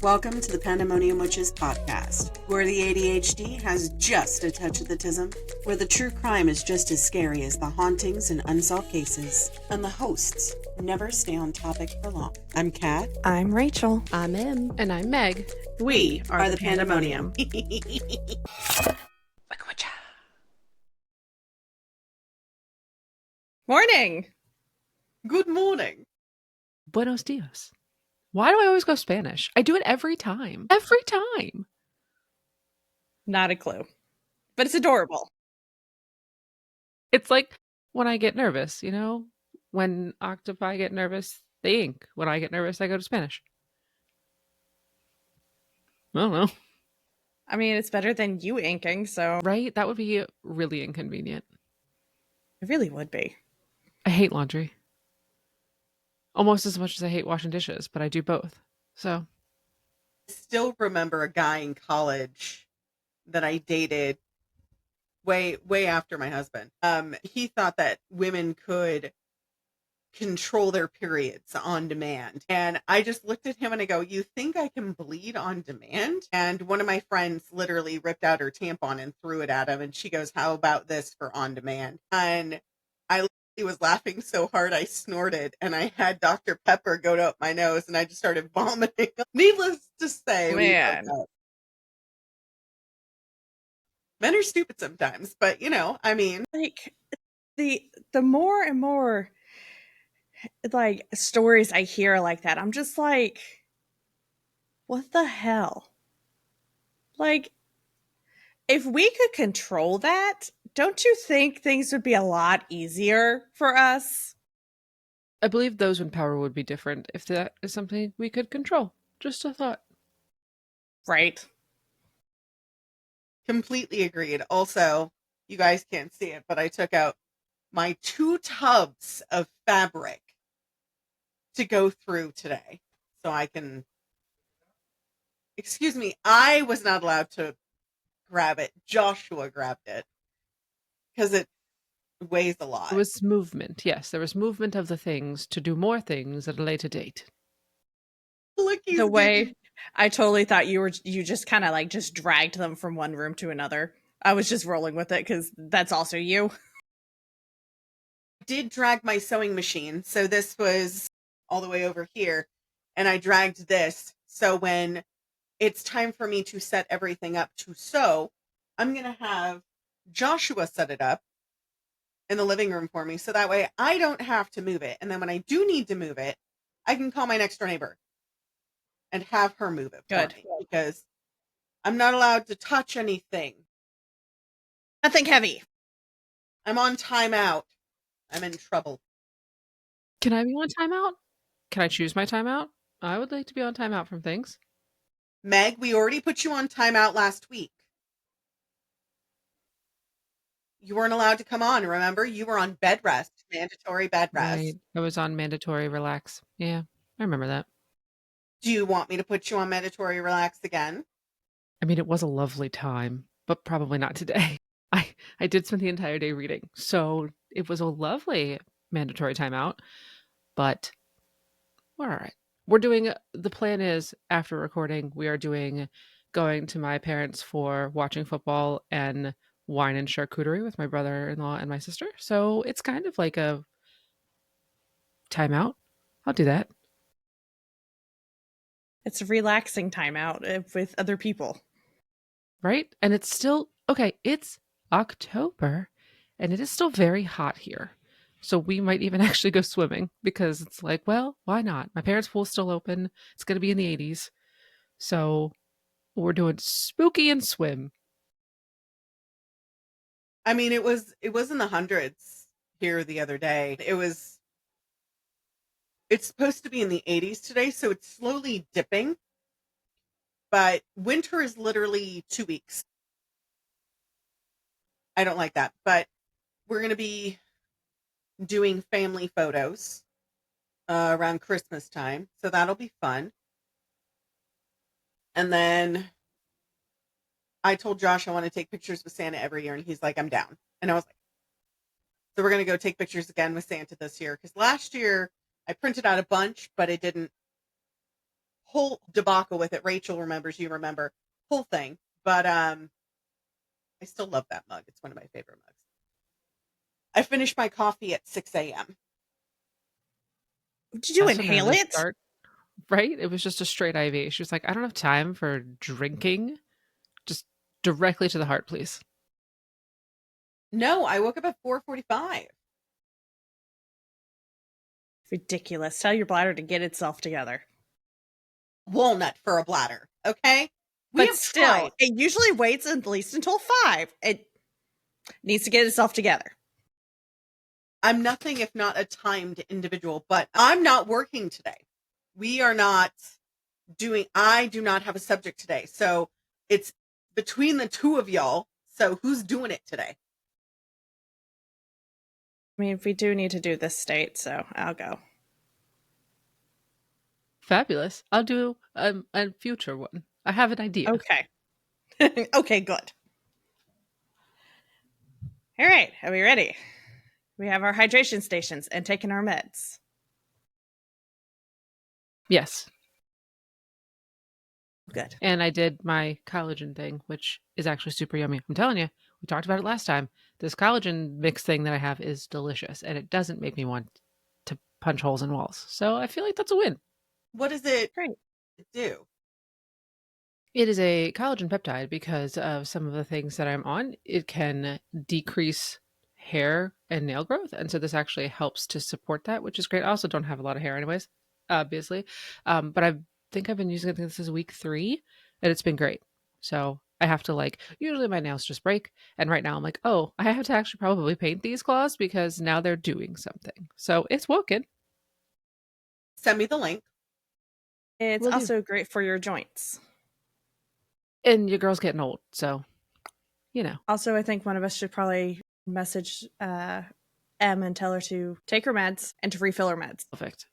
Welcome to the Pandemonium Witches podcast, where the ADHD has just a touch of the tism, where the true crime is just as scary as the hauntings and unsolved cases, and the hosts never stay on topic for long. I'm Kat. I'm Rachel. I'm Em. And I'm Meg. We are the Pandemonium. Morning. Good morning. Buenos dias. Why do I always go Spanish? I do it every time. Every time. Not a clue. But it's adorable. It's like when I get nervous, you know? When octopi get nervous, they ink. When I get nervous, I go to Spanish. I don't know. I mean, it's better than you inking, so... Right? That would be really inconvenient. It really would be. I hate laundry. Almost as much as I hate washing dishes, but I do both. So. I still remember a guy in college that I dated way after my husband. He thought that women could control their periods on demand. And I just looked at him and I go, you think I can bleed on demand? And one of my friends literally ripped out her tampon and threw it at him. And she goes, how about this for on demand? And I was laughing so hard I snorted, and I had Dr. Pepper go up my nose, and I just started vomiting. Needless to say, man, men are stupid sometimes, but you know, I mean, like the more and more like stories I hear like that, I'm just like, what the hell? Like, if we could control that, don't you think things would be a lot easier for us? I believe those in power would be different if that is something we could control. Just a thought. Right. Completely agreed. Also, you guys can't see it, but I took out my 2 tubs of fabric to go through today. So I can... Excuse me, I was not allowed to grab it. Joshua grabbed it. Because it weighs a lot. It was movement, yes. There was movement of the things to do more things at a later date. Look, the way I totally thought you just kind of like just dragged them from one room to another. I was just rolling with it because that's also you. I did drag my sewing machine. So this was all the way over here. And I dragged this. So when it's time for me to set everything up to sew, I'm going to have Joshua set it up in the living room for me. So that way I don't have to move it. And then when I do need to move it, I can call my next door neighbor and have her move it for me. Because I'm not allowed to touch anything. Nothing heavy. I'm on timeout. I'm in trouble. Can I be on timeout? Can I choose my timeout? I would like to be on timeout from things. Meg, we already put you on timeout last week. You weren't allowed to come on, remember? You were on bed rest, mandatory bed rest. Right. I was on mandatory relax. Yeah, I remember that. Do you want me to put you on mandatory relax again? I mean, it was a lovely time, but probably not today. I did spend the entire day reading, so it was a lovely mandatory timeout, but we're all right. We're doing, the plan is after recording, we are going to my parents for watching football and wine and charcuterie with my brother-in-law and my sister. So it's kind of like a timeout. I'll do that. It's a relaxing timeout with other people. Right? And it's still, okay, it's October and it is still very hot here. So we might even actually go swimming because it's like, well, why not? My parents' pool's still open. It's going to be in the 80s. So we're doing spooky and swim. I mean, it was in the hundreds here the other day. It's supposed to be in the 80s today, so it's slowly dipping. But winter is literally 2 weeks. I don't like that. But we're going to be doing family photos around Christmas time. So that'll be fun. And then I told Josh I want to take pictures with Santa every year. And he's like, I'm down. And I was like, so we're going to go take pictures again with Santa this year. Because last year I printed out a bunch, but it didn't whole debacle with it. Rachel remembers, you remember, whole thing. But I still love that mug. It's one of my favorite mugs. I finished my coffee at 6 a.m. Did you That's a inhale nervous it? start, right? It was just a straight IV. She was like, I don't have time for drinking. Just directly to the heart, please. No, I woke up at 4:45. Ridiculous. Tell your bladder to get itself together. Walnut for a bladder, okay? We But have still, tried. it usually waits at least until 5. It needs to get itself together. I'm nothing if not a timed individual, but I'm not working today. We are not I do not have a subject today. So it's between the two of y'all. So who's doing it today? I mean, we do need to do this state, so I'll go. Fabulous. I'll do a future one. I have an idea. Okay. Okay, good. All right, are we ready? We have our hydration stations and taking our meds. Yes. Good. And I did my collagen thing, which is actually super yummy. I'm telling you, we talked about it last time. This collagen mix thing that I have is delicious, and it doesn't make me want to punch holes in walls. So I feel like that's a win. What does it Great. do? It is a collagen peptide because of some of the things that I'm on. It can decrease hair and nail growth. And so this actually helps to support that, which is great. I also don't have a lot of hair anyways, obviously. But I think I've been using it, I think this is week 3, and it's been great. So I have to usually my nails just break. And right now I'm like, oh, I have to actually probably paint these claws because now they're doing something. So it's working. Send me the link. It's Will do. also great for your joints. And your girl's getting old. So, Also, I think one of us should probably message Em and tell her to take her meds and to refill her meds. perfect.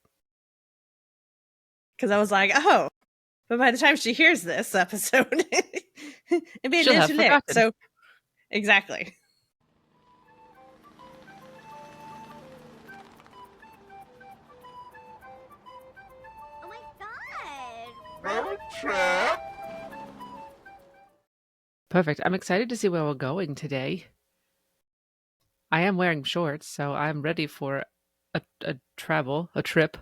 Because I was like, oh, but by the time she hears this episode, it'd be She'll have too late. forgotten. So, exactly. Oh my god! Road trip. Perfect. I'm excited to see where we're going today. I am wearing shorts, so I'm ready for a trip.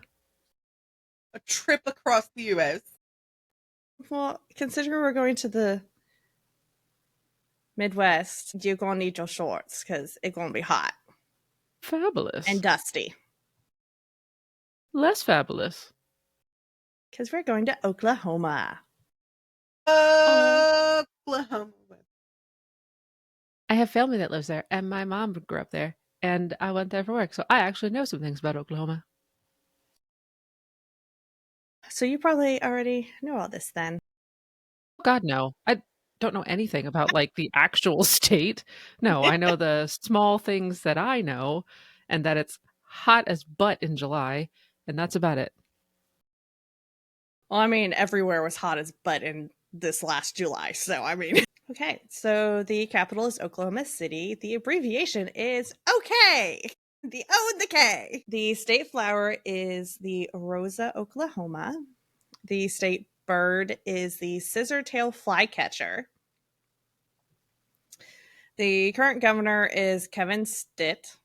A trip across the U.S. Well, considering we're going to the Midwest, you're going to need your shorts because it's going to be hot Fabulous. and dusty. Less fabulous. Because we're going to Oklahoma. Oklahoma. I have family that lives there, and my mom grew up there, and I went there for work, so I actually know some things about Oklahoma. So you probably already know all this then. God, no. I don't know anything about the actual state. No, I know the small things that I know, and that it's hot as butt in July, and that's about it. Well, I mean, everywhere was hot as butt in this last July. So, I mean. Okay, so the capital is Oklahoma City. The abbreviation is OK. The O and the K. The state flower is the Rosa Oklahoma. The state bird is the scissor-tail flycatcher. The current governor is Kevin Stitt.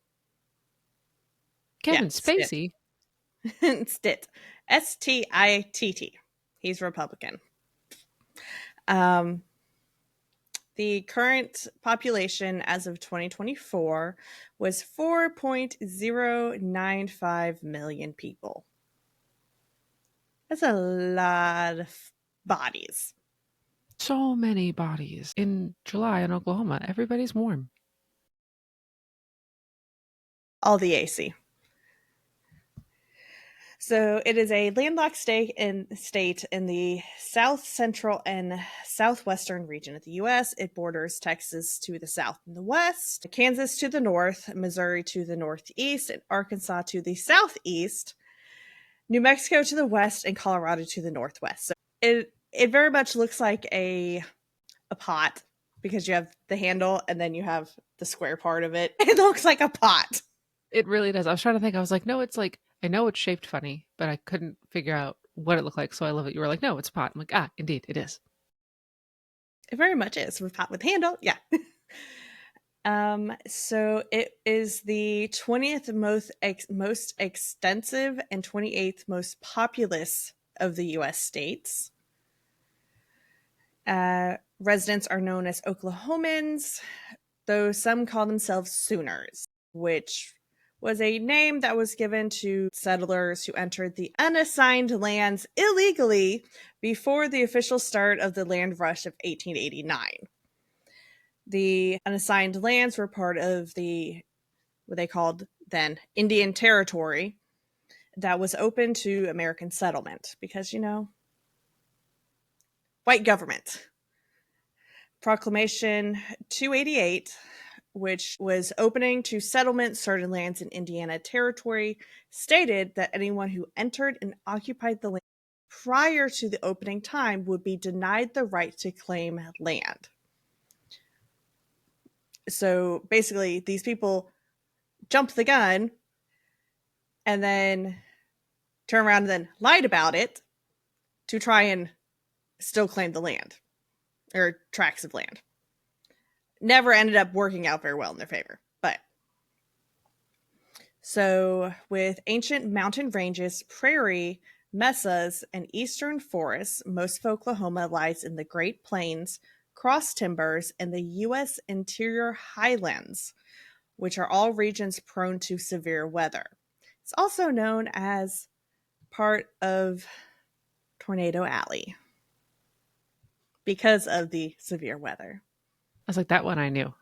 Kevin Yeah, Stitt. Spacey. Stitt. Stitt. He's Republican. The current population as of 2024 was 4.095 million people. That's a lot of bodies. So many bodies. In July in Oklahoma, everybody's warm. All the AC. So it is a landlocked state in the south central and southwestern region of the U.S. It borders Texas to the south and the west, Kansas to the north, Missouri to the northeast, and Arkansas to the southeast, New Mexico to the west, and Colorado to the northwest. So it very much looks like a pot because you have the handle and then you have the square part of it. It looks like a pot. It really does. I was trying to think. I was like, no, it's I know it's shaped funny, but I couldn't figure out what it looked like. So I love it. You were like, no, it's a pot. I'm like, ah, indeed, it is. It very much is. With pot with handle. Yeah. So it is the 20th most extensive and 28th most populous of the U.S. states. Residents are known as Oklahomans, though some call themselves Sooners, which was a name that was given to settlers who entered the unassigned lands illegally before the official start of the land rush of 1889. The unassigned lands were part of what they called then Indian Territory that was open to American settlement because, white government. Proclamation 288, which was opening to settlement certain lands in Indiana Territory, stated that anyone who entered and occupied the land prior to the opening time would be denied the right to claim land. So basically, these people jumped the gun and then turned around and then lied about it to try and still claim the land or tracts of land. Never ended up working out very well in their favor. But so with ancient mountain ranges, prairie, mesas, and eastern forests, most of Oklahoma lies in the Great Plains, cross timbers, and the U.S. interior highlands, which are all regions prone to severe weather. It's also known as part of Tornado Alley because of the severe weather. I was like, that one I knew.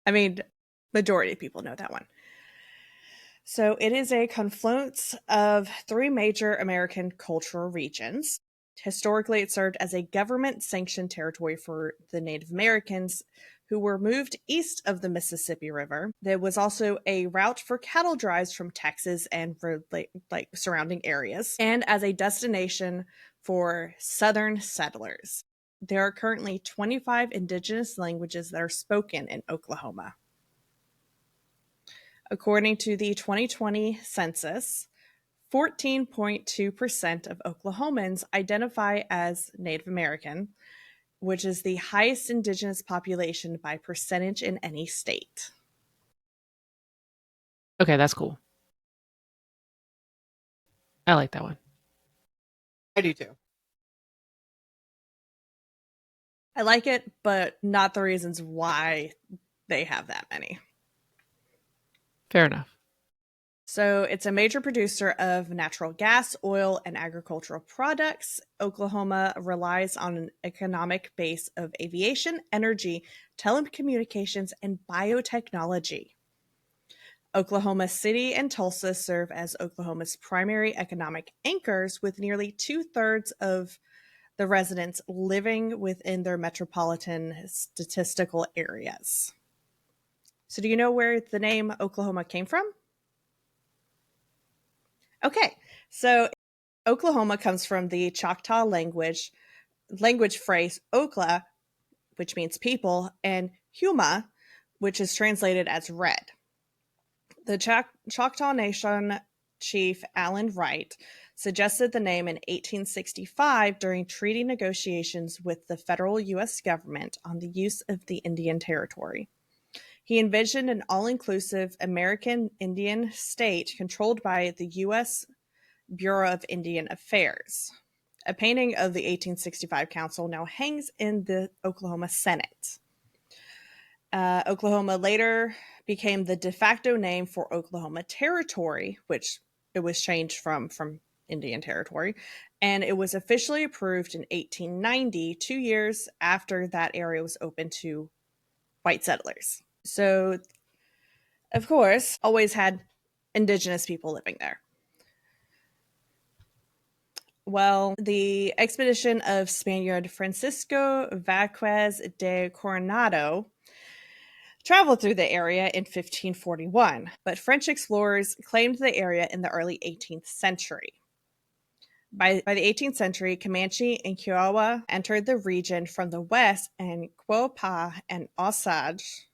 I mean, majority of people know that one. So it is a confluence of three major American cultural regions. Historically, it served as a government-sanctioned territory for the Native Americans who were moved east of the Mississippi River. There was also a route for cattle drives from Texas and for like surrounding areas, and as a destination for Southern settlers. There are currently 25 indigenous languages that are spoken in Oklahoma. According to the 2020 census, 14.2% of Oklahomans identify as Native American, which is the highest indigenous population by percentage in any state. Okay, that's cool. I like that one. I do too. I like it, but not the reasons why they have that many. Fair enough. So it's a major producer of natural gas, oil, and agricultural products. Oklahoma relies on an economic base of aviation, energy, telecommunications, and biotechnology. Oklahoma City and Tulsa serve as Oklahoma's primary economic anchors, with nearly 2/3 of the residents living within their metropolitan statistical areas. So do you know where the name Oklahoma came from? Okay, so Oklahoma comes from the Choctaw language phrase Okla, which means people, and Huma, which is translated as red. The Choctaw Nation chief Allen Wright suggested the name in 1865 during treaty negotiations with the federal U.S. government on the use of the Indian Territory. He envisioned an all-inclusive American Indian state controlled by the U.S. Bureau of Indian Affairs. A painting of the 1865 council now hangs in the Oklahoma Senate. Oklahoma later became the de facto name for Oklahoma Territory, which it was changed from Indian Territory, and it was officially approved in 1890, 2 years after that area was open to white settlers. So, of course, always had indigenous people living there. Well, the expedition of Spaniard Francisco Vasquez de Coronado traveled through the area in 1541, but French explorers claimed the area in the early 18th century. By the 18th century, Comanche and Kiowa entered the region from the west, and Quapaw and Osage,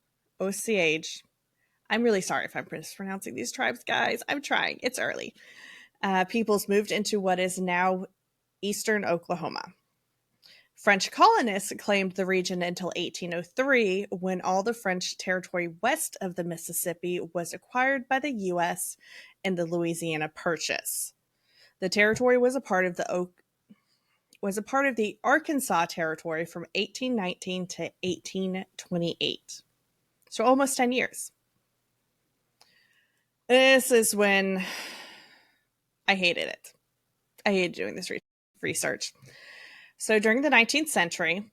I'm really sorry if I'm mispronouncing these tribes, guys. I'm trying. It's early. peoples moved into what is now eastern Oklahoma. French colonists claimed the region until 1803, when all the French territory west of the Mississippi was acquired by the U.S. in the Louisiana Purchase. The territory was a part of the Arkansas Territory from 1819 to 1828. So almost 10 years. This is when I hated it. I hated doing this research. So during the 19th century,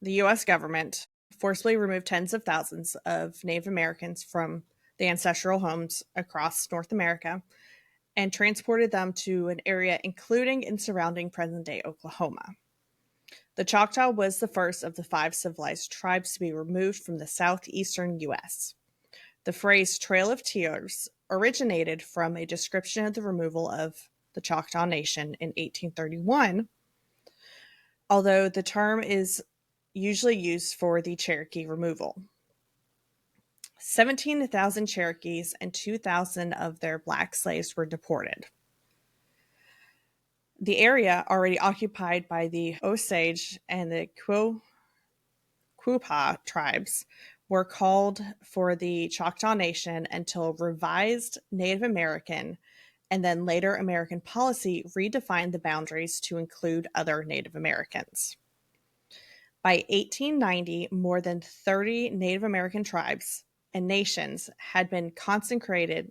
the U.S. government forcibly removed tens of thousands of Native Americans from the ancestral homes across North America and transported them to an area including and surrounding present-day Oklahoma. The Choctaw was the first of the 5 civilized tribes to be removed from the southeastern U.S. The phrase Trail of Tears originated from a description of the removal of the Choctaw Nation in 1831, although the term is usually used for the Cherokee removal. 17,000 Cherokees and 2,000 of their black slaves were deported. The area already occupied by the Osage and the Quapaw tribes were called for the Choctaw Nation until revised Native American and then later American policy redefined the boundaries to include other Native Americans. By 1890, more than 30 Native American tribes and nations had been consecrated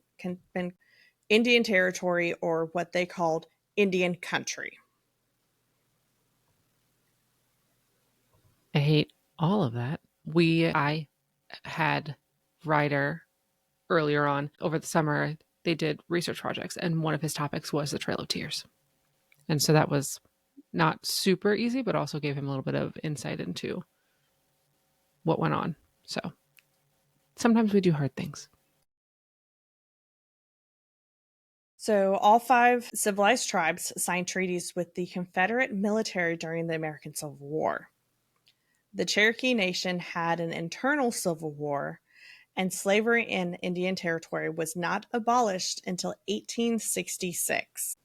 Indian territory, or what they called Indian country. I hate all of that. I had Ryder earlier on over the summer. They did research projects, and one of his topics was the Trail of Tears. And so that was not super easy, but also gave him a little bit of insight into what went on. So sometimes we do hard things. So all 5 civilized tribes signed treaties with the Confederate military during the American Civil War. The Cherokee Nation had an internal civil war, and slavery in Indian Territory was not abolished until 1866.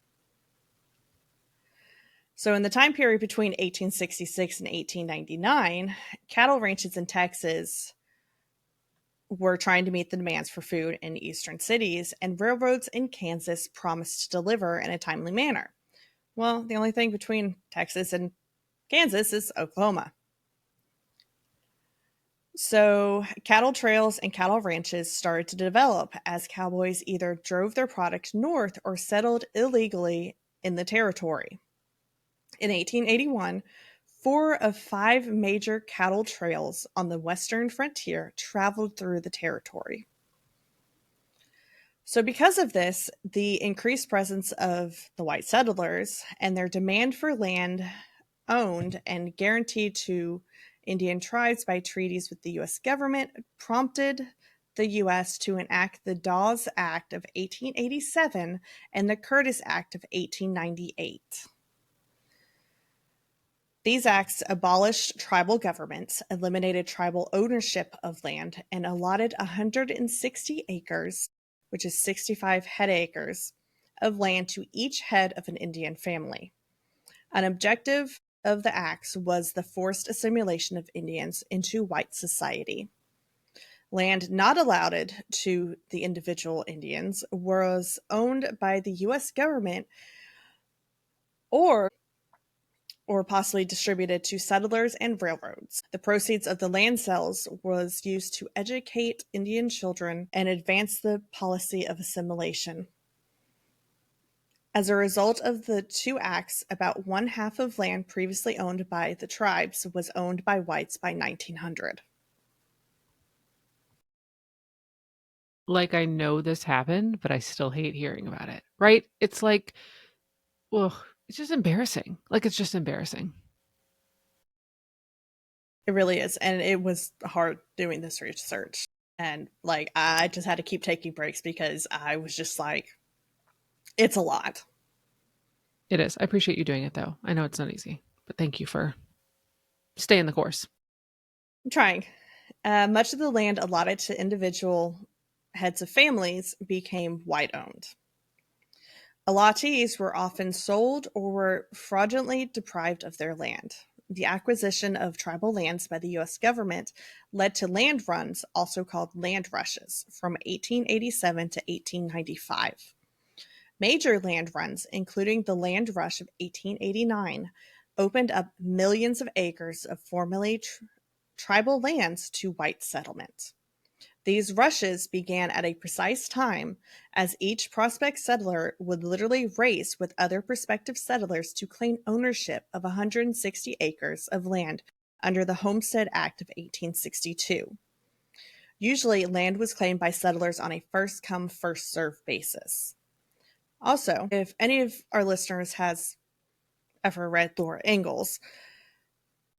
So in the time period between 1866 and 1899, cattle ranches in Texas were trying to meet the demands for food in eastern cities, and railroads in Kansas promised to deliver in a timely manner. Well, the only thing between Texas and Kansas is Oklahoma. So cattle trails and cattle ranches started to develop as cowboys either drove their product north or settled illegally in the territory. In 1881, 4 of 5 major cattle trails on the western frontier traveled through the territory. So because of this, the increased presence of the white settlers and their demand for land owned and guaranteed to Indian tribes by treaties with the U.S. government prompted the U.S. to enact the Dawes Act of 1887 and the Curtis Act of 1898. These acts abolished tribal governments, eliminated tribal ownership of land, and allotted 160 acres, which is 65 head acres, of land to each head of an Indian family. An objective of the acts was the forced assimilation of Indians into white society. Land not allotted to the individual Indians was owned by the U.S. government or possibly distributed to settlers and railroads. The proceeds of the land sales was used to educate Indian children and advance the policy of assimilation. As a result of the 2 acts, about 1/2 of land previously owned by the tribes was owned by whites by 1900. Like, I know this happened, but I still hate hearing about it, right? It's like, well, it's just embarrassing. Like, it's just embarrassing. It really is. And it was hard doing this research. And like, I just had to keep taking breaks because I was just like, it's a lot. It is. I appreciate you doing it, though. I know it's not easy, but thank you for staying the course. I'm trying. Much of the land allotted to individual heads of families became white owned. Allottees were often sold or were fraudulently deprived of their land. The acquisition of tribal lands by the U.S. government led to land runs, also called land rushes, from 1887 to 1895. Major land runs, including the land rush of 1889, opened up millions of acres of formerly tribal lands to white settlement. These rushes began at a precise time, as each prospect settler would literally race with other prospective settlers to claim ownership of 160 acres of land under the Homestead Act of 1862. Usually, land was claimed by settlers on a first-come, first-served basis. Also, if any of our listeners has ever read Laura Ingalls,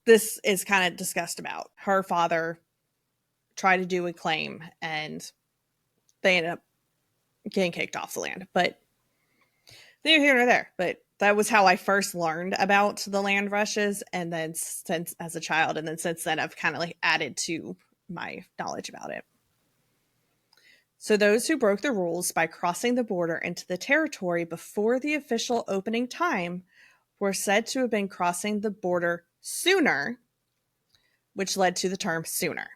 this is kind of discussed about. Her father tried to do a claim, and they ended up getting kicked off the land. But neither here nor there. But that was how I first learned about the land rushes, and then since as a child, and then since then I've kind of like added to my knowledge about it. So those who broke the rules by crossing the border into the territory before the official opening time were said to have been crossing the border sooner, which led to the term Sooner.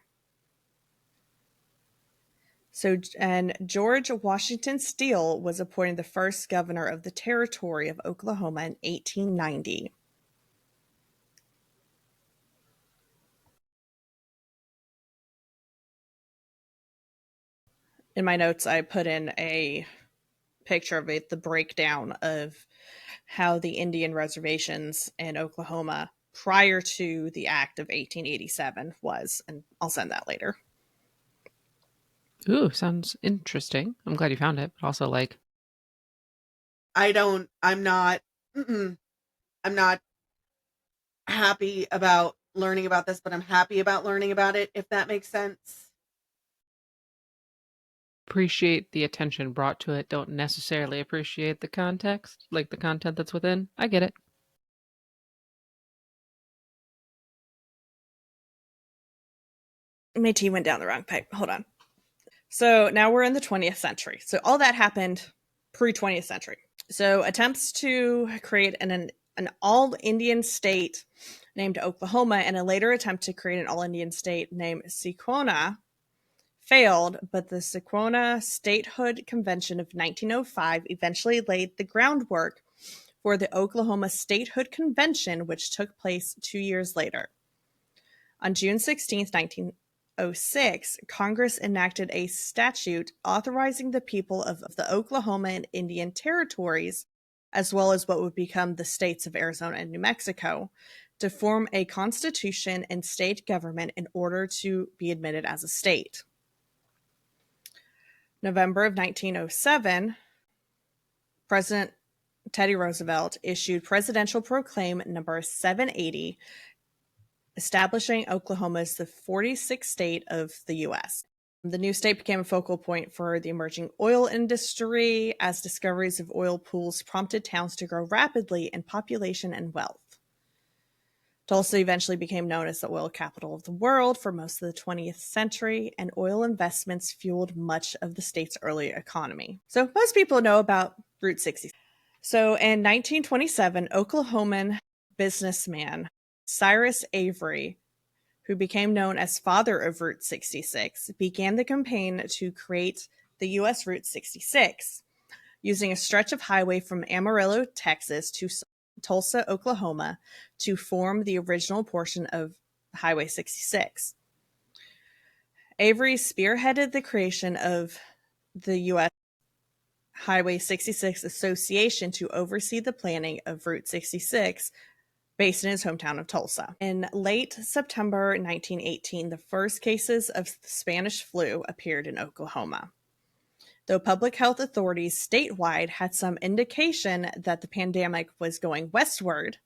And George Washington Steele was appointed the first governor of the territory of Oklahoma in 1890. In my notes, I put in a picture of it, the breakdown of how the Indian reservations in Oklahoma prior to the Act of 1887 was, and I'll send that later. Ooh, sounds interesting. I'm glad you found it, but also like I'm not happy about learning about this, but I'm happy about learning about it, if that makes sense. appreciate the attention brought to it, don't necessarily appreciate the context, like the content that's within. I get it. My tea went down the wrong pipe. Hold on. So now we're in the 20th century. So all that happened pre-20th century. So attempts to create an all-Indian state named Oklahoma and a later attempt to create an all-Indian state named Sequona failed, but the Sequona Statehood Convention of 1905 eventually laid the groundwork for the Oklahoma Statehood Convention, which took place 2 years later. On June 16, 1906, Congress enacted a statute authorizing the people of the Oklahoma and Indian territories, as well as what would become the states of Arizona and New Mexico, to form a constitution and state government in order to be admitted as a state. November of 1907, President Teddy Roosevelt issued Presidential Proclaim number 780, establishing Oklahoma as the 46th state of the U.S. The new state became a focal point for the emerging oil industry, as discoveries of oil pools prompted towns to grow rapidly in population and wealth. Tulsa eventually became known as the oil capital of the world for most of the 20th century, and oil investments fueled much of the state's early economy. So most people know about Route 66. So in 1927, Oklahoman businessman Cyrus Avery, who became known as father of Route 66, began the campaign to create the U.S. Route 66, using a stretch of highway from Amarillo, Texas to Tulsa, Oklahoma, to form the original portion of Highway 66. Avery spearheaded the creation of the U.S. Highway 66 Association to oversee the planning of Route 66, based in his hometown of Tulsa. In late September 1918, the first cases of the Spanish flu appeared in Oklahoma. Though public health authorities statewide had some indication that the pandemic was going westward,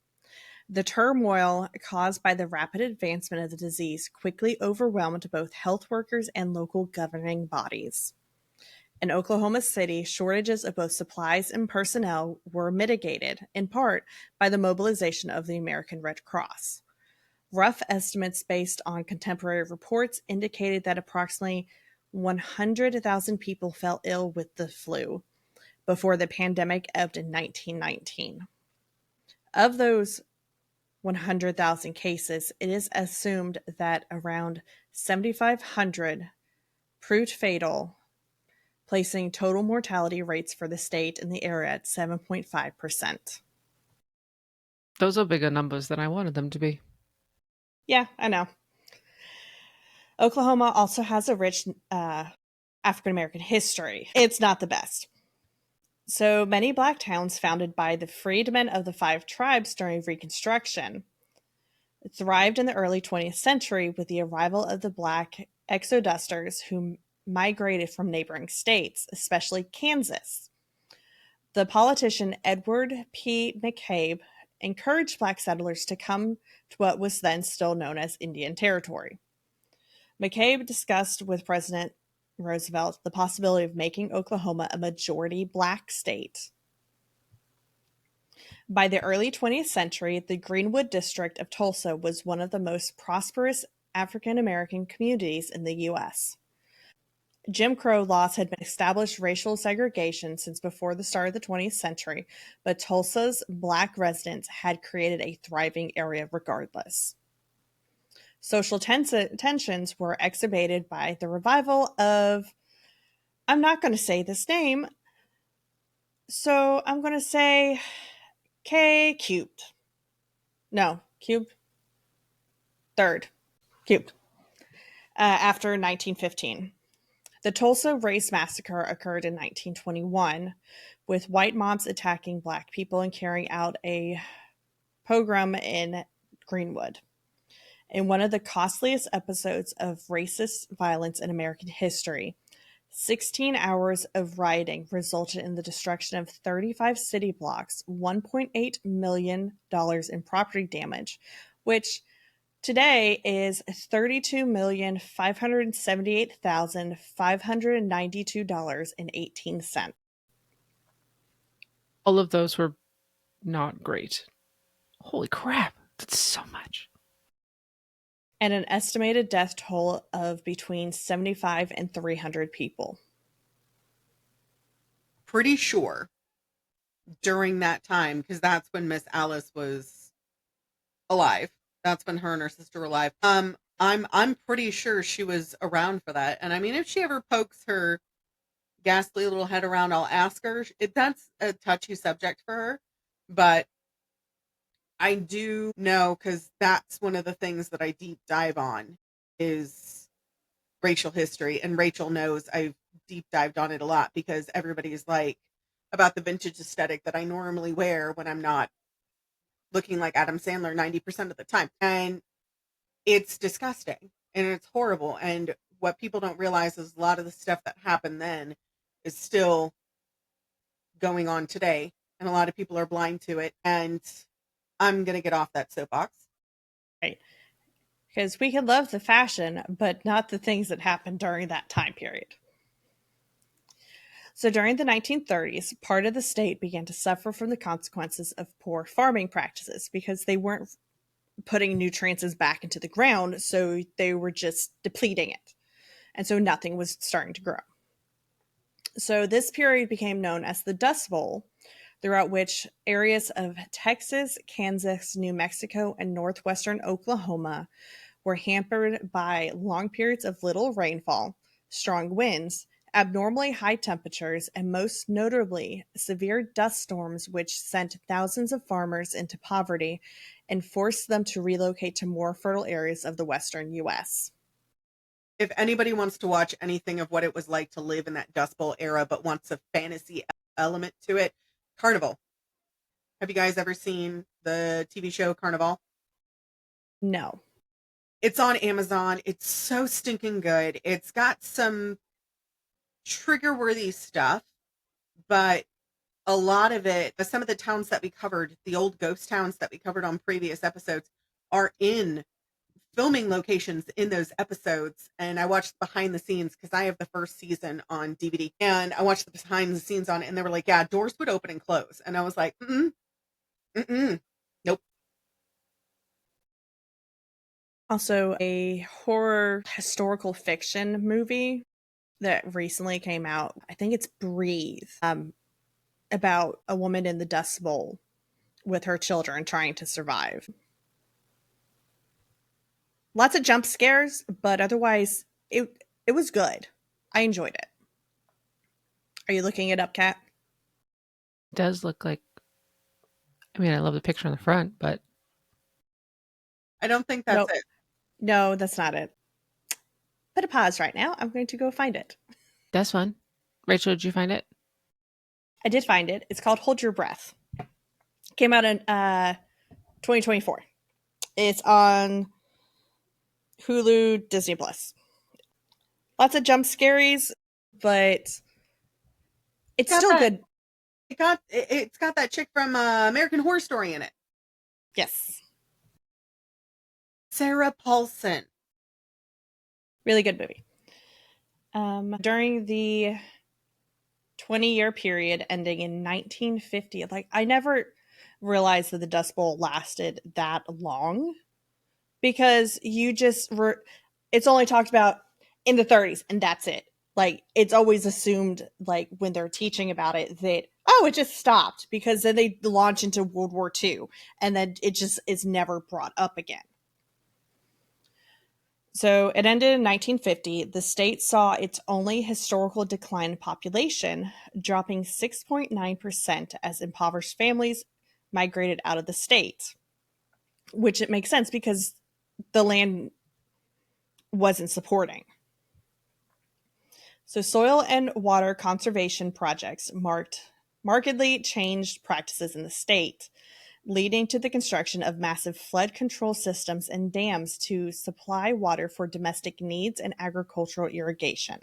the turmoil caused by the rapid advancement of the disease quickly overwhelmed both health workers and local governing bodies. In Oklahoma City, shortages of both supplies and personnel were mitigated, in part, by the mobilization of the American Red Cross. Rough estimates based on contemporary reports indicated that approximately 100,000 people fell ill with the flu, before the pandemic ebbed in 1919. Of those 100,000 cases, it is assumed that around 7,500 proved fatal, placing total mortality rates for the state and the area at 7.5%. Those are bigger numbers than I wanted them to be. Yeah, I know. Oklahoma also has a rich African American history. It's not the best. So many black towns founded by the freedmen of the 5 tribes during Reconstruction thrived in the early 20th century with the arrival of the black exodusters who migrated from neighboring states, especially Kansas. The politician Edward P. McCabe encouraged black settlers to come to what was then still known as Indian Territory. McCabe discussed with President Roosevelt the possibility of making Oklahoma a majority black state. By the early 20th century, the Greenwood district of Tulsa was one of the most prosperous African American communities in the U.S. Jim Crow laws had been established racial segregation since before the start of the 20th century, but Tulsa's black residents had created a thriving area regardless. Social tensions were exacerbated by the revival of, I'm not going to say this name, so I'm going to say K cubed. No, cubed. Third, cubed. After 1915. The Tulsa Race Massacre occurred in 1921, with white mobs attacking black people and carrying out a pogrom in Greenwood. In one of the costliest episodes of racist violence in American history, 16 hours of rioting resulted in the destruction of 35 city blocks, $1.8 million in property damage, which today is $32,578,592.18. All of those were not great. Holy crap, that's so much. And an estimated death toll of between 75 and 300 people. Pretty sure during that time, because that's when Miss Alice was alive. That's when her and her sister were alive. I'm pretty sure she was around for that. And I mean, if she ever pokes her ghastly little head around, I'll ask her. That's a touchy subject for her, but I do know, because that's one of the things that I deep dive on is racial history, and Rachel knows I've deep dived on it a lot because everybody's like about the vintage aesthetic that I normally wear when I'm not looking like Adam Sandler 90% of the time. And it's disgusting and it's horrible. And what people don't realize is a lot of the stuff that happened then is still going on today. And a lot of people are blind to it. And I'm going to get off that soapbox. Right. Because we can love the fashion, but not the things that happened during that time period. So during the 1930s, part of the state began to suffer from the consequences of poor farming practices because they weren't putting nutrients back into the ground, so they were just depleting it. And so nothing was starting to grow. So this period became known as the Dust Bowl, throughout which areas of Texas, Kansas, New Mexico, and northwestern Oklahoma were hampered by long periods of little rainfall, strong winds, abnormally high temperatures, and most notably, severe dust storms which sent thousands of farmers into poverty and forced them to relocate to more fertile areas of the western U.S. If anybody wants to watch anything of what it was like to live in that Dust Bowl era but wants a fantasy element to it, Carnival. Have you guys ever seen the TV show Carnival? No. It's on Amazon. It's so stinking good. It's got some trigger-worthy stuff, but a lot of it, some of the towns that we covered, the old ghost towns that we covered on previous episodes, are in filming locations in those episodes. And I watched behind the scenes because I have the first season on DVD, and I watched the behind the scenes on it, and they were like, yeah, doors would open and close. And I was like, nope. Also, a horror historical fiction movie that recently came out. I think it's Breathe. about a woman in the Dust Bowl with her children trying to survive. Lots of jump scares, but otherwise it was good. I enjoyed it. Are you looking it up, Kat? It does look like, I mean, I love the picture on the front, but I don't think that's Nope. it. No, that's not it. Put a pause right now. I'm going to go find it. that's fun. Rachel, did you find it? I did find it. It's called Hold Your Breath. Came out in 2024. It's on Hulu, Disney Plus. Lots of jump scaries, but it's Got still that. good. It's got that chick from American Horror Story in it. Yes. Sarah Paulson. Really good movie. During the 20-year period ending in 1950, like I never realized that the Dust Bowl lasted that long, because it's only talked about in the 30s and that's it. Like it's always assumed, like when they're teaching about it, that it just stopped, because then they launch into World War II and then it just is never brought up again. So it ended in 1950. The state saw its only historical decline in population, dropping 6.9% as impoverished families migrated out of the state, which it makes sense because the land wasn't supporting. So soil and water conservation projects markedly changed practices in the state, leading to the construction of massive flood control systems and dams to supply water for domestic needs and agricultural irrigation.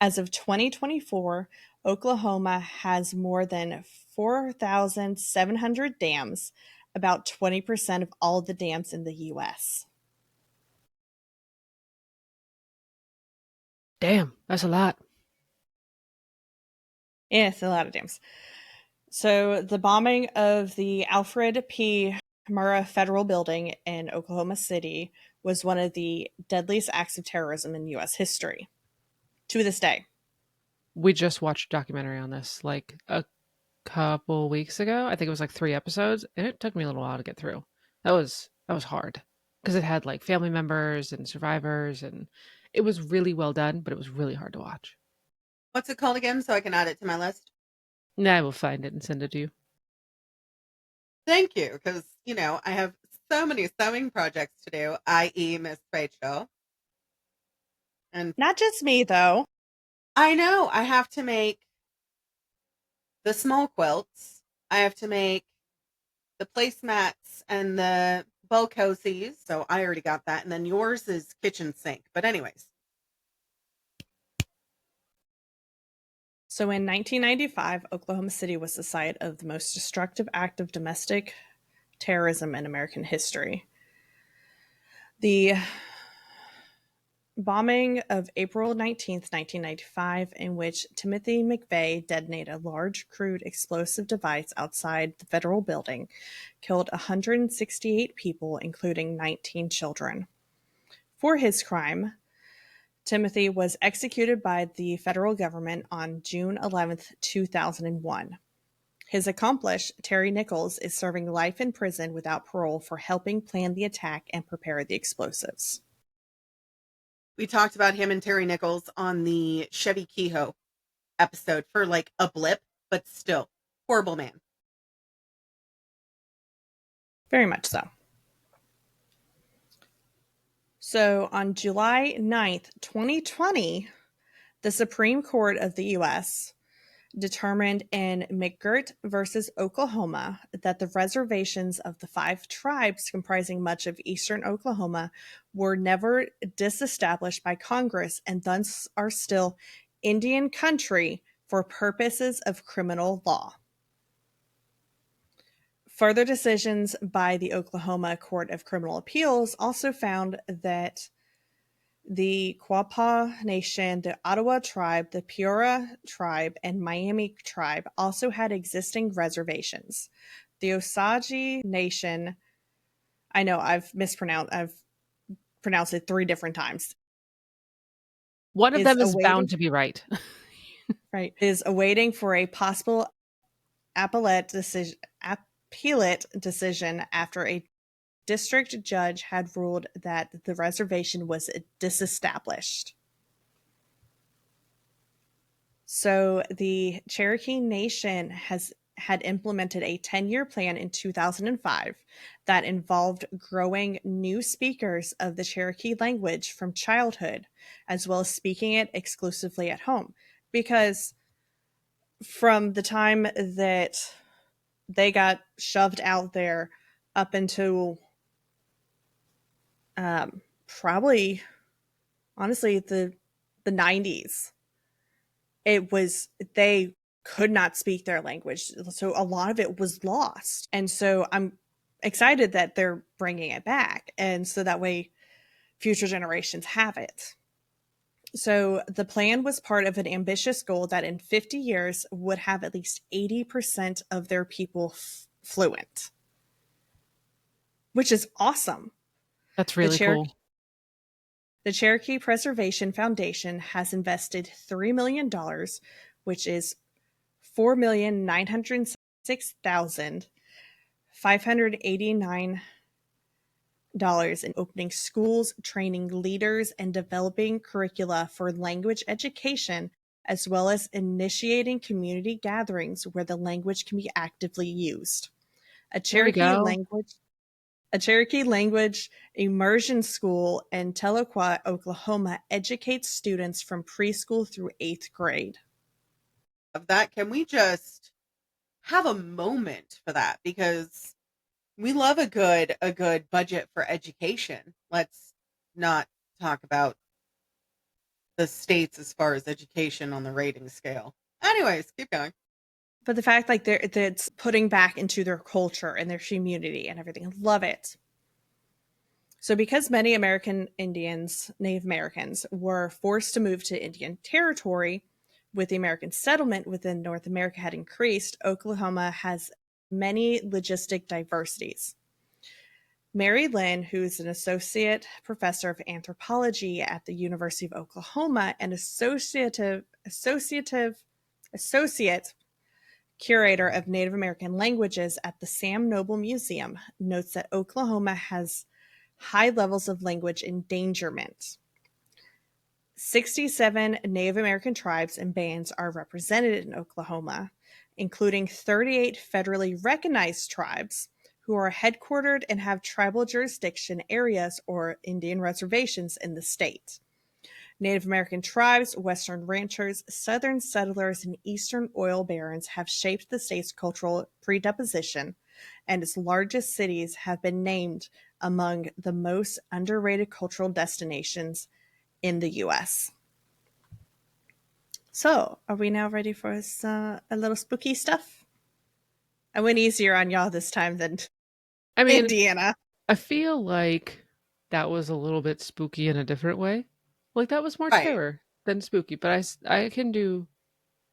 As of 2024, Oklahoma has more than 4,700 dams, about 20% of all the dams in the U.S. Damn, that's a lot. Yeah, it's a lot of dams. So the bombing of the Alfred P. Murrah Federal Building in Oklahoma City was one of the deadliest acts of terrorism in U.S. history. To this day. We just watched a documentary on this like a couple weeks ago. I think it was like 3 episodes, and it took me a little while to get through. That was hard because it had like family members and survivors, and it was really well done, but it was really hard to watch. What's it called again, so I can add it to my list? Nah, I will find it and send it to you. Thank you, because I have so many sewing projects to do, i.e., Miss Rachel. And Not just me, though. I know I have to make the small quilts. I have to make the placemats and the bow cozies. So I already got that. And then yours is kitchen sink. But anyways. So in 1995, Oklahoma City was the site of the most destructive act of domestic terrorism in American history. The bombing of April 19th, 1995, in which Timothy McVeigh detonated a large crude explosive device outside the federal building, killed 168 people, including 19 children. For his crime, Timothy was executed by the federal government on June 11th, 2001. His accomplice, Terry Nichols, is serving life in prison without parole for helping plan the attack and prepare the explosives. We talked about him and Terry Nichols on the Chevy Kehoe episode for like a blip, but still, horrible man. Very much so. So on July 9th, 2020, the Supreme Court of the U.S. determined in McGirt versus Oklahoma that the reservations of the 5 tribes comprising much of eastern Oklahoma were never disestablished by Congress and thus are still Indian country for purposes of criminal law. Further decisions by the Oklahoma Court of Criminal Appeals also found that the Quapaw Nation, the Ottawa Tribe, the Peoria Tribe, and Miami Tribe also had existing reservations. The Osage Nation, I know I've pronounced it 3 different times. One of them is bound to be right. Right, is awaiting for a possible appellate decision after a district judge had ruled that the reservation was disestablished. So the Cherokee Nation had implemented a 10-year plan in 2005 that involved growing new speakers of the Cherokee language from childhood, as well as speaking it exclusively at home. Because from the time that they got shoved out there up until probably, honestly, the 90s, they could not speak their language. So a lot of it was lost. And so I'm excited that they're bringing it back. And so that way future generations have it. So the plan was part of an ambitious goal that in 50 years would have at least 80% of their people fluent, which is awesome. That's really cool. The Cherokee Preservation Foundation has invested $3 million, which is $4,906,589 in opening schools, training leaders, and developing curricula for language education, as well as initiating community gatherings where the language can be actively used. A Cherokee language immersion school in Tahlequah, Oklahoma educates students from preschool through 8th grade. Of that, can we just have a moment for that? Because we love a good budget for education. Let's not talk about the states as far as education on the rating scale. Anyways, keep going. But the fact like that's putting back into their culture and their community and everything. I love it. So because many American Indians, Native Americans, were forced to move to Indian territory, with the American settlement within North America had increased, Oklahoma has many logistic diversities. Mary Lynn, who is an associate professor of anthropology at the University of Oklahoma and associate curator of Native American languages at the Sam Noble Museum, notes that Oklahoma has high levels of language endangerment. 67 Native American tribes and bands are represented in Oklahoma, including 38 federally recognized tribes who are headquartered and have tribal jurisdiction areas or Indian reservations in the state. Native American tribes, Western ranchers, Southern settlers, and Eastern oil barons have shaped the state's cultural predisposition, and its largest cities have been named among the most underrated cultural destinations in the U.S. So, are we now ready for a little spooky stuff? I went easier on y'all this time than Indiana. I feel like that was a little bit spooky in a different way. Like that was more terror than spooky, but I can do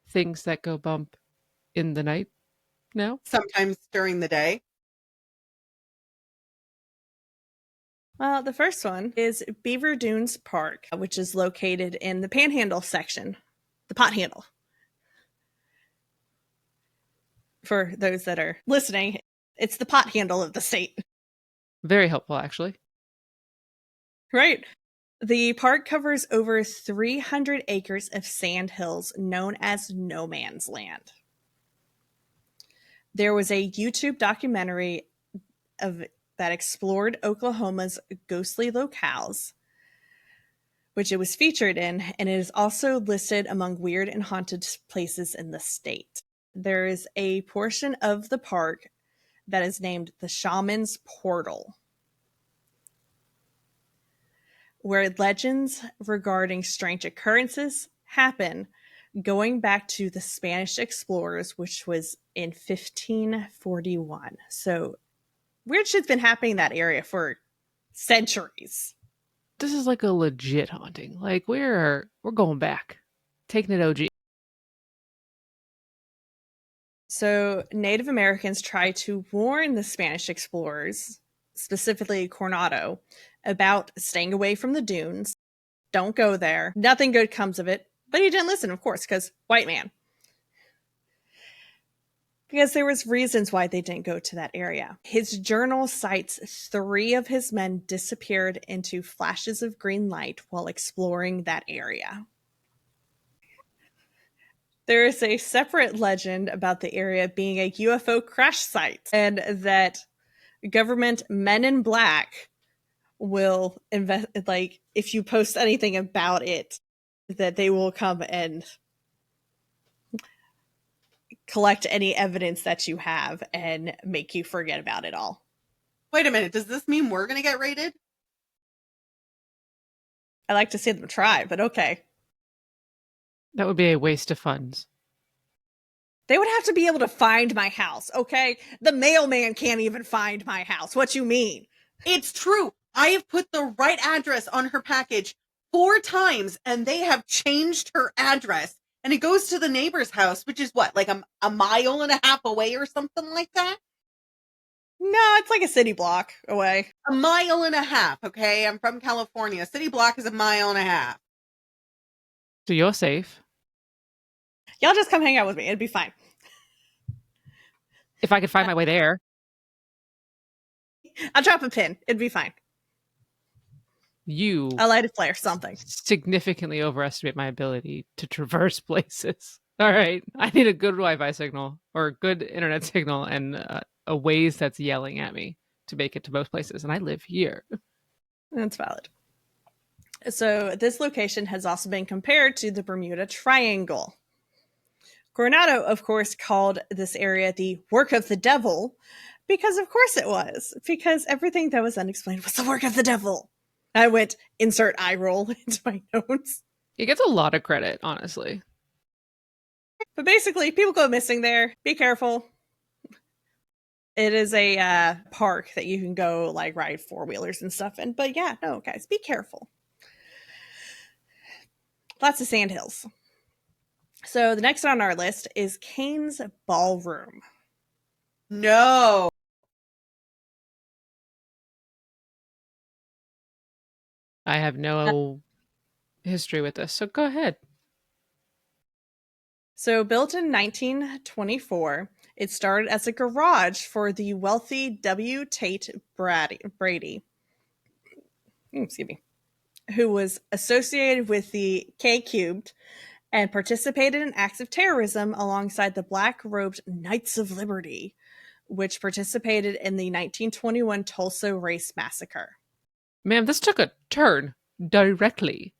things that go bump in the night now. Sometimes during the day. Well, the first one is Beaver Dunes Park, which is located in the Panhandle section, the Pothandle. For those that are listening, it's the Pothandle of the state. Very helpful, actually. Right. The park covers over 300 acres of sand hills known as No Man's Land. There was a YouTube documentary that explored Oklahoma's ghostly locales, which it was featured in, and it is also listed among weird and haunted places in the state. There is a portion of the park that is named the Shaman's Portal, where legends regarding strange occurrences happen going back to the Spanish explorers, which was in 1541. So weird shit's been happening in that area for centuries. This is like a legit haunting. Like we're going back, taking it OG. So Native Americans tried to warn the Spanish explorers, specifically Coronado, about staying away from the dunes. Don't go there. Nothing good comes of it. But he didn't listen, of course, because white man. because there was reasons why they didn't go to that area. His journal cites 3 of his men disappeared into flashes of green light while exploring that area. There is a separate legend about the area being a UFO crash site, and that government men in black will invest, like, if you post anything about it, that they will come and collect any evidence that you have and make you forget about it all. Wait a minute. Does this mean we're going to get raided? I like to see them try, but okay. That would be a waste of funds. They would have to be able to find my house, okay? The mailman can't even find my house. What you mean? It's true. I have put the right address on her package 4 times, and they have changed her address. And it goes to the neighbor's house, which is what, like a mile and a half away or something like that? No, it's like a city block away. A mile and a half, okay? I'm from California. City block is a mile and a half. So you're safe. Y'all just come hang out with me. It'd be fine. If I could find my way there. I'll drop a pin. It'd be fine. You I'll light a flare, something. significantly overestimate my ability to traverse places. All right. I need a good Wi-Fi signal or a good internet signal and a Waze that's yelling at me to make it to both places. And I live here. That's valid. So this location has also been compared to the Bermuda Triangle. Coronado, of course, called this area the work of the devil because, of course, it was. Because everything that was unexplained was the work of the devil. I went, insert eye roll into my notes. It gets a lot of credit, honestly. But basically, people go missing there. Be careful. It is a park that you can go, like, ride 4-wheelers and stuff in. But yeah, no, guys, be careful. Lots of sandhills. So the next on our list is Kane's Ballroom. No. I have no history with this, so go ahead. So built in 1924, it started as a garage for the wealthy W. Tate Brady, excuse me, who was associated with the K Cubed and participated in acts of terrorism alongside the black-robed Knights of Liberty, which participated in the 1921 Tulsa Race Massacre. Ma'am, this took a turn directly.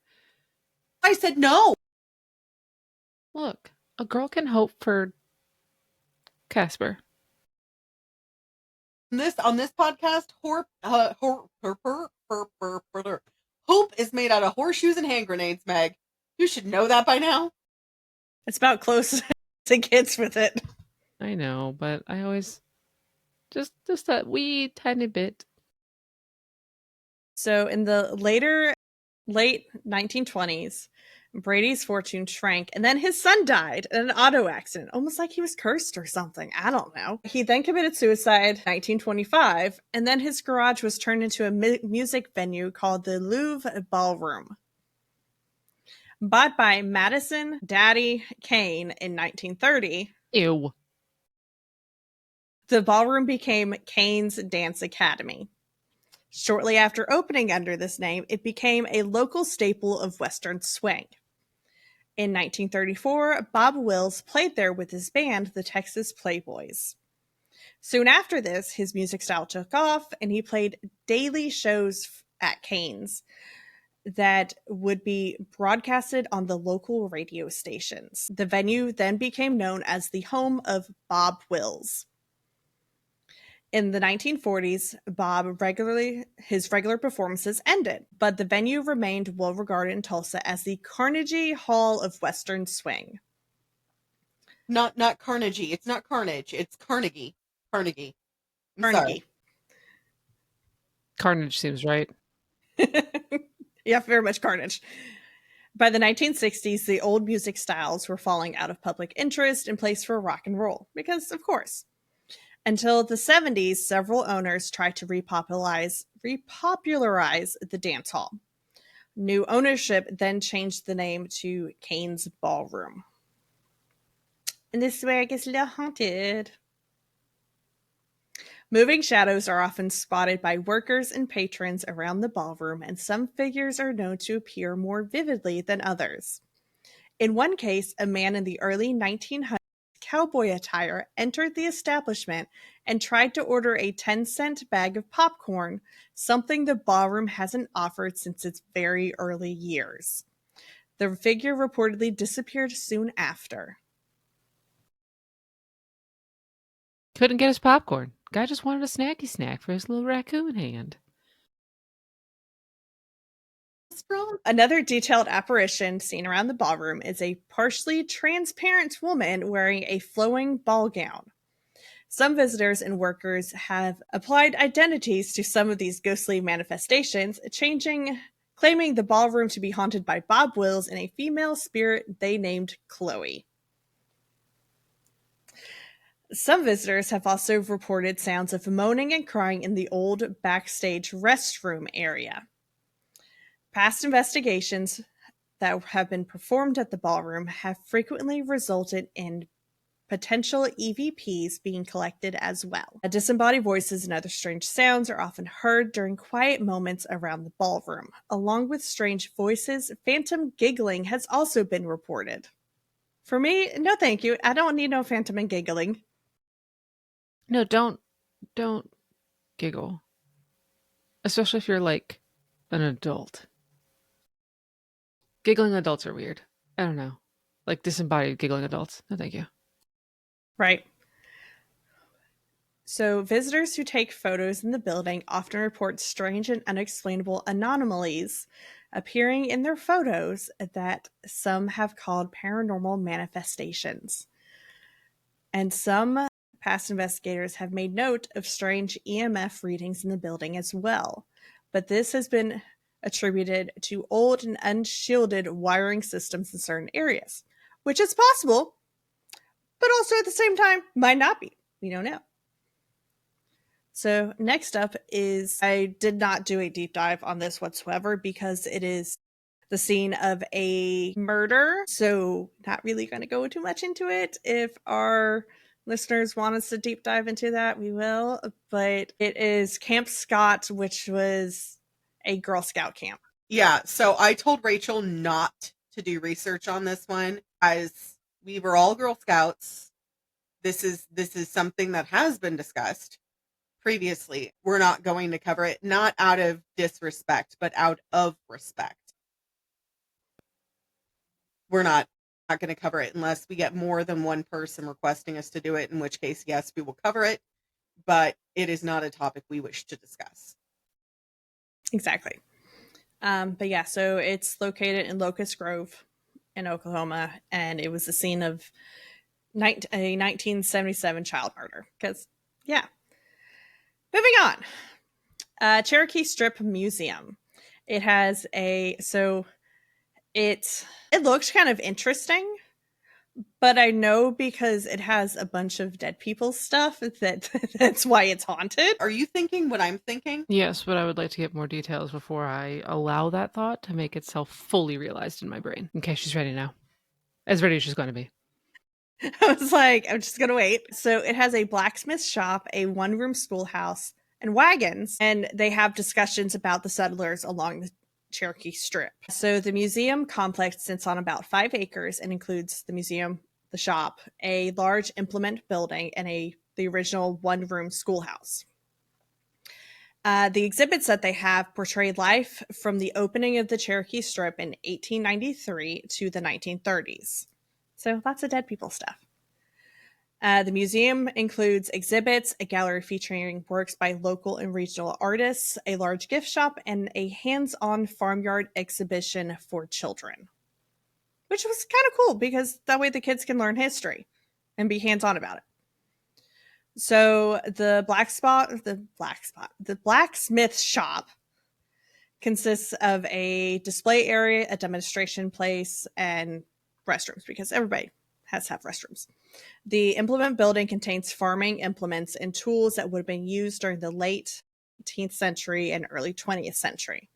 I said no. Look, a girl can hope for Casper. On this podcast, hope is made out of horseshoes and hand grenades, Meg. You should know that by now. It's about close to kids with it. I know, but I always just that wee tiny bit. So in the late 1920s, Brady's fortune shrank, and then his son died in an auto accident, almost like he was cursed or something. I don't know. He then committed suicide in 1925, and then his garage was turned into a music venue called the Louvre Ballroom. Bought by Madison Daddy Kane in 1930, Ew. the ballroom became Kane's Dance Academy. Shortly after opening under this name, it became a local staple of Western swing. In 1934, Bob Wills played there with his band, the Texas Playboys. Soon after this, his music style took off, and he played daily shows at Kane's that would be broadcasted on the local radio stations. The venue then became known as the home of Bob Wills. In the 1940s, his regular performances ended, but the venue remained well regarded in Tulsa as the Carnegie Hall of Western Swing. Not Carnegie. It's not Carnage. It's Carnegie. Carnegie. Carnegie. Carnage seems right. Yeah, very much carnage. By the 1960s, the old music styles were falling out of public interest in place for rock and roll, because of course. Until the 70s, several owners tried to repopularize the dance hall. New ownership then changed the name to Kane's Ballroom. And this is where it gets a little haunted. Moving shadows are often spotted by workers and patrons around the ballroom, and some figures are known to appear more vividly than others. In one case, a man in the early 1900s cowboy attire entered the establishment and tried to order a 10-cent bag of popcorn, something the ballroom hasn't offered since its very early years. The figure reportedly disappeared soon after. Couldn't get his popcorn. Guy just wanted a snacky snack for his little raccoon hand. Another detailed apparition seen around the ballroom is a partially transparent woman wearing a flowing ball gown. Some visitors and workers have applied identities to some of these ghostly manifestations, claiming the ballroom to be haunted by Bob Wills and a female spirit they named Chloe. Some visitors have also reported sounds of moaning and crying in the old backstage restroom area. Past investigations that have been performed at the ballroom have frequently resulted in potential EVPs being collected as well. Disembodied voices and other strange sounds are often heard during quiet moments around the ballroom. Along with strange voices, phantom giggling has also been reported. For me, no thank you. I don't need no phantom and giggling. No, don't giggle. Especially if you're like an adult. Giggling adults are weird. I don't know. Like disembodied giggling adults. No, thank you. Right. So, visitors who take photos in the building often report strange and unexplainable anomalies appearing in their photos that some have called paranormal manifestations. And some past investigators have made note of strange EMF readings in the building as well. But this has been attributed to old and unshielded wiring systems in certain areas, which is possible, but also at the same time might not be. We don't know. So next up is, I did not do a deep dive on this whatsoever because it is the scene of a murder. So not really going to go too much into it. If our listeners want us to deep dive into that, we will. But it is Camp Scott, which was a Girl Scout camp. Yeah, so I told Rachel not to do research on this one as we were all Girl Scouts. This is something that has been discussed previously. We're not going to cover it, not out of disrespect, but out of respect. We're not going to cover it unless we get more than one person requesting us to do it, in which case, yes, we will cover it, but it is not a topic we wish to discuss. Exactly. But yeah, so it's located in Locust Grove in Oklahoma, and it was the scene of a 1977 child murder. Because, yeah. Moving on. Cherokee Strip Museum. It has it looks kind of interesting, but I know because it has a bunch of dead people stuff that's why it's haunted. Are you thinking what I'm thinking? Yes, but I would like to get more details before I allow that thought to make itself fully realized in my brain. Okay, she's ready now. As ready as she's going to be. I was like, I'm just going to wait. So it has a blacksmith shop, a one-room schoolhouse, and wagons, and they have discussions about the settlers along the Cherokee Strip. So the museum complex sits on about 5 acres and includes the museum, the shop, a large implement building, and the original one-room schoolhouse. The exhibits that they have portray life from the opening of the Cherokee Strip in 1893 to the 1930s. So lots of dead people stuff. The museum includes exhibits, a gallery featuring works by local and regional artists, a large gift shop, and a hands-on farmyard exhibition for children. Which was kind of cool because that way the kids can learn history and be hands-on about it. So the blacksmith shop consists of a display area, a demonstration place, and restrooms because everybody has to have restrooms. The implement building contains farming implements and tools that would have been used during the late 18th century and early 20th century.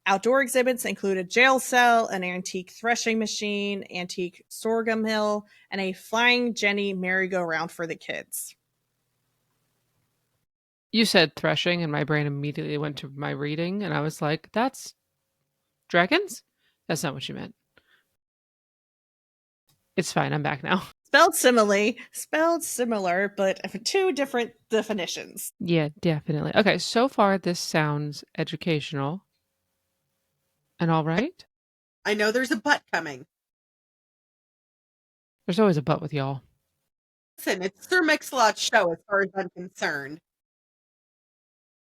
Outdoor exhibits include a jail cell, an antique threshing machine, antique sorghum mill, and a flying Jenny merry-go-round for the kids. You said threshing, and my brain immediately went to my reading, and I was like, that's dragons? That's not what you meant. It's fine. I'm back now. Spelled similar, but two different definitions. Yeah, definitely. Okay, so far this sounds educational and all right. I know there's a butt coming. There's always a but with y'all. Listen, it's Sir Mix-a-Lot's show as far as I'm concerned.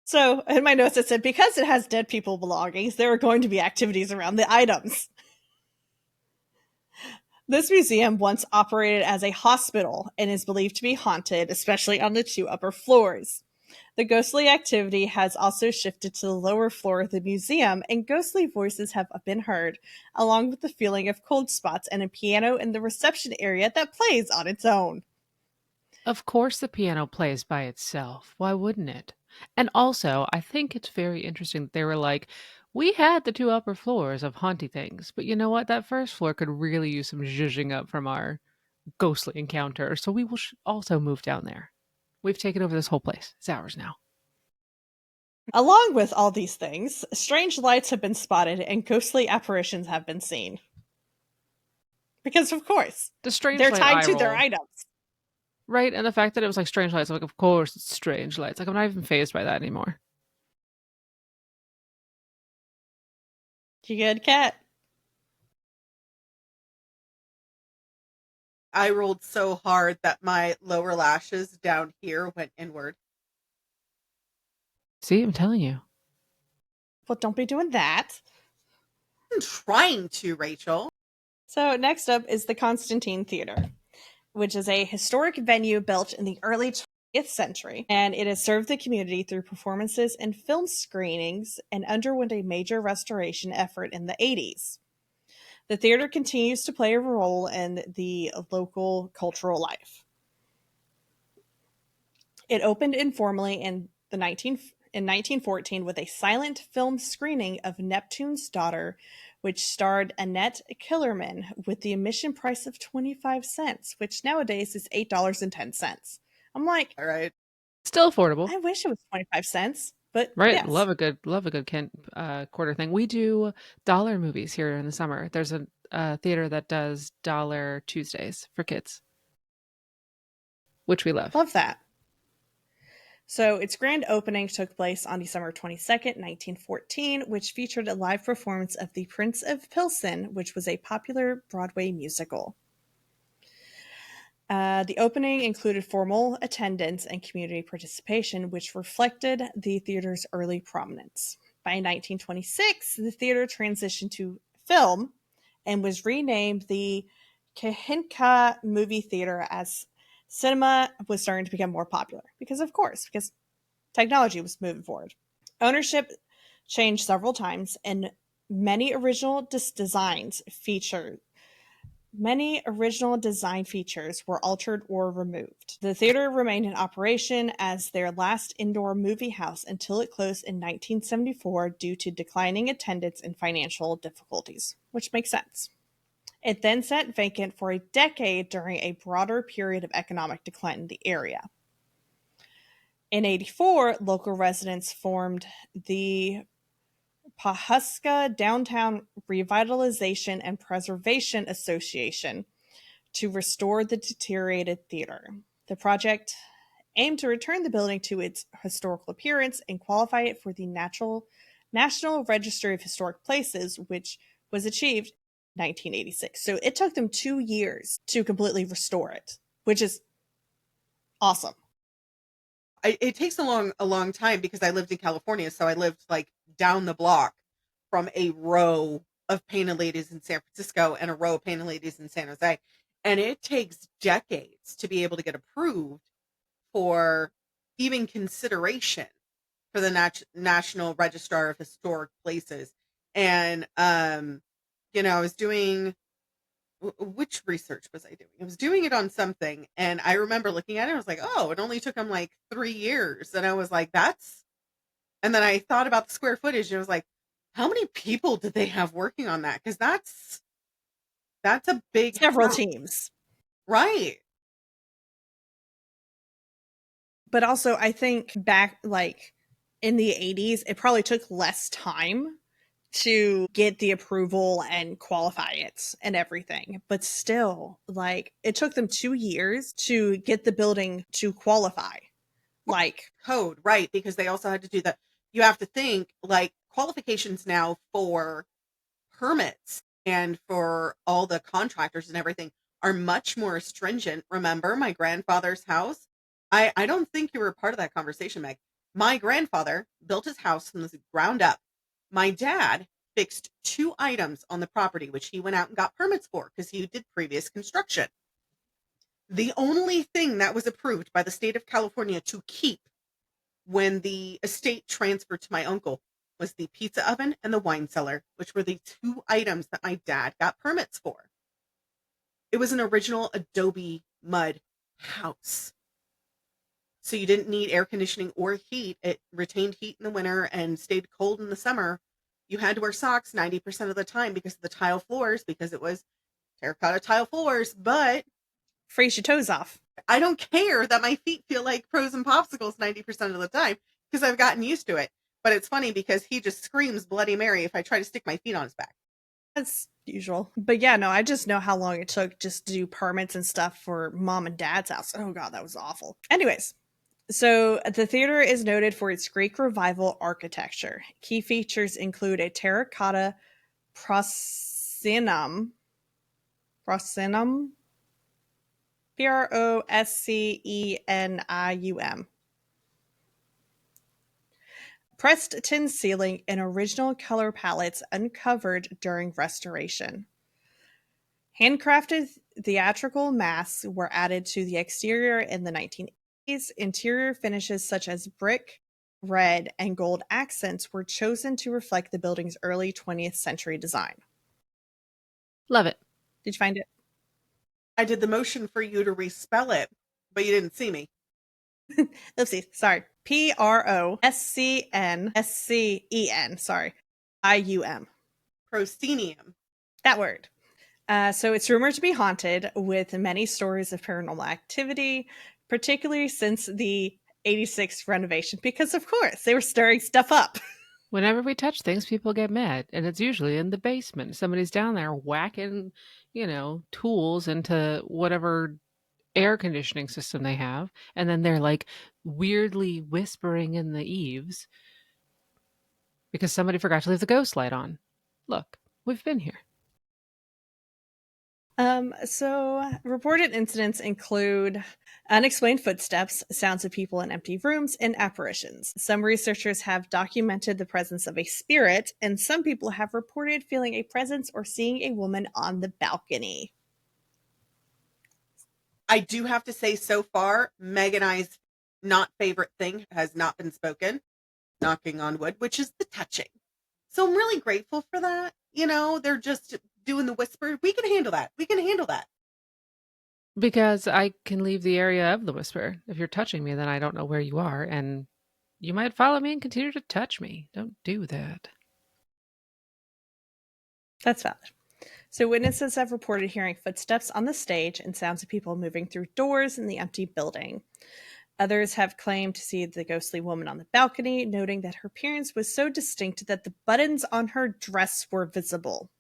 So in my notes it said, because it has dead people belongings, there are going to be activities around the items. This museum once operated as a hospital and is believed to be haunted, especially on the 2 upper floors. The ghostly activity has also shifted to the lower floor of the museum, and ghostly voices have been heard, along with the feeling of cold spots and a piano in the reception area that plays on its own. Of course, the piano plays by itself. Why wouldn't it? And also, I think it's very interesting that they were like, we had the 2 upper floors of haunty things, but you know what? That first floor could really use some zhuzhing up from our ghostly encounter, so we will also move down there. We've taken over this whole place. It's ours now. Along with all these things, strange lights have been spotted and ghostly apparitions have been seen. Because, of course, The strange they're light tied eye to their roll. items. Right, and the fact that it was like strange lights, I'm like, of course it's strange lights. Like, I'm not even phased by that anymore. You good, Cat? I rolled so hard that my lower lashes down here went inward. See, I'm telling you. Well, don't be doing that. I'm trying to, Rachel. So next up is the Constantine Theater, which is a historic venue built in the early 20th century, and it has served the community through performances and film screenings and underwent a major restoration effort in the 80s. The theater continues to play a role in the local cultural life. It opened informally in 1914 with a silent film screening of Neptune's Daughter, which starred Annette Killerman with the admission price of 25 cents, which nowadays is $8.10. I'm like, All right. Still affordable. I wish it was 25 cents, but Right, yes. love a good quarter thing. We do dollar movies here in the summer. There's a theater that does dollar Tuesdays for kids, which we love. Love that. So its grand opening took place on December 22nd, 1914, which featured a live performance of The Prince of Pilsen, which was a popular Broadway musical. The opening included formal attendance and community participation, which reflected the theater's early prominence. By 1926, the theater transitioned to film and was renamed the Kahinka Movie Theater as cinema was starting to become more popular. Because, of course, because technology was moving forward. Ownership changed several times, and many original design features were altered or removed. The theater remained in operation as their last indoor movie house until it closed in 1974 due to declining attendance and financial difficulties, which makes sense. It then sat vacant for a decade during a broader period of economic decline in the area. In 1984, local residents formed the Pawhuska Downtown Revitalization and Preservation Association to restore the deteriorated theater. The project aimed to return the building to its historical appearance and qualify it for the National Register of Historic Places, which was achieved in 1986. So it took them 2 years to completely restore it, which is awesome. It takes a long time because I lived in California, so I lived like down the block from a row of painted ladies in San Francisco and a row of painted ladies in San Jose, and it takes decades to be able to get approved for even consideration for the National Registrar of Historic Places. And I was doing which research was I doing? I was doing it on something, and I remember looking at it. I was like, "Oh, it only took them like 3 years," and I was like, "That's." And then I thought about the square footage, and I was like, "How many people did they have working on that? Because that's a big Several house. teams. Right?" But also, I think back like in the 80s, it probably took less time to get the approval and qualify it and everything. But still, like, it took them 2 years to get the building to qualify. Like, Code, right? Because they also had to do that. You have to think like qualifications now for permits and for all the contractors and everything are much more stringent. Remember my grandfather's house? I don't think you were part of that conversation, Meg. My grandfather built his house from the ground up. My dad fixed 2 items on the property, which he went out and got permits for because he did previous construction. The only thing that was approved by the state of California to keep when the estate transferred to my uncle was the pizza oven and the wine cellar, which were the 2 items that my dad got permits for. It was an original adobe mud house. So you didn't need air conditioning or heat. It retained heat in the winter and stayed cold in the summer. You had to wear socks 90% of the time because of the tile floors, because it was terracotta tile floors. But freeze your toes off. I don't care that my feet feel like frozen popsicles 90% of the time because I've gotten used to it. But it's funny because he just screams Bloody Mary if I try to stick my feet on his back. That's usual. But yeah, no, I just know how long it took just to do permits and stuff for mom and dad's house. Oh god, that was awful. Anyways, so the theater is noted for its Greek revival architecture. Key features include a terracotta proscenum, Proscenium, pressed tin ceiling, and original color palettes uncovered during restoration. Handcrafted theatrical masks were added to the exterior in the 1980s. Interior finishes such as brick, red, and gold accents were chosen to reflect the building's early 20th century design. Love it. Did you find it? I did the motion for you to respell it, but you didn't see me. Oopsie, sorry. Proscenium. Sorry. IUM. Proscenium. That word. So it's rumored to be haunted, with many stories of paranormal activity, particularly since the 86 renovation, because of course they were stirring stuff up. Whenever we touch things, people get mad, and it's usually in the basement. Somebody's down there whacking, tools into whatever air conditioning system they have, and then they're like weirdly whispering in the eaves because somebody forgot to leave the ghost light on. Look, we've been here. So reported incidents include unexplained footsteps, sounds of people in empty rooms, and apparitions. Some researchers have documented the presence of a spirit, and some people have reported feeling a presence or seeing a woman on the balcony. I do have to say, so far, Meg and I's not favorite thing has not been spoken, knocking on wood, which is the touching. So I'm really grateful for that. They're just doing the whisper. We can handle that. Because I can leave the area of the whisper. If you're touching me, then I don't know where you are, and you might follow me and continue to touch me. Don't do that. That's valid. So witnesses have reported hearing footsteps on the stage and sounds of people moving through doors in the empty building. Others have claimed to see the ghostly woman on the balcony, noting that her appearance was so distinct that the buttons on her dress were visible.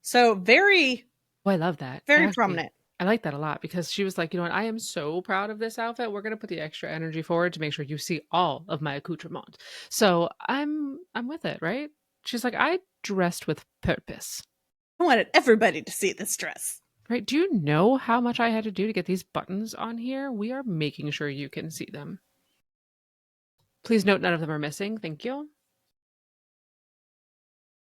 So very... Oh, I love that. Very prominent. I like that a lot because she was like, you know what? I am so proud of this outfit. We're going to put the extra energy forward to make sure you see all of my accoutrement. So I'm with it, right? She's like, I dressed with purpose. I wanted everybody to see this dress. Right? Do you know how much I had to do to get these buttons on here? We are making sure you can see them. Please note none of them are missing. Thank you.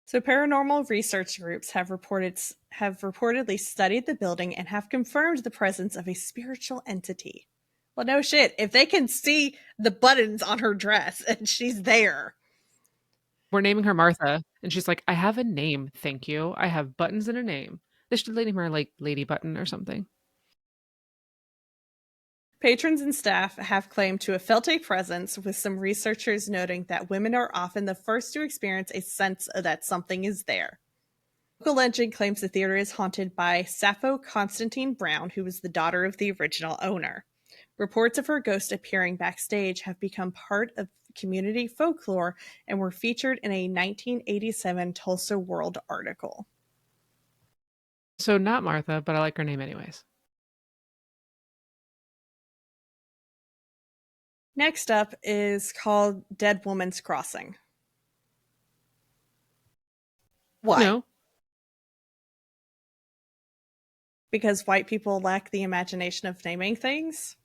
So paranormal research groups have reportedly studied the building and have confirmed the presence of a spiritual entity. Well, no shit. If they can see the buttons on her dress and she's there. We're naming her Martha. And she's like, I have a name. Thank you. I have buttons and a name. They should name her like Lady Button or something. Patrons and staff have claimed to have felt a presence, with some researchers noting that women are often the first to experience a sense that something is there. Local legend claims the theater is haunted by Sappho Constantine Brown, who was the daughter of the original owner. Reports of her ghost appearing backstage have become part of community folklore and were featured in a 1987 Tulsa World article. So not Martha, but I like her name anyways. Next up is called Dead Woman's Crossing. Why? No. Because white people lack the imagination of naming things.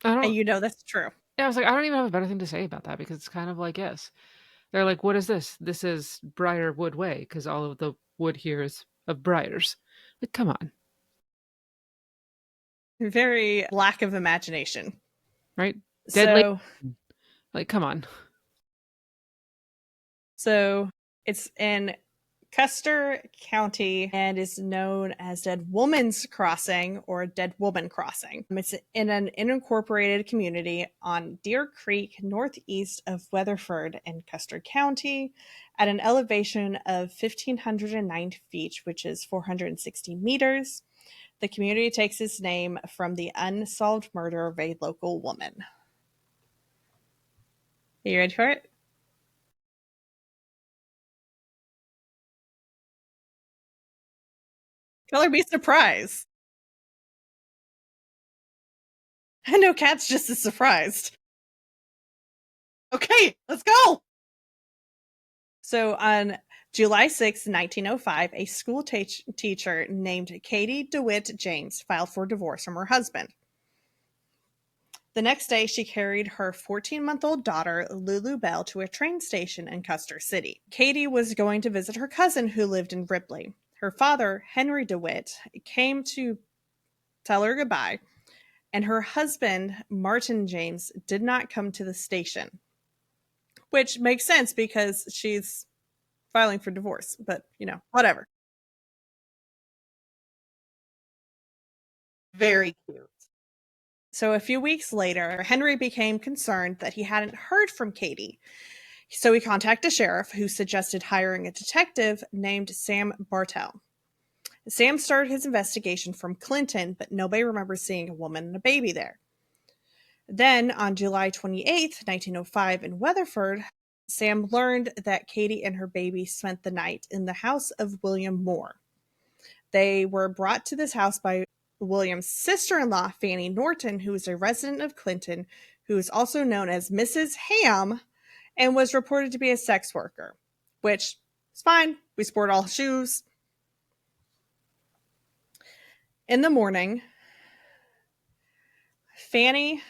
And you know that's true. Yeah, I was like, I don't even have a better thing to say about that because it's kind of like, yes. They're like, what is this? This is Briarwood Way because all of the wood here is of briars. Like, come on. Very lack of imagination. Right? Dead lady. Like, come on. So it's in Custer County and is known as Dead Woman's Crossing or Dead Woman Crossing. It's in an unincorporated community on Deer Creek, northeast of Weatherford in Custer County, at an elevation of 1,509 feet, which is 460 meters. The community takes its name from the unsolved murder of a local woman. Are you ready for it? Color be surprised. I know Kat's just as surprised. Okay, let's go. So on July 6, 1905, a school teacher named Katie DeWitt James filed for divorce from her husband. The next day, she carried her 14-month-old daughter, Lulu Bell, to a train station in Custer City. Katie was going to visit her cousin who lived in Ripley. Her father, Henry DeWitt, came to tell her goodbye, and her husband, Martin James, did not come to the station. Which makes sense because she's filing for divorce, but whatever. Very cute. So a few weeks later, Henry became concerned that he hadn't heard from Katie. So he contacted a sheriff who suggested hiring a detective named Sam Bartell. Sam started his investigation from Clinton, but nobody remembers seeing a woman and a baby there. Then on July 28th, 1905 in Weatherford, Sam learned that Katie and her baby spent the night in the house of William Moore. They were brought to this house by William's sister-in-law, Fanny Norton, who was a resident of Clinton, who is also known as Mrs. Ham, and was reported to be a sex worker, which is fine. We sport all shoes. In the morning, Fanny,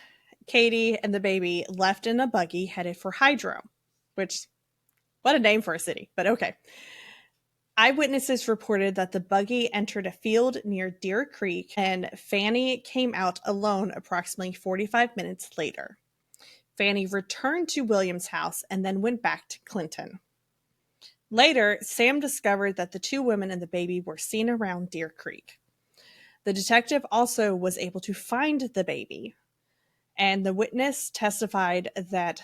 Katie, and the baby left in a buggy headed for Hydro, which, what a name for a city, but okay. Eyewitnesses reported that the buggy entered a field near Deer Creek and Fanny came out alone approximately 45 minutes later. Fanny returned to William's house and then went back to Clinton. Later, Sam discovered that the two women and the baby were seen around Deer Creek. The detective also was able to find the baby, and the witness testified that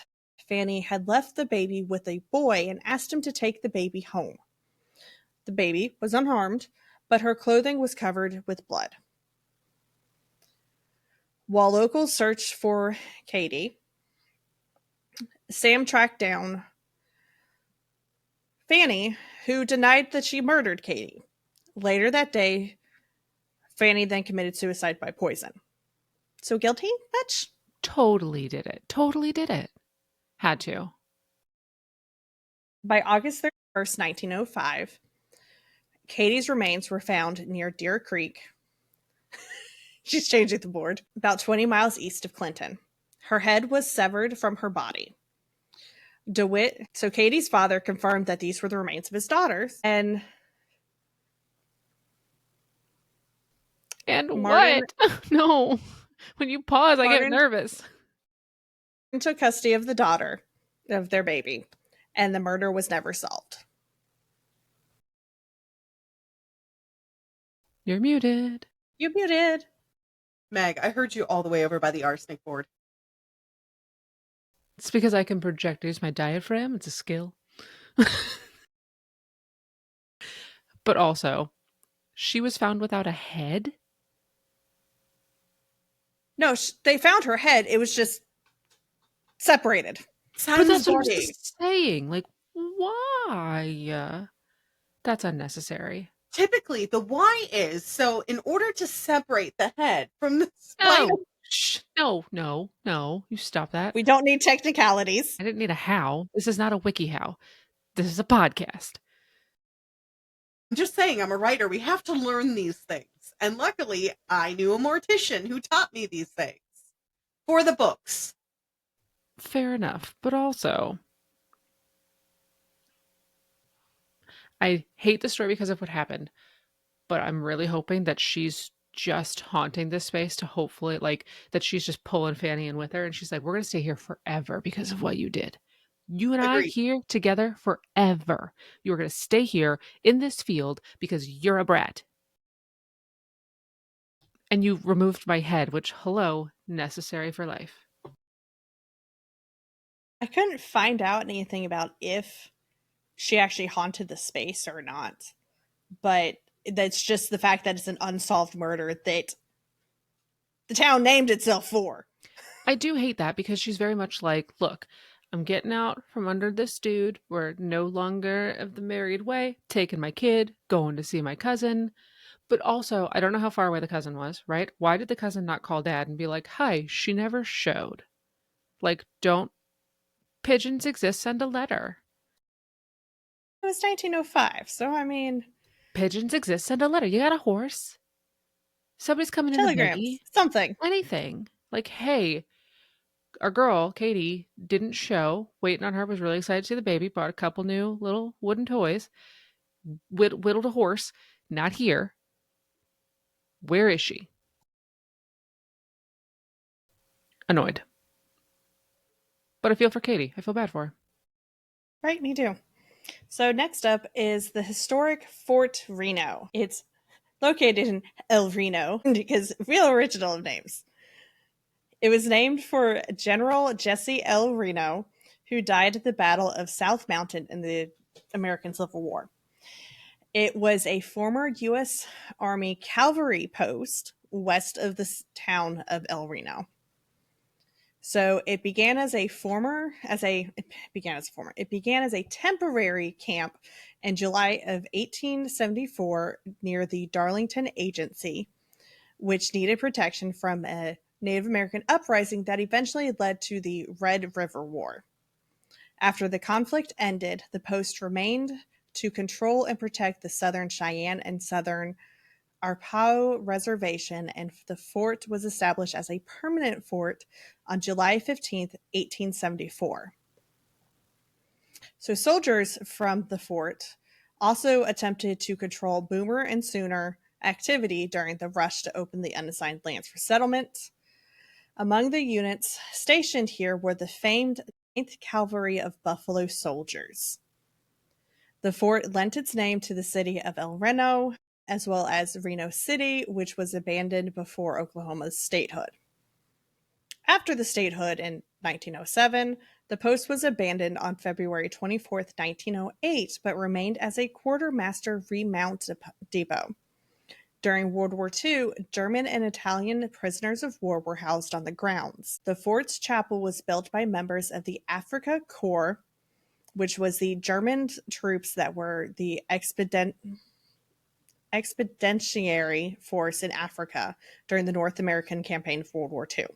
Fanny had left the baby with a boy and asked him to take the baby home. The baby was unharmed, but her clothing was covered with blood. While locals searched for Katie, Sam tracked down Fanny, who denied that she murdered Katie. Later that day, Fanny then committed suicide by poison. So guilty, much? Totally did it. Totally did it. Had to. By August 31st, 1905, Katie's remains were found near Deer Creek. She's changing the board. About 20 miles east of Clinton. Her head was severed from her body. DeWitt, so Katie's father, confirmed that these were the remains of his daughters. And Martin, what? No. When you pause, I get nervous. Took custody of the daughter, of their baby, and the murder was never solved. You're muted. You're muted. Meg, I heard you all the way over by the arsenic board. It's because I can project. Use my diaphragm. It's a skill. But also, she was found without a head? No, they found her head. It was just separated. But Son's that's what I'm body. saying. Like, why? That's unnecessary. Typically, the why is so in order to separate the head from the spinal. No. No. You stop that. We don't need technicalities. I didn't need a how. This is not a wiki how. This is a podcast. I'm just saying, I'm a writer. We have to learn these things. And luckily, I knew a mortician who taught me these things for the books. Fair enough. But also, I hate the story because of what happened, but I'm really hoping that she's just haunting this space to hopefully, like, that she's just pulling Fanny in with her and she's like, we're going to stay here forever because of what you did. You and I Agreed. here together forever. You're going to stay here in this field because you're a brat. And you removed my head, which, hello, necessary for life. I couldn't find out anything about if she actually haunted the space or not, but that's just the fact that it's an unsolved murder that the town named itself for. I do hate that because she's very much like, look, I'm getting out from under this dude. We're no longer of the married way, taking my kid, going to see my cousin. But also, I don't know how far away the cousin was, right? Why did the cousin not call dad and be like, hi, she never showed? Like, don't pigeons exist? Send a letter. It was 1905, so I mean, Pigeons exist? Send a letter. You got a horse? Somebody's coming in the telegrams, buggy? something. Anything. Like, hey, our girl, Katie, didn't show. Waiting on her, was really excited to see the baby. Bought a couple new little wooden toys. Whittled a horse. Not here. Where is she? Annoyed. But I feel for Katie. I feel bad for her. Right, me too. So next up is the historic Fort Reno. It's located in El Reno because real original of names. It was named for General Jesse L. Reno, who died at the Battle of South Mountain in the American Civil War. It was a former U.S. Army cavalry post west of the town of El Reno. So it began as a temporary camp in July of 1874 near the Darlington Agency, which needed protection from a Native American uprising that eventually led to the Red River War. After the conflict ended, the post remained to control and protect the Southern Cheyenne and Southern Arapaho Reservation, and the fort was established as a permanent fort on July 15th, 1874. So soldiers from the fort also attempted to control Boomer and Sooner activity during the rush to open the unassigned lands for settlement. Among the units stationed here were the famed 9th Cavalry of Buffalo Soldiers. The fort lent its name to the city of El Reno, as well as Reno City, which was abandoned before Oklahoma's statehood. After the statehood in 1907, the post was abandoned on February 24, 1908, but remained as a quartermaster remount depot. During World War II, German and Italian prisoners of war were housed on the grounds. The fort's chapel was built by members of the Afrika Korps, which was the German troops that were the expeditionary force in Africa during the North American campaign of World War II.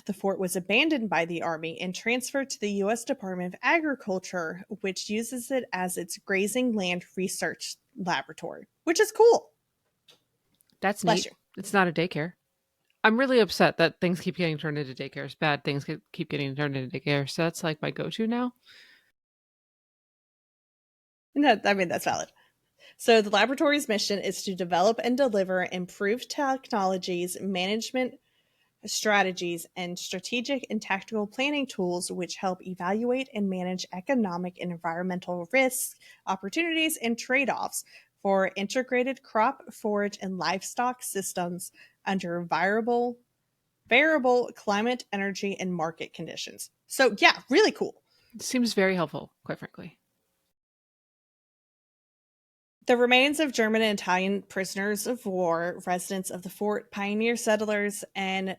The fort was abandoned by the Army and transferred to the U.S. Department of Agriculture, which uses it as its grazing land research laboratory, which is cool. That's Bless neat. you. It's not a daycare. I'm really upset that things keep getting turned into daycares. Bad things keep getting turned into daycares. So that's like my go-to now. No, I mean, that's valid. So the laboratory's mission is to develop and deliver improved technologies, management strategies, and strategic and tactical planning tools which help evaluate and manage economic and environmental risks, opportunities, and trade-offs for integrated crop, forage, and livestock systems under variable climate, energy, and market conditions. So yeah, really cool. It seems very helpful, quite frankly. The remains of German and Italian prisoners of war, residents of the fort, pioneer settlers, and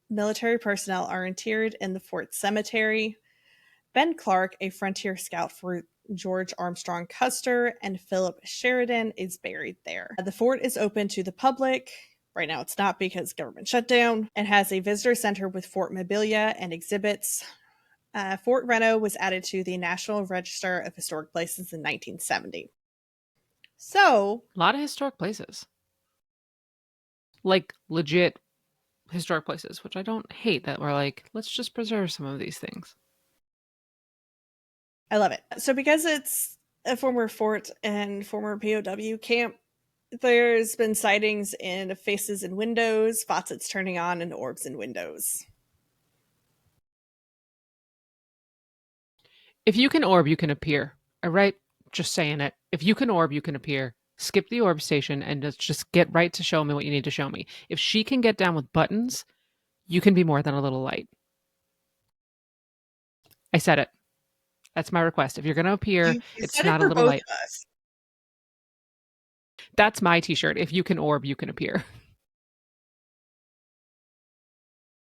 military personnel are interred in the fort cemetery. Ben Clark, a frontier scout for George Armstrong Custer and Philip Sheridan, is buried there. The fort is open to the public. Right now it's not because government shutdown, and has a visitor center with fort memorabilia and exhibits. Fort Reno was added to the National Register of Historic Places in 1970. So, A lot of historic places. Like legit historic places, which I don't hate that we're like, let's just preserve some of these things. I love it. So, because it's a former fort and former POW camp, there's been sightings in faces in windows, faucets turning on, and orbs in windows. If you can orb, you can appear. All right? Just saying it. If you can orb, you can appear. Skip the orb station and just get right to show me what you need to show me. If she can get down with buttons, you can be more than a little light. I said it. That's my request. If you're going to appear, You it's said it not a for little both light. of us. That's my t-shirt. If you can orb, you can appear.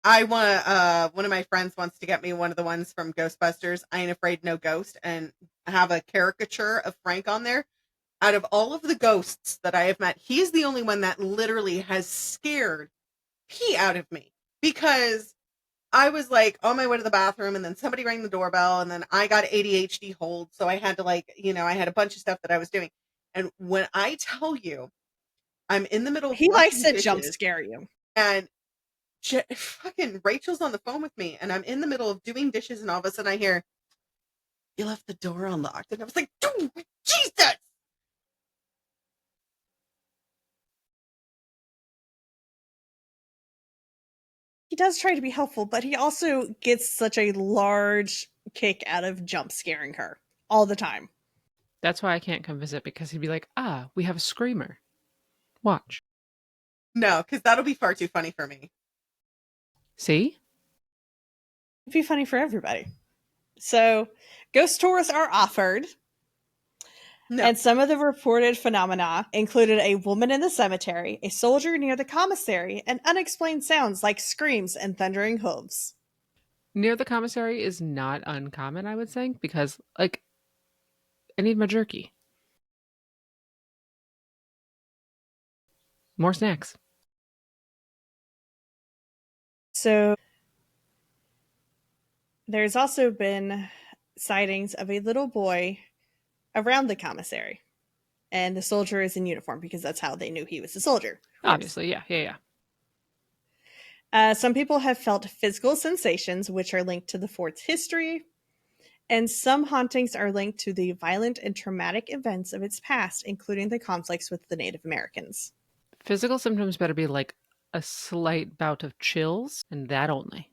I want one of my friends wants to get me one of the ones from Ghostbusters, I Ain't Afraid No Ghost, and have a caricature of Frank on there. Out of all of the ghosts that I have met, he's the only one that literally has scared pee out of me, because I was like on my way to the bathroom and then somebody rang the doorbell and then I got ADHD hold. So I had to I had a bunch of stuff that I was doing. And when I tell you, I'm in the middle of He likes washing to jump dishes scare you. and fucking Rachel's on the phone with me and I'm in the middle of doing dishes and all of a sudden I hear, "You left the door unlocked." And I was like, "Dude, Jesus!" He does try to be helpful, but he also gets such a large kick out of jump scaring her all the time. That's why I can't come visit, because he'd be like, we have a screamer. Watch. No, because that'll be far too funny for me. See? It'd be funny for everybody. So, ghost tours are offered. No. And some of the reported phenomena included a woman in the cemetery, a soldier near the commissary, and unexplained sounds like screams and thundering hooves. Near the commissary is not uncommon, I would think, because, like, I need my jerky. More snacks. So, there's also been sightings of a little boy around the commissary. And the soldier is in uniform because that's how they knew he was a soldier. Obviously, yeah. Some people have felt physical sensations, which are linked to the fort's history, and some hauntings are linked to the violent and traumatic events of its past, including the conflicts with the Native Americans. Physical symptoms better be like a slight bout of chills, and that only.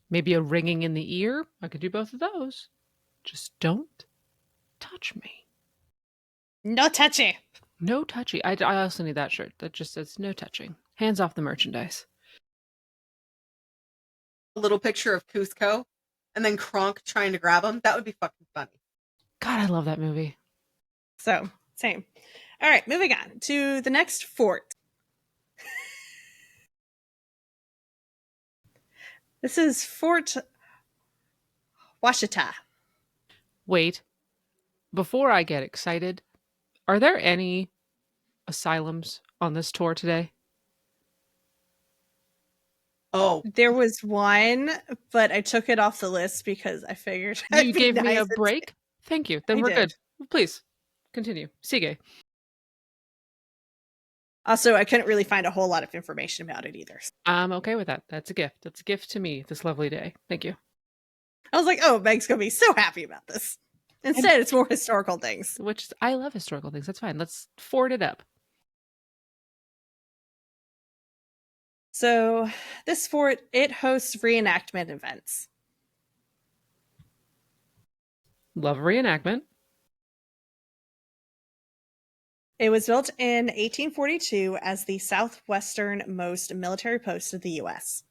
Maybe a ringing in the ear. I could do both of those. Just don't touch me. No touchy! No touchy. I also need that shirt. That just says no touching. Hands off the merchandise. A little picture of Cusco and then Kronk trying to grab him. That would be fucking funny. God, I love that movie. So, same. All right, moving on to the next fort. This is Fort Washita. Wait. Before I get excited, are there any asylums on this tour today? Oh, There was one, but I took it off the list because I figured You gave me a break? Thank you. Then I we're did. good. Please, continue. Sige. Also, I couldn't really find a whole lot of information about it either. I'm okay with that. That's a gift. That's a gift to me this lovely day. Thank you. I was like, oh, Meg's going to be so happy about this. Instead, it's more historical things. Which I love historical things. That's fine. Let's forward it up. So, this fort, it hosts reenactment events. Love reenactment. It was built in 1842 as the southwesternmost military post of the U.S.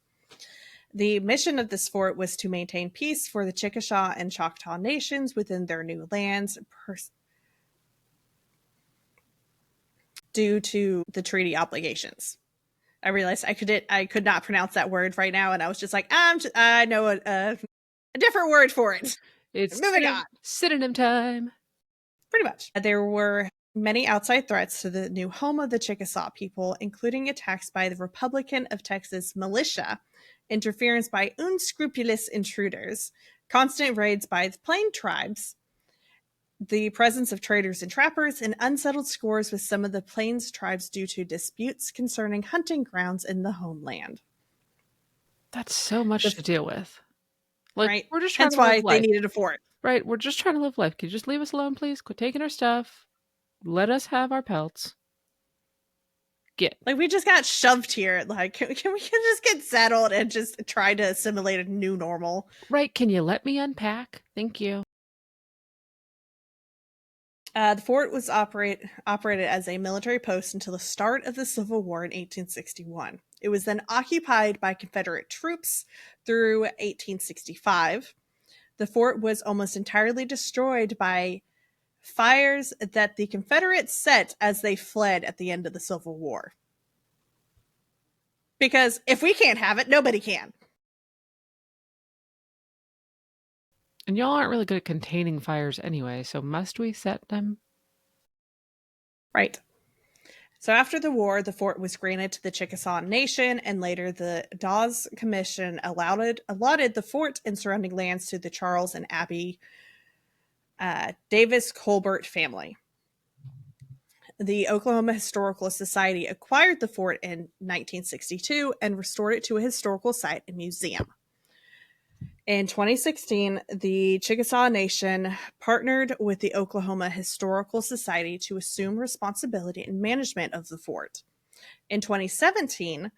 The mission of this fort was to maintain peace for the Chickasaw and Choctaw nations within their new lands, due to the treaty obligations. I realized I could not pronounce that word right now, and I was just like, I know a different word for it. It's Moving on. synonym time. Pretty much. There were many outside threats to the new home of the Chickasaw people, including attacks by the Republican of Texas militia, interference by unscrupulous intruders, constant raids by the Plain tribes, the presence of traders and trappers, and unsettled scores with some of the Plains tribes due to disputes concerning hunting grounds in the homeland. That's so much to deal with. Like, right? we're just trying Hence to live why they life. needed a fort. Right, we're just trying to live life. Can you just leave us alone, please? Quit taking our stuff. Let us have our pelts. Get. Like, we just got shoved here. Like, can we just get settled and just try to assimilate a new normal? Right, can you let me unpack? Thank you. The fort was operated as a military post until the start of the Civil War in 1861. It was then occupied by Confederate troops through 1865. The fort was almost entirely destroyed by fires that the Confederates set as they fled at the end of the Civil War. Because if we can't have it, nobody can. And y'all aren't really good at containing fires anyway, so must we set them? Right. So after the war, the fort was granted to the Chickasaw Nation, and later the Dawes Commission allotted the fort and surrounding lands to the Charles and Abby Davis Colbert family. The Oklahoma Historical Society acquired the fort in 1962 and restored it to a historical site and museum. In 2016, the Chickasaw Nation partnered with the Oklahoma Historical Society to assume responsibility and management of the fort. In 2017,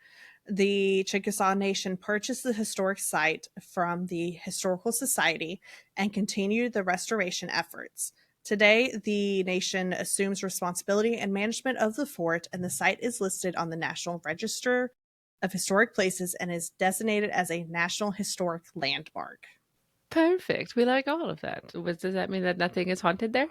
the Chickasaw Nation purchased the historic site from the Historical Society and continued the restoration efforts. Today, the nation assumes responsibility and management of the fort, and the site is listed on the National Register of Historic Places and is designated as a National Historic Landmark. Perfect. We like all of that. Does that mean that nothing is haunted there?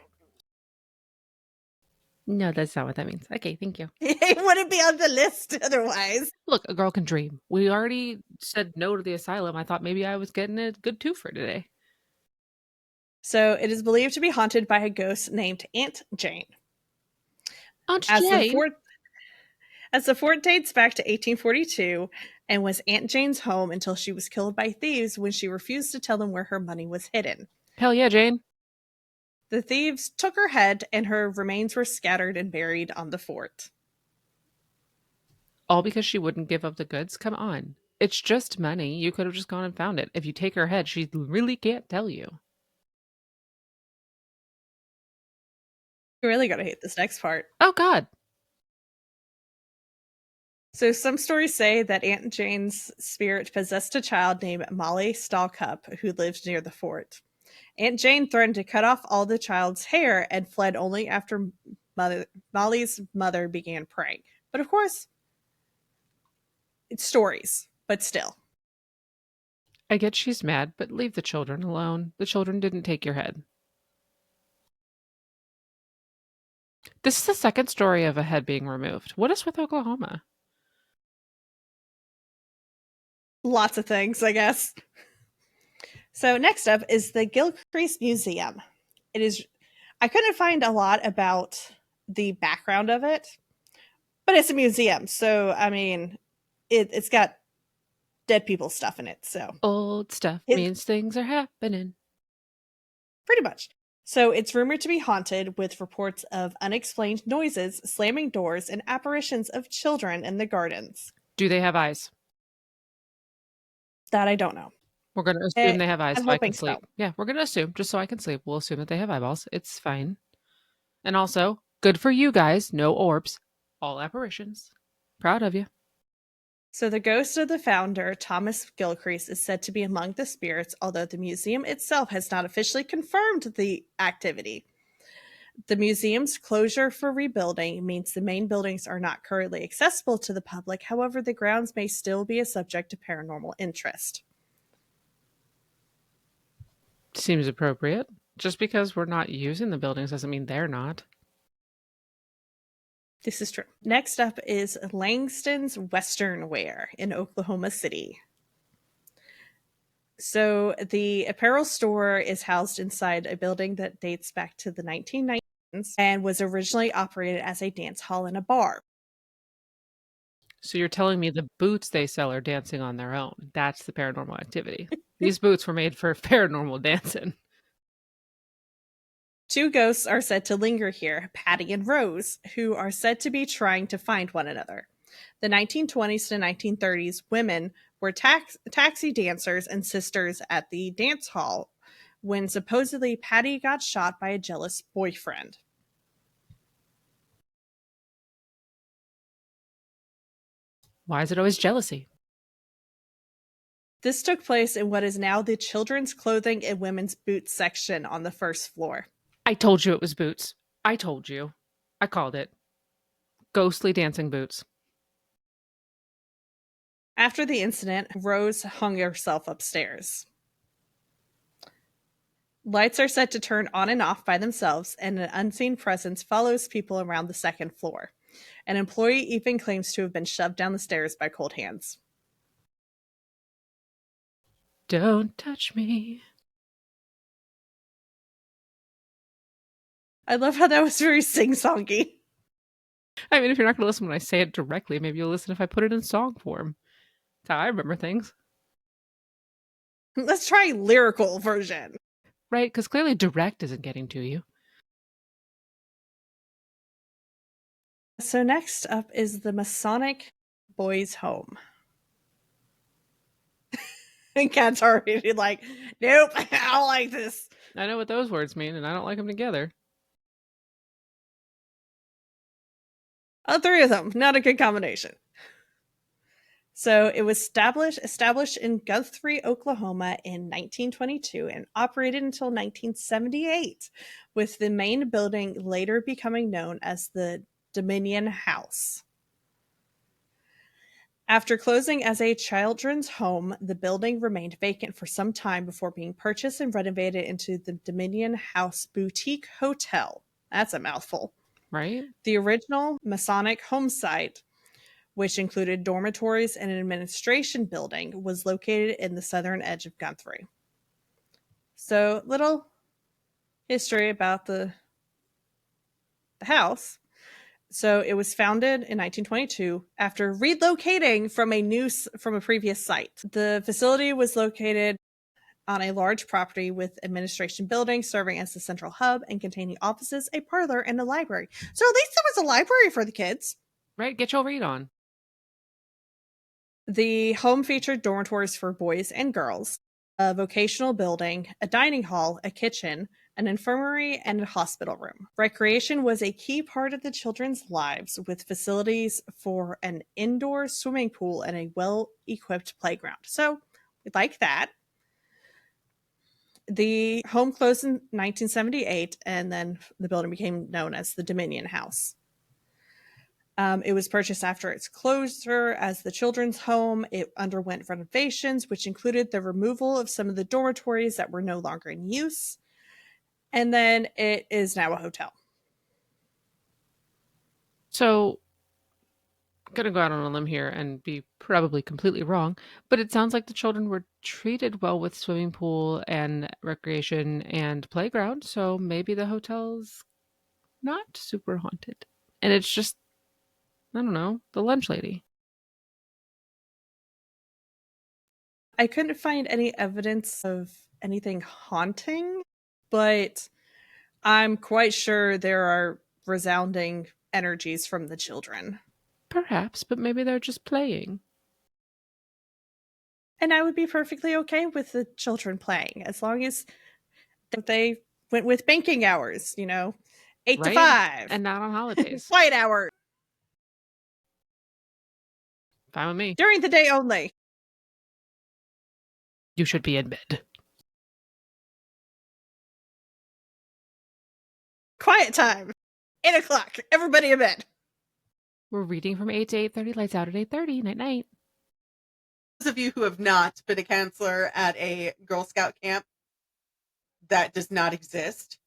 No, that's not what that means. Okay, thank you. It wouldn't be on the list otherwise. Look, a girl can dream. We already said no to the asylum. I thought maybe I was getting a good twofer today. So it is believed to be haunted by a ghost named Aunt Jane. Aunt Jane? As the fort dates back to 1842 and was Aunt Jane's home until she was killed by thieves when she refused to tell them where her money was hidden. Hell yeah, Jane. The thieves took her head and her remains were scattered and buried on the fort. All because she wouldn't give up the goods? Come on. It's just money. You could have just gone and found it. If you take her head, she really can't tell you. You're really gonna hate this next part. Oh, God. So some stories say that Aunt Jane's spirit possessed a child named Molly Stallcup who lived near the fort. Aunt Jane threatened to cut off all the child's hair and fled only after Molly's mother began praying. But of course, it's stories, but still. I get she's mad, but leave the children alone. The children didn't take your head. This is the second story of a head being removed. What is with Oklahoma? Lots of things, I guess. So next up is the Gilcrease Museum. I couldn't find a lot about the background of it, but it's a museum. So, I mean, it's got dead people stuff in it. So Old stuff means things are happening. Pretty much. So it's rumored to be haunted with reports of unexplained noises, slamming doors, and apparitions of children in the gardens. Do they have eyes? That I don't know. We're going to assume they have eyes so I can sleep. So. Yeah, we're going to assume just so I can sleep. We'll assume that they have eyeballs. It's fine. And also, good for you guys. No orbs. All apparitions. Proud of you. So the ghost of the founder, Thomas Gilcrease, is said to be among the spirits, although the museum itself has not officially confirmed the activity. The museum's closure for rebuilding means the main buildings are not currently accessible to the public. However, the grounds may still be a subject of paranormal interest. Seems appropriate. Just because we're not using the buildings doesn't mean they're not. This is true. Next up is Langston's Western Wear in Oklahoma City. So the apparel store is housed inside a building that dates back to the 1990s and was originally operated as a dance hall and a bar. So you're telling me the boots they sell are dancing on their own. That's the paranormal activity. These boots were made for paranormal dancing. 2 ghosts are said to linger here, Patty and Rose, who are said to be trying to find one another. The 1920s to 1930s, women were taxi dancers and sisters at the dance hall when supposedly Patty got shot by a jealous boyfriend. Why is it always jealousy? This took place in what is now the children's clothing and women's boots section on the first floor. I told you it was boots. I told you. I called it. Ghostly dancing boots. After the incident, Rose hung herself upstairs. Lights are set to turn on and off by themselves, and an unseen presence follows people around the second floor. An employee even claims to have been shoved down the stairs by cold hands. Don't touch me. I love how that was very sing-songy. I mean, if you're not going to listen when I say it directly, maybe you'll listen if I put it in song form. That's how I remember things. Let's try lyrical version. Right? Because clearly direct isn't getting to you. So next up is the Masonic Boys' Home. And Kat's already like, nope, I don't like this. I know what those words mean, and I don't like them together. All 3 of them, not a good combination. So it was established in Guthrie, Oklahoma in 1922 and operated until 1978, with the main building later becoming known as the Dominion House. After closing as a children's home, the building remained vacant for some time before being purchased and renovated into the Dominion House Boutique Hotel. That's a mouthful. Right? The original Masonic home site, which included dormitories and an administration building, was located in the southern edge of Guthrie. So, little history about the house. So, it was founded in 1922 after relocating from a previous site. The facility was located on a large property with administration buildings serving as the central hub and containing offices, a parlor, and a library. So, at least there was a library for the kids. Right? Get your read on. The home featured dormitories for boys and girls, a vocational building, a dining hall, a kitchen, an infirmary, and a hospital room. Recreation was a key part of the children's lives, with facilities for an indoor swimming pool and a well-equipped playground. So, we like that. The home closed in 1978, and then the building became known as the Dominion House. It was purchased after its closure as the children's home. It underwent renovations, which included the removal of some of the dormitories that were no longer in use. And then it is now a hotel. So, I'm going to go out on a limb here and be probably completely wrong, but it sounds like the children were treated well with swimming pool and recreation and playground, so maybe the hotel's not super haunted. And it's just, I don't know, the lunch lady. I couldn't find any evidence of anything haunting, but I'm quite sure there are resounding energies from the children. Perhaps, but maybe they're just playing. And I would be perfectly okay with the children playing as long as they went with banking hours, 8 to 5. And not on holidays. Quiet hours. Fine with me. During the day only. You should be in bed. Quiet time. 8 o'clock. Everybody in bed. We're reading from 8 to 8:30. Lights out at 8:30. Night night. Those of you who have not been a counselor at a Girl Scout camp, that does not exist.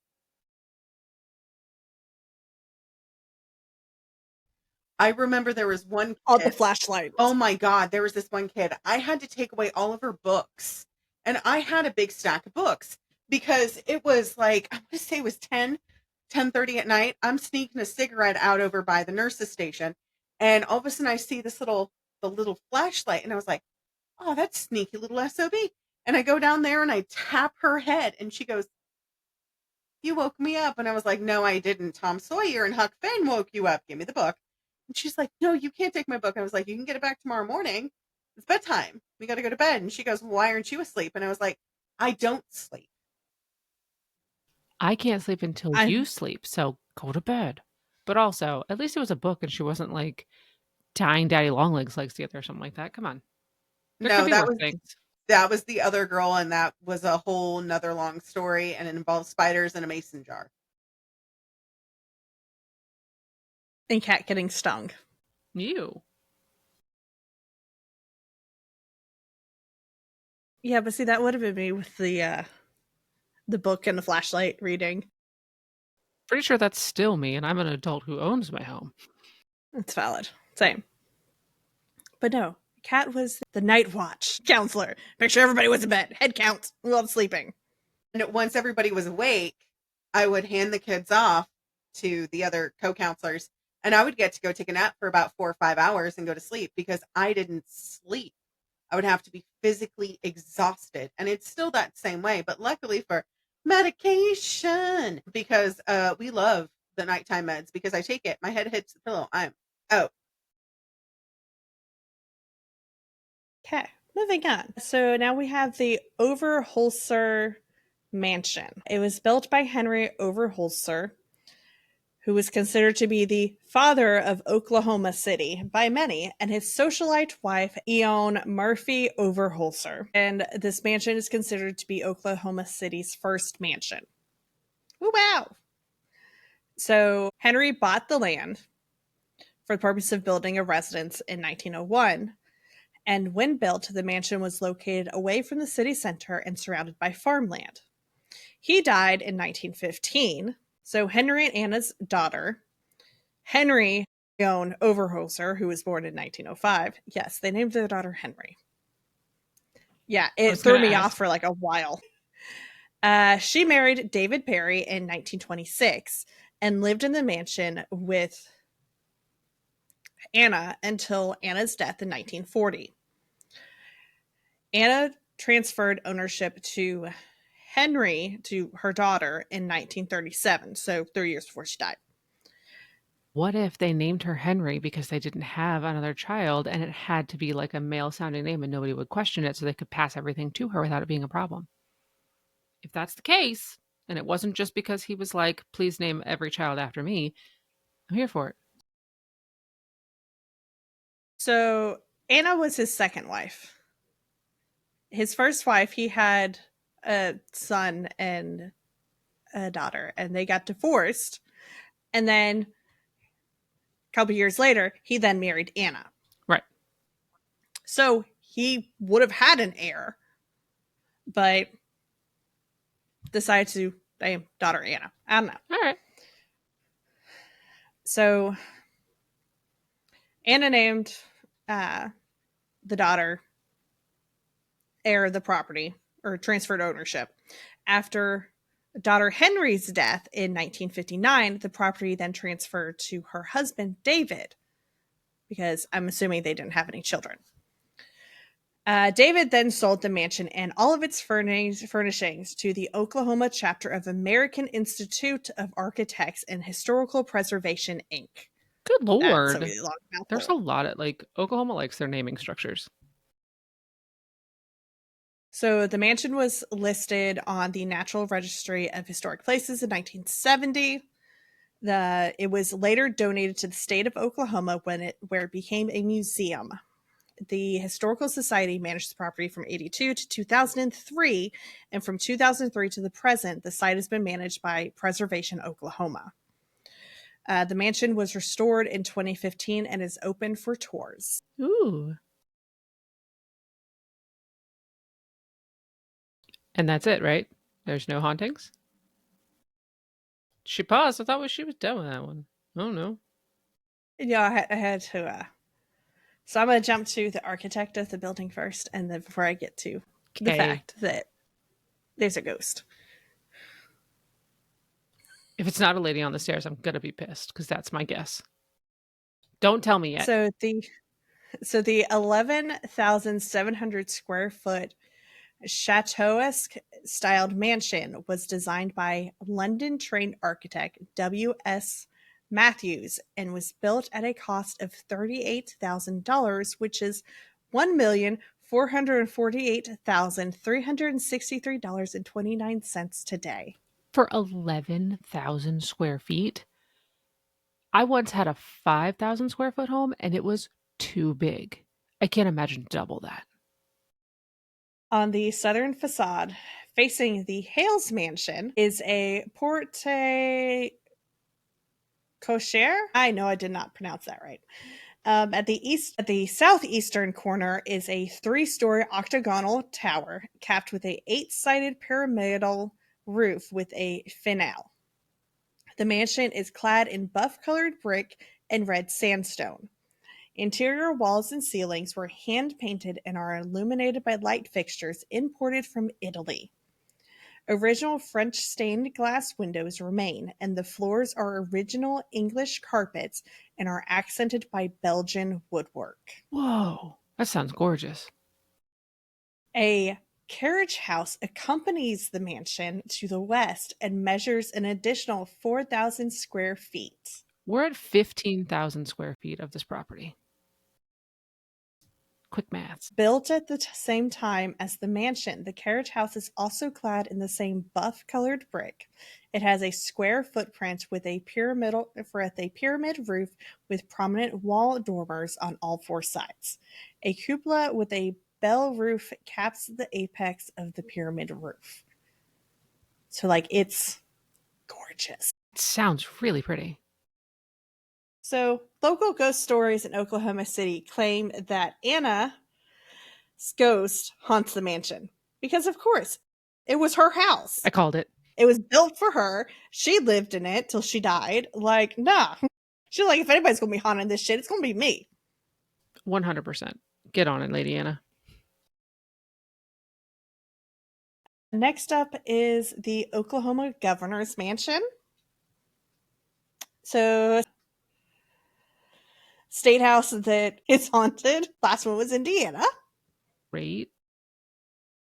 I remember there was one Oh, the kid. flashlight. Oh my God, there was this one kid. I had to take away all of her books. And I had a big stack of books because it was like, I want to say it was 10:30 at night. I'm sneaking a cigarette out over by the nurse's station. And all of a sudden I see the little flashlight. And I was like, oh, that's sneaky little SOB. And I go down there and I tap her head and she goes, you woke me up. And I was like, no, I didn't. Tom Sawyer and Huck Finn woke you up. Give me the book. And she's like, no, you can't take my book. I was like, you can get it back tomorrow morning. It's bedtime. We got to go to bed. And she goes, why aren't you asleep? And I was like, I don't sleep. I can't sleep until I- you sleep, so go to bed. But also, at least it was a book and she wasn't like tying Daddy Longlegs' legs together or something like that. Come on. There could No, be worse things. that was the other girl. And that was a whole nother long story. And it involved spiders in a mason jar. and Cat getting stung. You. Yeah, but see, that would have been me with the book and the flashlight reading. Pretty sure that's still me, and I'm an adult who owns my home. It's valid. Same. But no, Cat was the night watch counselor. Make sure everybody was in bed. Head count. We all sleeping. And once everybody was awake, I would hand the kids off to the other co-counselors and I would get to go take a nap for about 4 or 5 hours and go to sleep because I didn't sleep. I would have to be physically exhausted. And it's still that same way. But luckily for medication, because we love the nighttime meds because I take it. My head hits the pillow. I'm out. Okay, moving on. So now we have the Overholser Mansion. It was built by Henry Overholser, who was considered to be the father of Oklahoma City by many, and his socialite wife, Eon Murphy Overholser. And this mansion is considered to be Oklahoma City's first mansion. Ooh, wow. So Henry bought the land for the purpose of building a residence in 1901. And when built, the mansion was located away from the city center and surrounded by farmland. He died in 1915. So Henry and Anna's daughter, Henry Leon Overholser, who was born in 1905. Yes, they named their daughter Henry. Yeah, it was threw gonna me ask. off for like a while. She married David Perry in 1926 and lived in the mansion with Anna until Anna's death in 1940. Anna transferred ownership to Henry, to her daughter, in 1937, so 3 years before she died. What if they named her Henry because they didn't have another child and it had to be like a male sounding name and nobody would question it so they could pass everything to her without it being a problem? If that's the case, and it wasn't just because he was like, please name every child after me, I'm here for it. So Anna was his second wife. His first wife, he had a son and a daughter, and they got divorced. And then a couple years later, he then married Anna. Right. So he would have had an heir, but decided to name daughter Anna. I don't know. All right. So Anna named the daughter heir of the property, or transferred ownership. After daughter Henry's death in 1959, the property then transferred to her husband, David, because I'm assuming they didn't have any children. David then sold the mansion and all of its furnishings to the Oklahoma chapter of American Institute of Architects and Historical Preservation, Inc. Good lord. That's a really long mouthful. There's a lot of like Oklahoma likes their naming structures. So the mansion was listed on the National Registry of Historic Places in 1970. It was later donated to the state of Oklahoma where it became a museum. The Historical Society managed the property from 1982 to 2003, and from 2003 to the present, the site has been managed by Preservation Oklahoma. The mansion was restored in 2015 and is open for tours. Ooh. And that's it, right? There's no hauntings? She paused. I thought she was done with that one. Oh no. Yeah, I had to. So I'm going to jump to the architect of the building first, and then before I get to the Okay. fact that there's a ghost. If it's not a lady on the stairs, I'm gonna be pissed because that's my guess. Don't tell me yet. So the 11,700 square foot chateauesque styled mansion was designed by London trained architect W.S. Matthews and was built at a cost of $38,000, which is $1,448,363.29 today. For 11,000 square feet, I once had a 5,000 square foot home and it was too big. I can't imagine double that. On the southern facade, facing the Hales Mansion, is a porte cochere. I know I did not pronounce that right. At the southeastern corner is a 3-story octagonal tower capped with a 8-sided pyramidal roof with a finale. The mansion is clad in buff-colored brick and red sandstone. Interior walls and ceilings were hand-painted and are illuminated by light fixtures imported from Italy. Original French stained glass windows remain, and the floors are original English carpets and are accented by Belgian woodwork. Whoa, that sounds gorgeous. A carriage house accompanies the mansion to the west and measures an additional 4,000 square feet. We're at 15,000 square feet of this property. Quick maths. Built at the same time as the mansion, the carriage house is also clad in the same buff-colored brick. It has a square footprint with a pyramid roof with prominent wall dormers on all 4 sides. A cupola with a bell roof caps the apex of the pyramid roof. So, it's gorgeous. It sounds really pretty. So, local ghost stories in Oklahoma City claim that Anna's ghost haunts the mansion. Because, of course, it was her house. I called it. It was built for her. She lived in it till she died. Nah. She's like, if anybody's going to be haunting this shit, it's going to be me. 100%. Get on it, Lady Anna. Next up is the Oklahoma Governor's Mansion. So, state house that is haunted. Last one was Indiana. Great.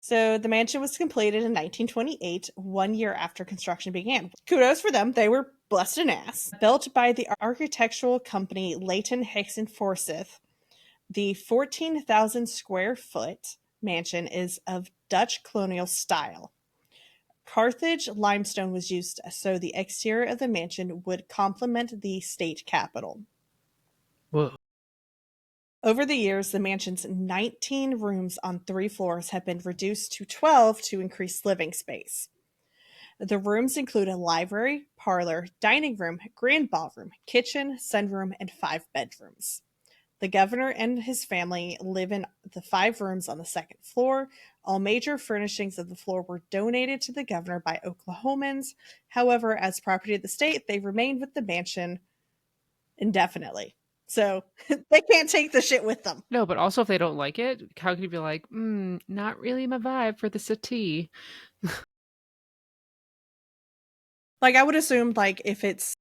So the mansion was completed in 1928, 1 year after construction began. Kudos for them. They were blessed an ass. Built by the architectural company Leighton Hicks and Forsyth, the 14,000 square foot mansion is of Dutch colonial style. Carthage limestone was used so the exterior of the mansion would complement the state capitol. Whoa. Over the years, the mansion's 19 rooms on 3 floors have been reduced to 12 to increase living space. The rooms include a library, parlor, dining room, grand ballroom, kitchen, sunroom, and 5 bedrooms. The governor and his family live in the 5 rooms on the 2nd floor. All major furnishings of the floor were donated to the governor by Oklahomans. However, as property of the state, they remained with the mansion indefinitely. So they can't take the shit with them. No, but also if they don't like it, how can you be like, not really my vibe for the settee? I would assume, if it's,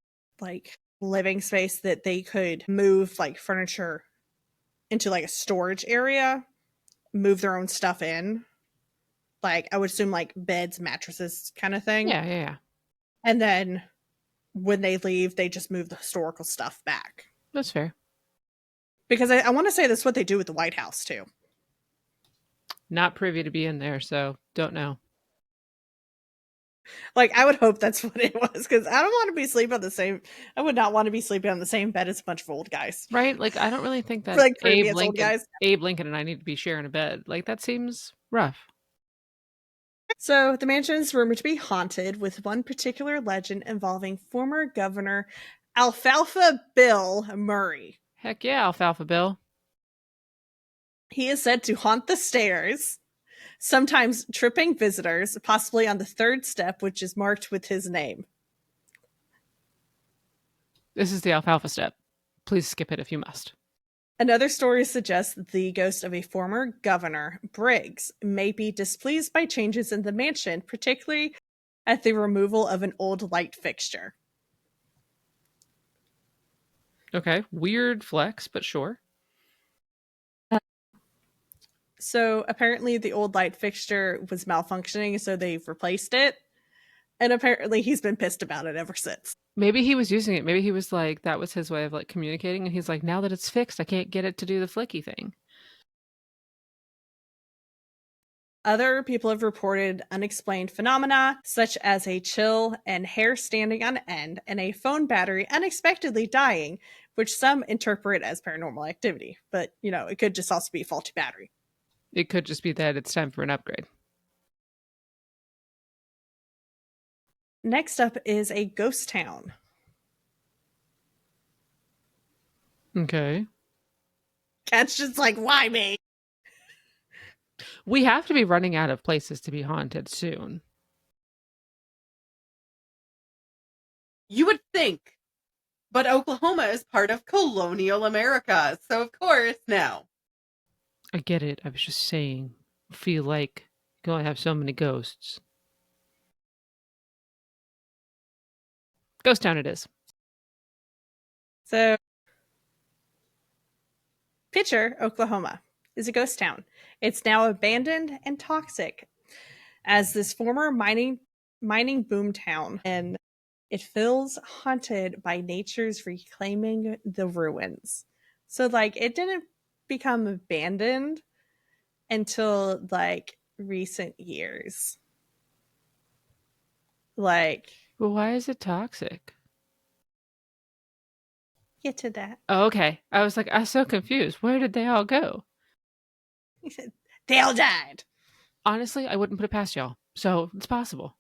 living space that they could move, furniture into, a storage area, move their own stuff in. I would assume, beds, mattresses kind of thing. Yeah. And then when they leave, they just move the historical stuff back. That's fair. Because I want to say that's what they do with the White House, too. Not privy to be in there, so don't know. I would hope that's what it was, because I don't want to be sleeping on the same... I would not want to be sleeping on the same bed as a bunch of old guys. Right? I don't really think that previous old guys. Abe Lincoln and I need to be sharing a bed. That seems rough. So, the mansion is rumored to be haunted, with one particular legend involving former Governor Alfalfa Bill Murray. Heck yeah, Alfalfa Bill. He is said to haunt the stairs, sometimes tripping visitors, possibly on the 3rd step, which is marked with his name. This is the Alfalfa step. Please skip it if you must. Another story suggests that the ghost of a former governor, Briggs, may be displeased by changes in the mansion, particularly at the removal of an old light fixture. Okay, weird flex, but sure. So apparently the old light fixture was malfunctioning, so they've replaced it. And apparently he's been pissed about it ever since. Maybe he was using it. Maybe he was like, that was his way of like communicating. And he's like, now that it's fixed, I can't get it to do the flicky thing. Other people have reported unexplained phenomena, such as a chill and hair standing on end and a phone battery unexpectedly dying, which some interpret as paranormal activity. But, it could just also be a faulty battery. It could just be that it's time for an upgrade. Next up is a ghost town. Okay. Cat's just like, why me? We have to be running out of places to be haunted soon. You would think, but Oklahoma is part of colonial America, so of course, no. I get it. I was just saying, I feel like you can only have so many ghosts. Ghost town it is. So, Pitcher, Oklahoma, is a ghost town. It's now abandoned and toxic as this former mining boom town, and it feels haunted by nature's reclaiming the ruins. So, it didn't become abandoned until, recent years. Well, why is it toxic? Get to that. Oh, okay. I was so confused. Where did they all go? He said, they all died. Honestly, I wouldn't put it past y'all. So it's possible.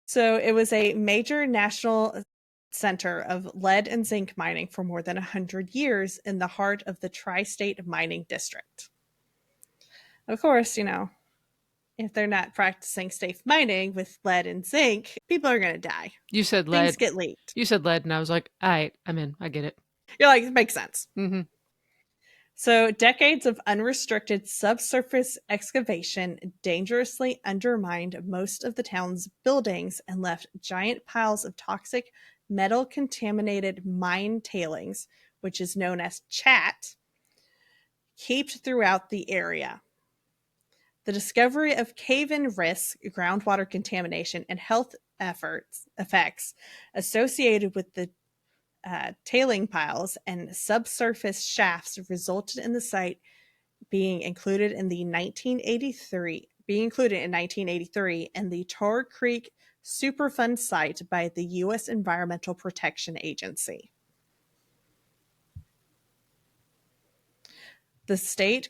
So it was a major national center of lead and zinc mining for more than 100 years in the heart of the tri-state mining district. Of course, if they're not practicing safe mining with lead and zinc, people are going to die. You said lead. Things get leaked. You said lead, and I was like, all right, I'm in. I get it. You're like, it makes sense. Mm-hmm. So decades of unrestricted subsurface excavation dangerously undermined most of the town's buildings and left giant piles of toxic metal-contaminated mine tailings, which is known as chat, heaped throughout the area. The discovery of cave-in risks, groundwater contamination, and health effects associated with the tailing piles and subsurface shafts resulted in the site being included in 1983 and the Tar Creek Superfund site by the U.S. Environmental Protection Agency. The state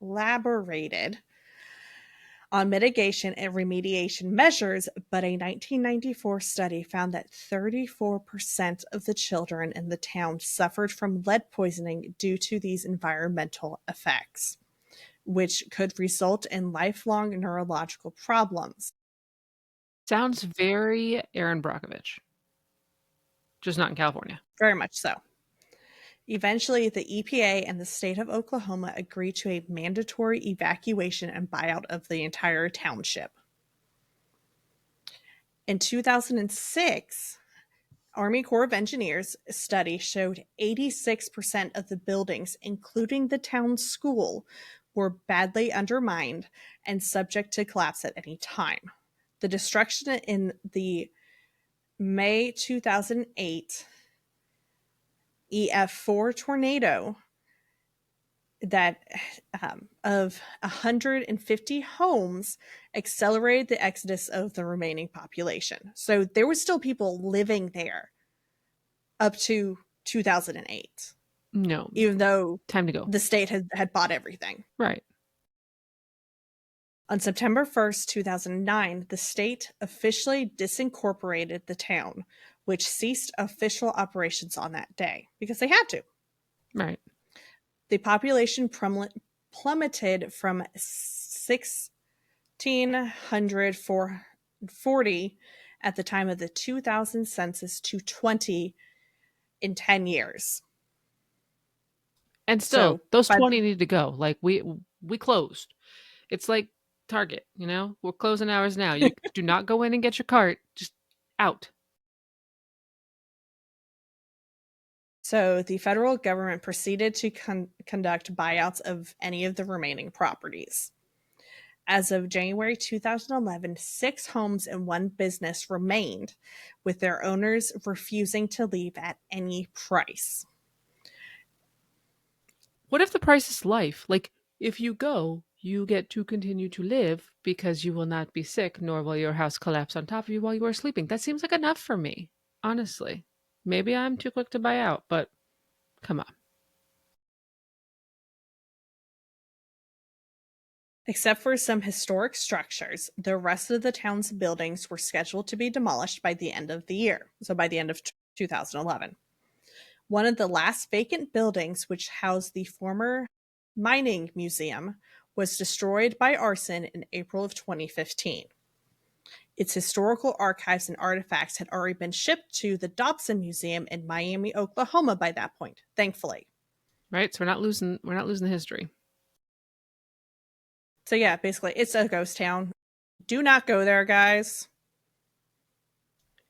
collaborated on mitigation and remediation measures, but a 1994 study found that 34% of the children in the town suffered from lead poisoning due to these environmental effects, which could result in lifelong neurological problems. Sounds very Aaron Brockovich. Just not in California. Very much so. Eventually, the EPA and the state of Oklahoma agreed to a mandatory evacuation and buyout of the entire township. In 2006, Army Corps of Engineers study showed 86% of the buildings, including the town school, were badly undermined and subject to collapse at any time. The destruction in the May 2008 EF4 tornado that of 150 homes accelerated the exodus of the remaining population. So there were still people living there up to 2008. No. Even though time to go. The state had bought everything. Right. On September 1st, 2009, the state officially disincorporated the town, which ceased official operations on that day because they had to. Right. The population plummeted from 1,640 at the time of the 2000 census to 20 in 10 years. And still, those by 20 need to go. Like we closed. It's like Target, you know? We're closing hours now. You do not go in and get your cart. Just out. So the federal government proceeded to conduct buyouts of any of the remaining properties. As of January 2011, 6 homes and 1 business remained, with their owners refusing to leave at any price. What if the price is life? Like, if you go, you get to continue to live because you will not be sick, nor will your house collapse on top of you while you are sleeping. That seems like enough for me, honestly. Maybe I'm too quick to buy out, but come on. Except for some historic structures, the rest of the town's buildings were scheduled to be demolished by the end of the year, so by the end of 2011. One of the last vacant buildings, which housed the former mining museum, was destroyed by arson in April of 2015. Its historical archives and artifacts had already been shipped to the Dobson Museum in Miami, Oklahoma by that point, thankfully. Right? So we're not losing the history. So yeah, basically it's a ghost town. Do not go there, guys.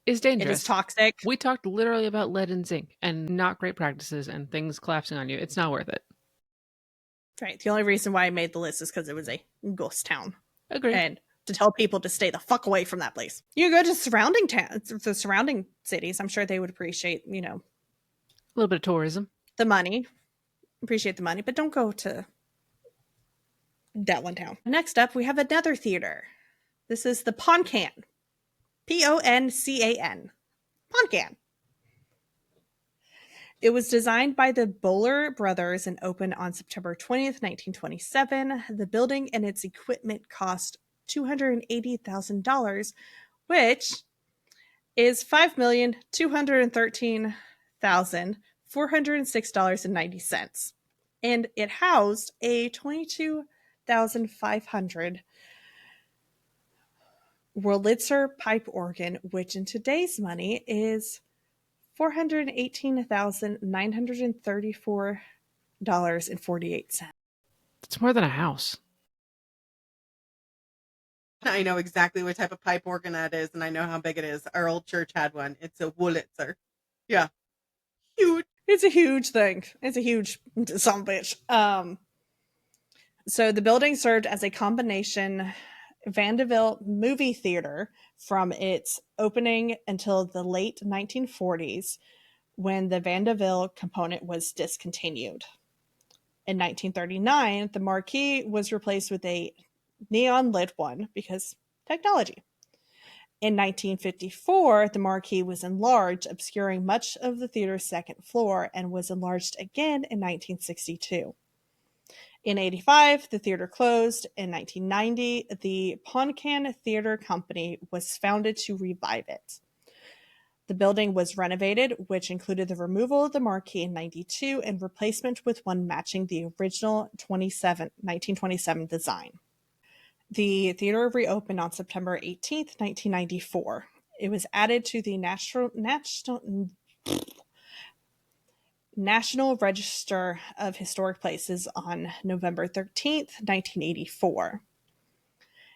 It's dangerous. It is toxic. We talked literally about lead and zinc and not great practices and things collapsing on you. It's not worth it. Right. The only reason why I made the list is because it was a ghost town. Agreed. And to tell people to stay the fuck away from that place. You go to surrounding towns, the surrounding cities. I'm sure they would appreciate, a little bit of tourism. The money. Appreciate the money, but don't go to that one town. Next up, we have another theater. This is the Poncan. Poncan. Poncan. It was designed by the Bowler brothers and opened on September 20th, 1927. The building and its equipment cost $280,000, which is $5,213,406.90. And it housed a 22,500 Wurlitzer pipe organ, which in today's money is $418,934.48. It's more than a house. I know exactly what type of pipe organ that is, and I know how big it is. Our old church had one. It's a Wurlitzer. Yeah. Huge. It's a huge thing. It's a huge son of a bitch. So the building served as a combination Vanderbilt movie theater from its opening until the late 1940s, when the Vanderbilt component was discontinued. In 1939, the marquee was replaced with a neon lit one because technology. In 1954, the marquee was enlarged, obscuring much of the theater's second floor, and was enlarged again in 1962. In 1985, the theater closed. In 1990, the Poncan Theater Company was founded to revive it. The building was renovated, which included the removal of the marquee in 1992 and replacement with one matching the original 1927 design. The theater reopened on September 18th, 1994. It was added to the National Register of Historic Places on November 13th, 1984.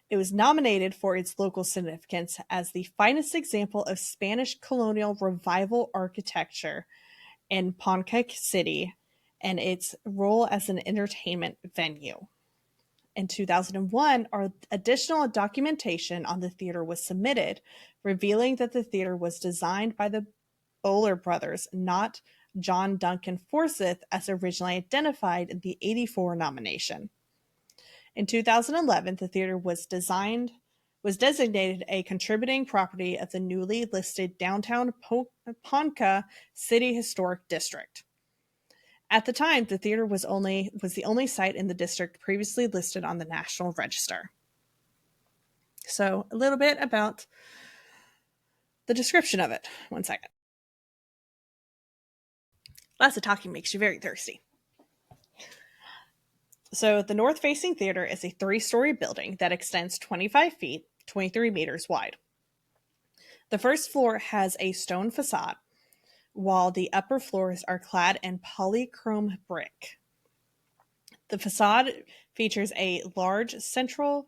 It was nominated for its local significance as the finest example of Spanish colonial revival architecture in Ponca City and its role as an entertainment venue. In 2001, additional documentation on the theater was submitted, revealing that the theater was designed by the Bowler brothers, not John Duncan Forsyth, as originally identified in the 1984 nomination. In 2011, the theater was designated a contributing property of the newly listed downtown Ponca City Historic District. At the time, the theater was the only site in the district previously listed on the National Register. So, a little bit about the description of it. One second. Lots of talking makes you very thirsty. So the north-facing theater is a 3-story building that extends 25 feet, 23 meters wide. The first floor has a stone facade, while the upper floors are clad in polychrome brick. The facade features a large central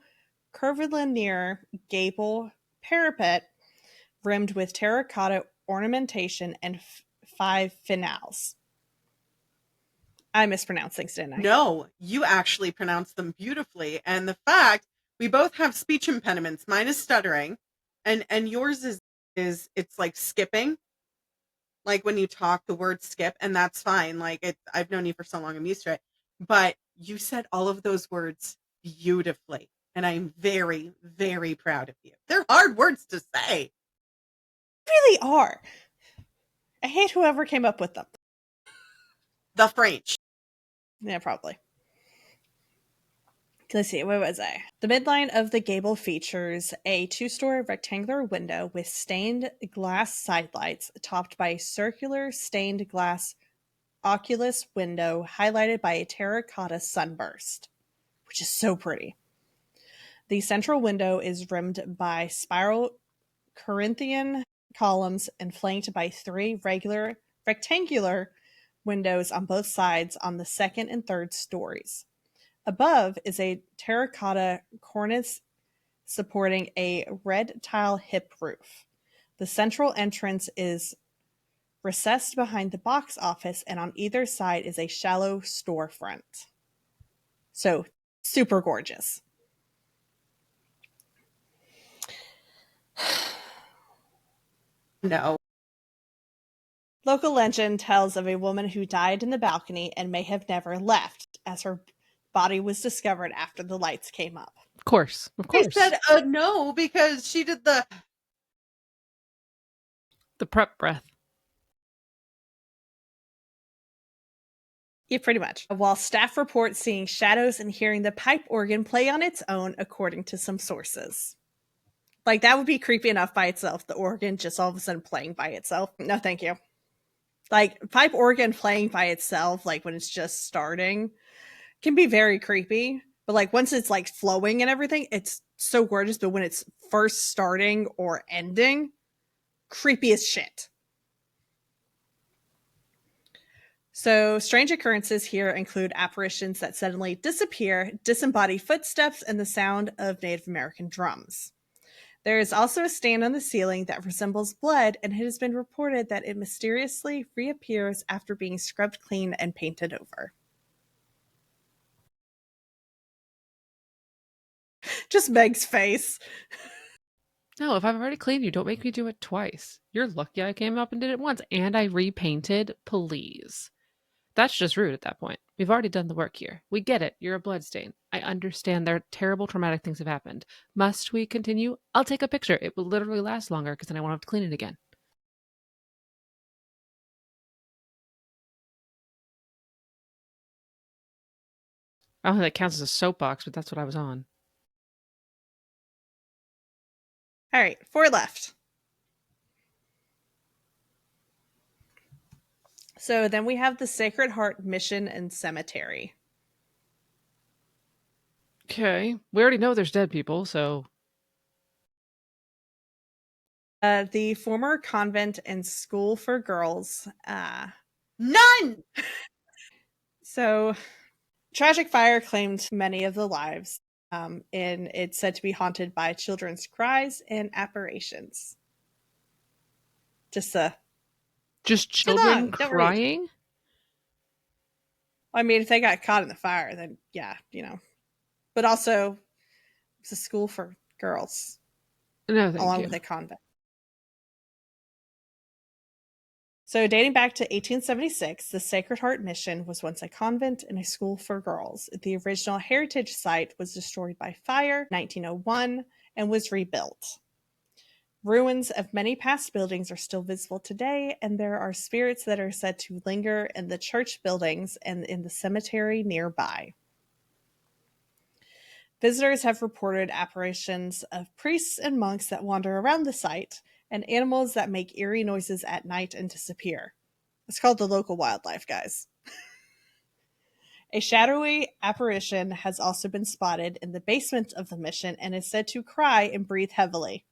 curvilinear gable parapet rimmed with terracotta ornamentation and 5 finales. I mispronounced things, didn't I? No, you actually pronounced them beautifully. And the fact we both have speech impediments. Mine is stuttering, and yours is it's like skipping. Like when you talk, the word skip, and that's fine. Like I've known you for so long, I'm used to it. But you said all of those words beautifully, and I'm very, very proud of you. They're hard words to say. Really are. I hate whoever came up with them. The French. Yeah, probably. Let's see, where was I? The midline of the gable features a 2-story rectangular window with stained glass sidelights topped by a circular stained glass oculus window highlighted by a terracotta sunburst, which is so pretty. The central window is rimmed by spiral Corinthian columns and flanked by 3 regular rectangular windows on both sides on the second and third stories. Above is a terracotta cornice supporting a red tile hip roof. The central entrance is recessed behind the box office, and on either side is a shallow storefront. So, super gorgeous. No. Local legend tells of a woman who died in the balcony and may have never left, as her body was discovered after the lights came up. Of course. I said no because she did the prep breath. Yeah, pretty much. While staff report seeing shadows and hearing the pipe organ play on its own, according to some sources. Like, that would be creepy enough by itself, the organ just all of a sudden playing by itself. No, thank you. Like, pipe organ playing by itself, like when it's just starting, can be very creepy. But like once it's like flowing and everything, it's so gorgeous. But when it's first starting or ending, creepy as shit. So, strange occurrences here include apparitions that suddenly disappear, disembodied footsteps, and the sound of Native American drums. There is also a stain on the ceiling that resembles blood, and it has been reported that it mysteriously reappears after being scrubbed clean and painted over. Just Meg's face. No, if I've already cleaned you, don't make me do it twice. You're lucky I came up and did it once, and I repainted, please. That's just rude at that point. We've already done the work here. We get it. You're a bloodstain. I understand there are terrible traumatic things have happened. Must we continue? I'll take a picture. It will literally last longer because then I won't have to clean it again. I don't think that counts as a soapbox, but that's what I was on. All right, 4 left. So then we have the Sacred Heart Mission and Cemetery. Okay. We already know there's dead people, so... The former convent and school for girls. none. So, tragic fire claimed many of the lives, and it's said to be haunted by children's cries and apparitions. Just children crying? I mean, if they got caught in the fire, then yeah, you know. But also, it's a school for girls. No, thank along you. with a convent. So, dating back to 1876, the Sacred Heart Mission was once a convent and a school for girls. The original heritage site was destroyed by fire in 1901 and was rebuilt. Ruins of many past buildings are still visible today, and there are spirits that are said to linger in the church buildings and in the cemetery nearby. Visitors have reported apparitions of priests and monks that wander around the site, and animals that make eerie noises at night and disappear. It's called the local wildlife, guys. A shadowy apparition has also been spotted in the basement of the mission and is said to cry and breathe heavily.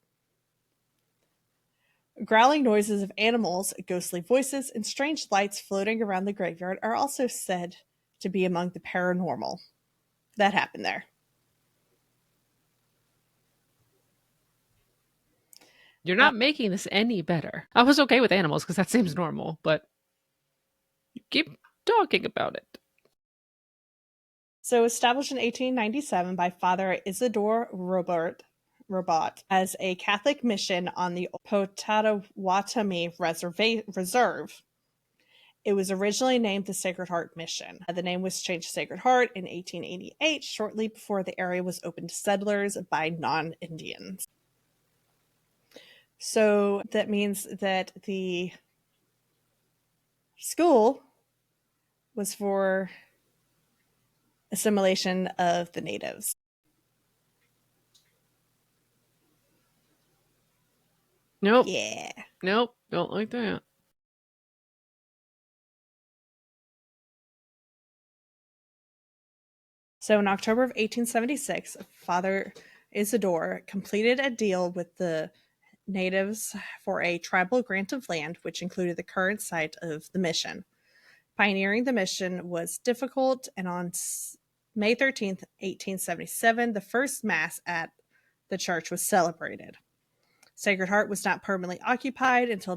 Growling noises of animals, ghostly voices, and strange lights floating around the graveyard are also said to be among the paranormal. That happened there. You're not making this any better. I was okay with animals because that seems normal, but you keep talking about it. So established in 1897 by Father Isidore Robert as a Catholic mission on the Potawatomi Reserve. It was originally named the Sacred Heart Mission. The name was changed to Sacred Heart in 1888, shortly before the area was opened to settlers by non-Indians. So that means that the school was for assimilation of the natives. Nope. Yeah. Nope. Don't like that. So in October of 1876, Father Isidore completed a deal with the natives for a tribal grant of land, which included the current site of the mission. Pioneering the mission was difficult, and on May 13th, 1877, the first Mass at the church was celebrated. Sacred Heart was not permanently occupied until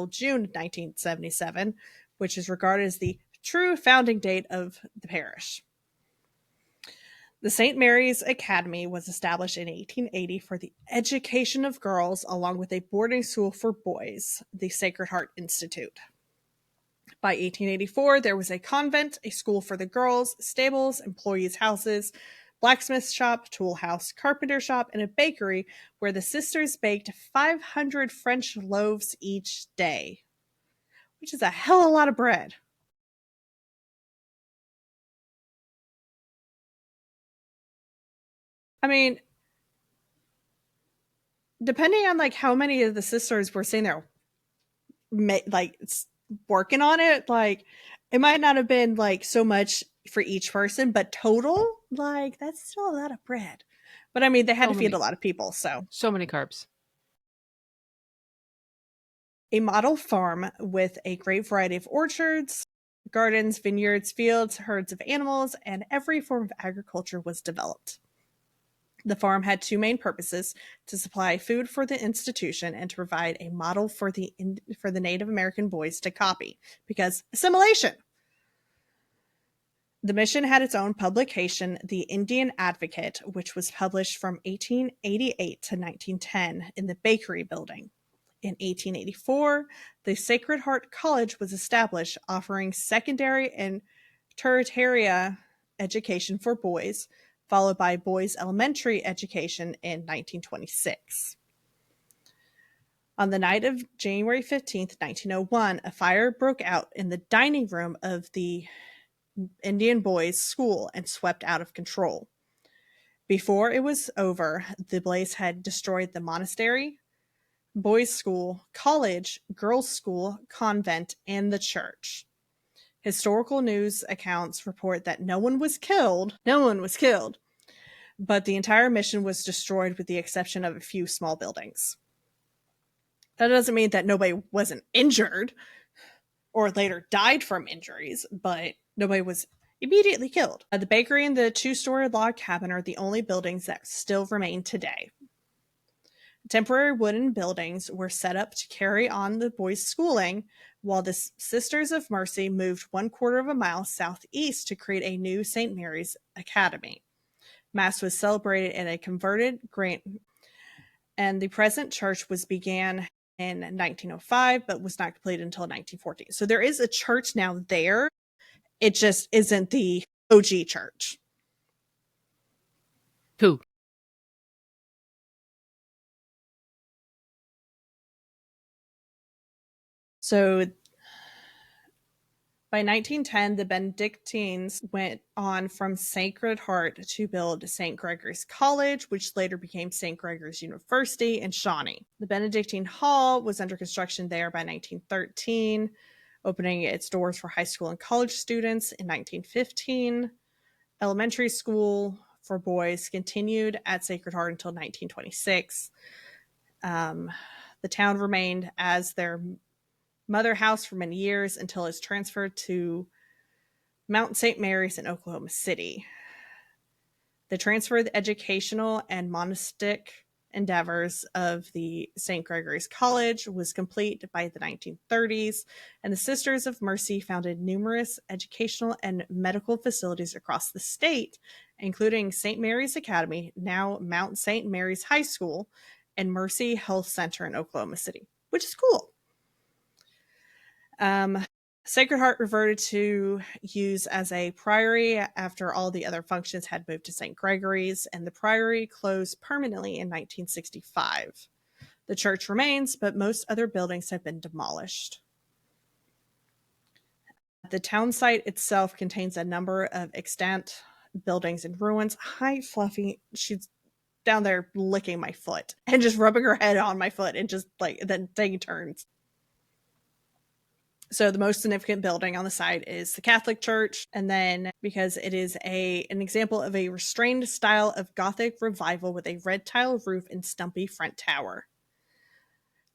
June 1977, which is regarded as the true founding date of the parish. The St. Mary's Academy was established in 1880 for the education of girls, along with a boarding school for boys, the Sacred Heart Institute. By 1884, there was a convent, a school for the girls, stables, employees' houses, blacksmith shop, tool house, carpenter shop, and a bakery where the sisters baked 500 French loaves each day, which is a hell of a lot of bread. I mean, depending on like how many of the sisters were sitting there like working on it, like it might not have been like so much for each person, but total, like that's still a lot of bread. But I mean, they had to feed a lot of people, so many carbs. A model farm with a great variety of orchards, gardens, vineyards, fields, herds of animals, and every form of agriculture was developed. The farm had two main purposes: to supply food for the institution and to provide a model for the Native American boys to copy, because assimilation. The mission had its own publication, The Indian Advocate, which was published from 1888 to 1910 in the Bakery Building. In 1884, the Sacred Heart College was established, offering secondary and tertiary education for boys, followed by boys' elementary education in 1926. On the night of January 15th, 1901, a fire broke out in the dining room of the Indian boys' school and swept out of control. Before it was over, the blaze had destroyed the monastery, boys' school, college, girls' school, convent, and the church. Historical news accounts report that no one was killed, but the entire mission was destroyed with the exception of a few small buildings. That doesn't mean that nobody wasn't injured or later died from injuries, but nobody was immediately killed. The bakery and the two-story log cabin are the only buildings that still remain today. Temporary wooden buildings were set up to carry on the boys' schooling, while the Sisters of Mercy moved 1/4 of a mile southeast to create a new St. Mary's Academy. Mass was celebrated in a converted grant, and the present church was began in 1905, but was not completed until 1914. So there is a church now there. It just isn't the OG church. Who? So by 1910, the Benedictines went on from Sacred Heart to build St. Gregory's College, which later became St. Gregory's University in Shawnee. The Benedictine Hall was under construction there by 1913, opening its doors for high school and college students in 1915. Elementary school for boys continued at Sacred Heart until 1926. The town remained as their mother house for many years until it was transferred to Mount St. Mary's in Oklahoma City. The transfer of the educational and monastic endeavors of the St. Gregory's College was complete by the 1930s, and the Sisters of Mercy founded numerous educational and medical facilities across the state, including St. Mary's Academy, now Mount St. Mary's High School, and Mercy Health Center in Oklahoma City, which is cool. Sacred Heart reverted to use as a priory after all the other functions had moved to St. Gregory's, and the priory closed permanently in 1965. The church remains, but most other buildings have been demolished. The town site itself contains a number of extant buildings in ruins. Hi, Fluffy. She's down there licking my foot and just rubbing her head on my foot and just like then taking turns. So the most significant building on the site is the Catholic Church. And then because it is an example of a restrained style of Gothic revival with a red tile roof and stumpy front tower.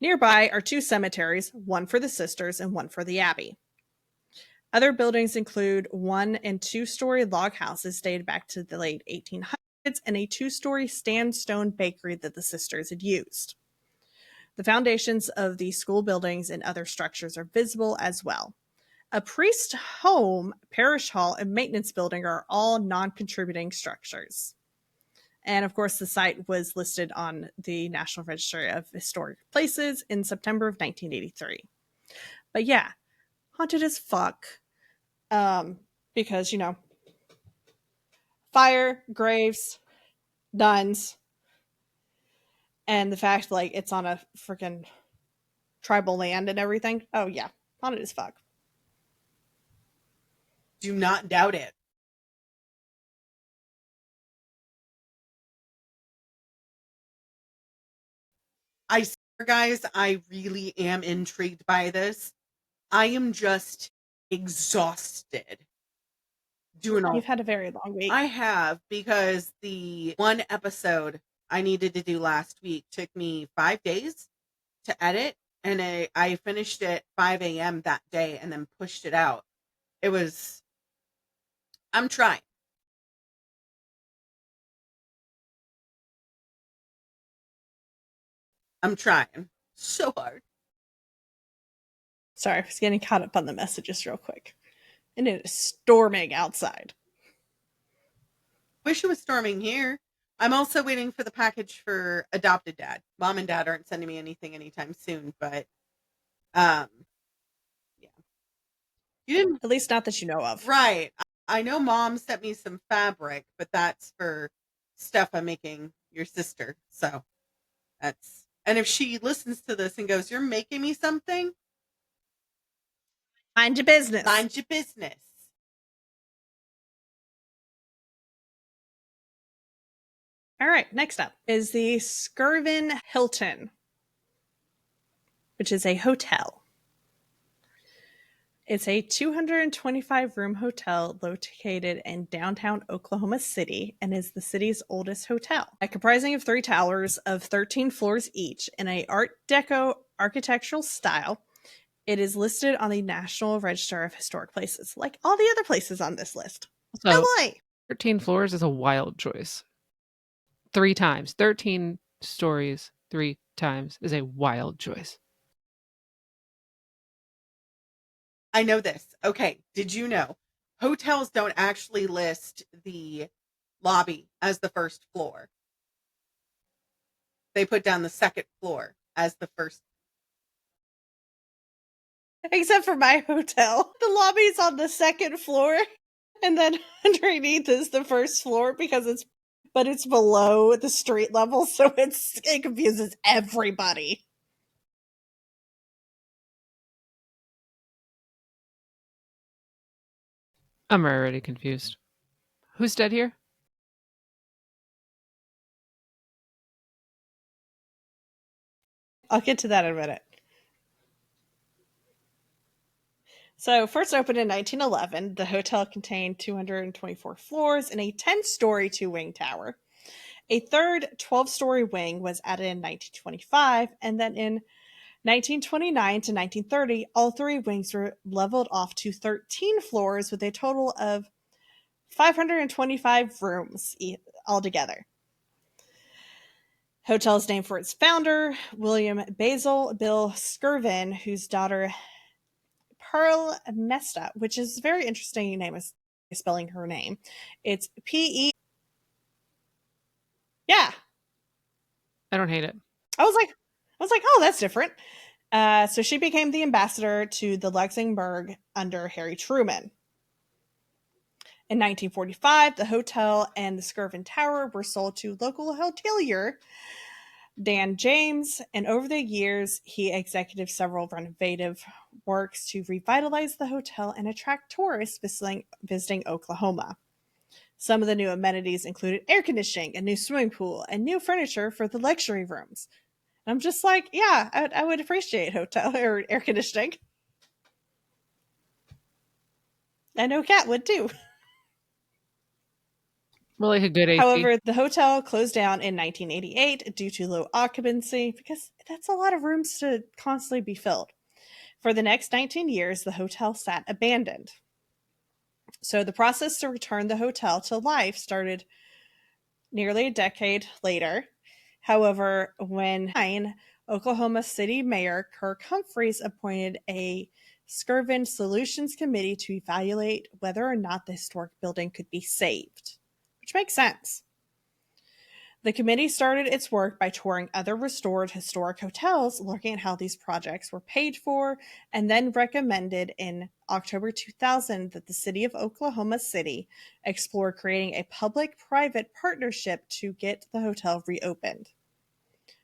Nearby are two cemeteries, one for the sisters and one for the abbey. Other buildings include 1- and 2-story log houses dated back to the late 1800s and a 2-story sandstone bakery that the sisters had used. The foundations of the school buildings and other structures are visible as well. A priest home, parish hall, and maintenance building are all non-contributing structures. And of course, the site was listed on the National Register of Historic Places in September of 1983. But yeah, haunted as fuck. Because, fire, graves, nuns, and the fact like it's on a freaking tribal land and everything. Oh yeah, haunted as fuck. Do not doubt it. I swear, guys, I really am intrigued by this. I am just exhausted doing all. You've had a very long week. I have, because the one episode I needed to do last week took me 5 days to edit, and I finished it 5 a.m. that day and then pushed it out. I'm trying. I'm trying so hard. Sorry, I was getting caught up on the messages real quick. And it is storming outside. Wish it was storming here. I'm also waiting for the package for adopted dad. Mom and dad aren't sending me anything anytime soon, but yeah. You didn't, At least not that you know of. right. I know mom sent me some fabric, but that's for stuff I'm making your sister. So and if she listens to this and goes, "You're making me something," Mind your business. mind your business. All right, next up is the Skirvin Hilton, which is a hotel. It's a 225-room hotel located in downtown Oklahoma City and is the city's oldest hotel. Comprising of 3 towers of 13 floors each in a Art Deco architectural style, it is listed on the National Register of Historic Places, like all the other places on this list. So, Oh boy! 13 floors is a wild choice. 3 times. 13 stories 3 times is a wild choice. I know this. Okay. Did you know hotels don't actually list the lobby as the first floor? They put down the second floor as the first. Except for my hotel. The lobby's on the second floor, and then underneath is the first floor because it's below the street level, so it confuses everybody. I'm already confused. Who's dead here? I'll get to that in a minute. So, first opened in 1911, the hotel contained 224 floors and a 10-story 2-wing tower. A third 12-story wing was added in 1925, and then in 1929 to 1930, all three wings were leveled off to 13 floors with a total of 525 rooms altogether. Hotel is named for its founder, William Basil Bill Skirvin, whose daughter Pearl Mesta, which is a very interesting name, is spelling her name. It's P-E. Yeah. I don't hate it. I was like, oh, that's different. So she became the ambassador to the Luxembourg under Harry Truman. In 1945, the hotel and the Skirvin Tower were sold to local hotelier Dan James, and over the years, he executed several renovative works to revitalize the hotel and attract tourists visiting Oklahoma. Some of the new amenities included air conditioning, a new swimming pool, and new furniture for the luxury rooms. And I'm just like, yeah, I would appreciate hotel or air conditioning. I know Kat would too. Well, like a good AC. However, the hotel closed down in 1988 due to low occupancy because that's a lot of rooms to constantly be filled. For the next 19 years, the hotel sat abandoned. So the process to return the hotel to life started nearly a decade later. However, when Oklahoma City Mayor Kirk Humphreys appointed a Skirvin Solutions Committee to evaluate whether or not the historic building could be saved, which makes sense. The committee started its work by touring other restored historic hotels, looking at how these projects were paid for, and then recommended in October 2000 that the city of Oklahoma City explore creating a public-private partnership to get the hotel reopened.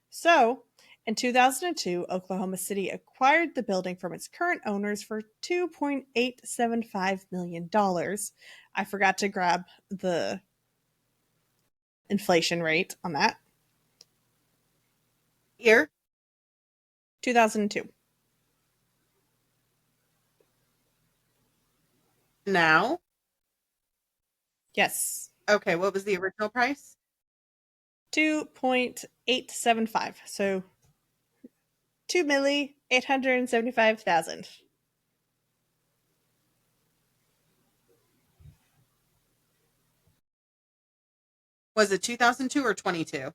So, in 2002, Oklahoma City acquired the building from its current owners for $2.875 million. I forgot to grab the inflation rate on that. Year? 2002. Now? Yes. Okay, what was the original price? 2.875. So 2,875,000. Was it 2002 or 22?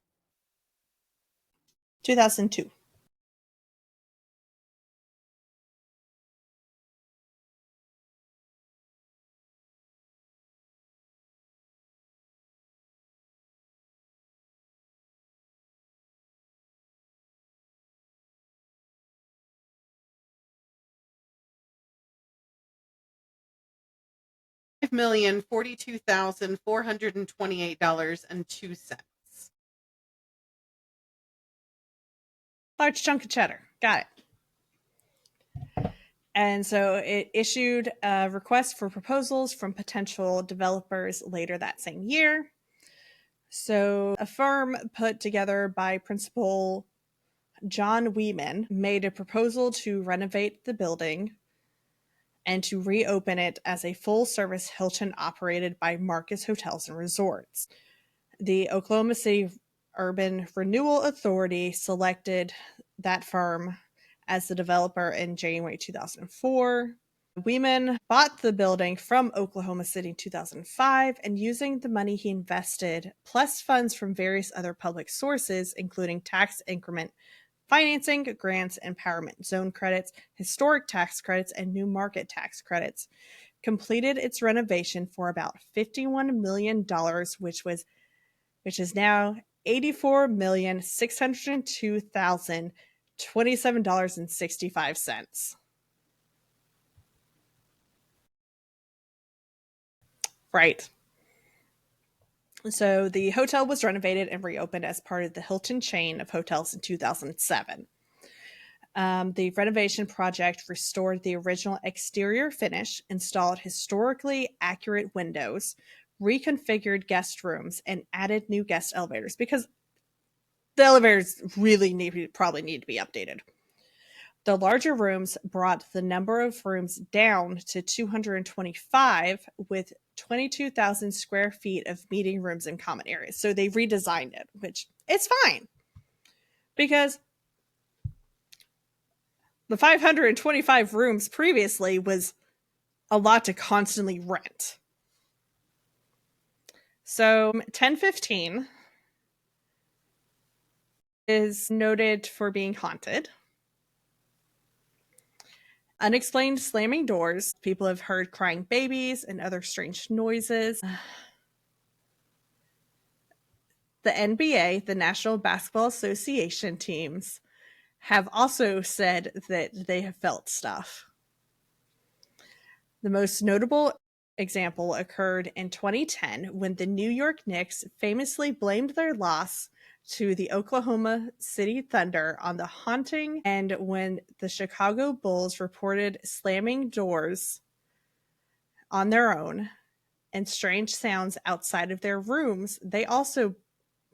2002. $5,042,428.02. Large chunk of cheddar. Got it. And so it issued a request for proposals from potential developers later that same year. So a firm put together by Principal John Weeman made a proposal to renovate the building and to reopen it as a full-service Hilton operated by Marcus Hotels and Resorts. The Oklahoma City Urban Renewal Authority selected that firm as the developer in January 2004. Weeman bought the building from Oklahoma City in 2005, and using the money he invested, plus funds from various other public sources, including tax increment financing, grants, empowerment zone credits, historic tax credits, and new market tax credits, completed its renovation for about $51 million, which is now $84,602,027.65. Right. So the hotel was renovated and reopened as part of the Hilton chain of hotels in 2007. The renovation project restored the original exterior finish, installed historically accurate windows, reconfigured guest rooms, and added new guest elevators because the elevators really probably need to be updated. The larger rooms brought the number of rooms down to 225, with 22,000 square feet of meeting rooms and common areas. So they redesigned it, which it's fine because the 525 rooms previously was a lot to constantly rent. So 1015 is noted for being haunted. Unexplained slamming doors. People have heard crying babies and other strange noises. The NBA, the National Basketball Association teams, have also said that they have felt stuff. The most notable example occurred in 2010 when the New York Knicks famously blamed their loss to the Oklahoma City Thunder on the haunting, and when the Chicago Bulls reported slamming doors on their own and strange sounds outside of their rooms, they also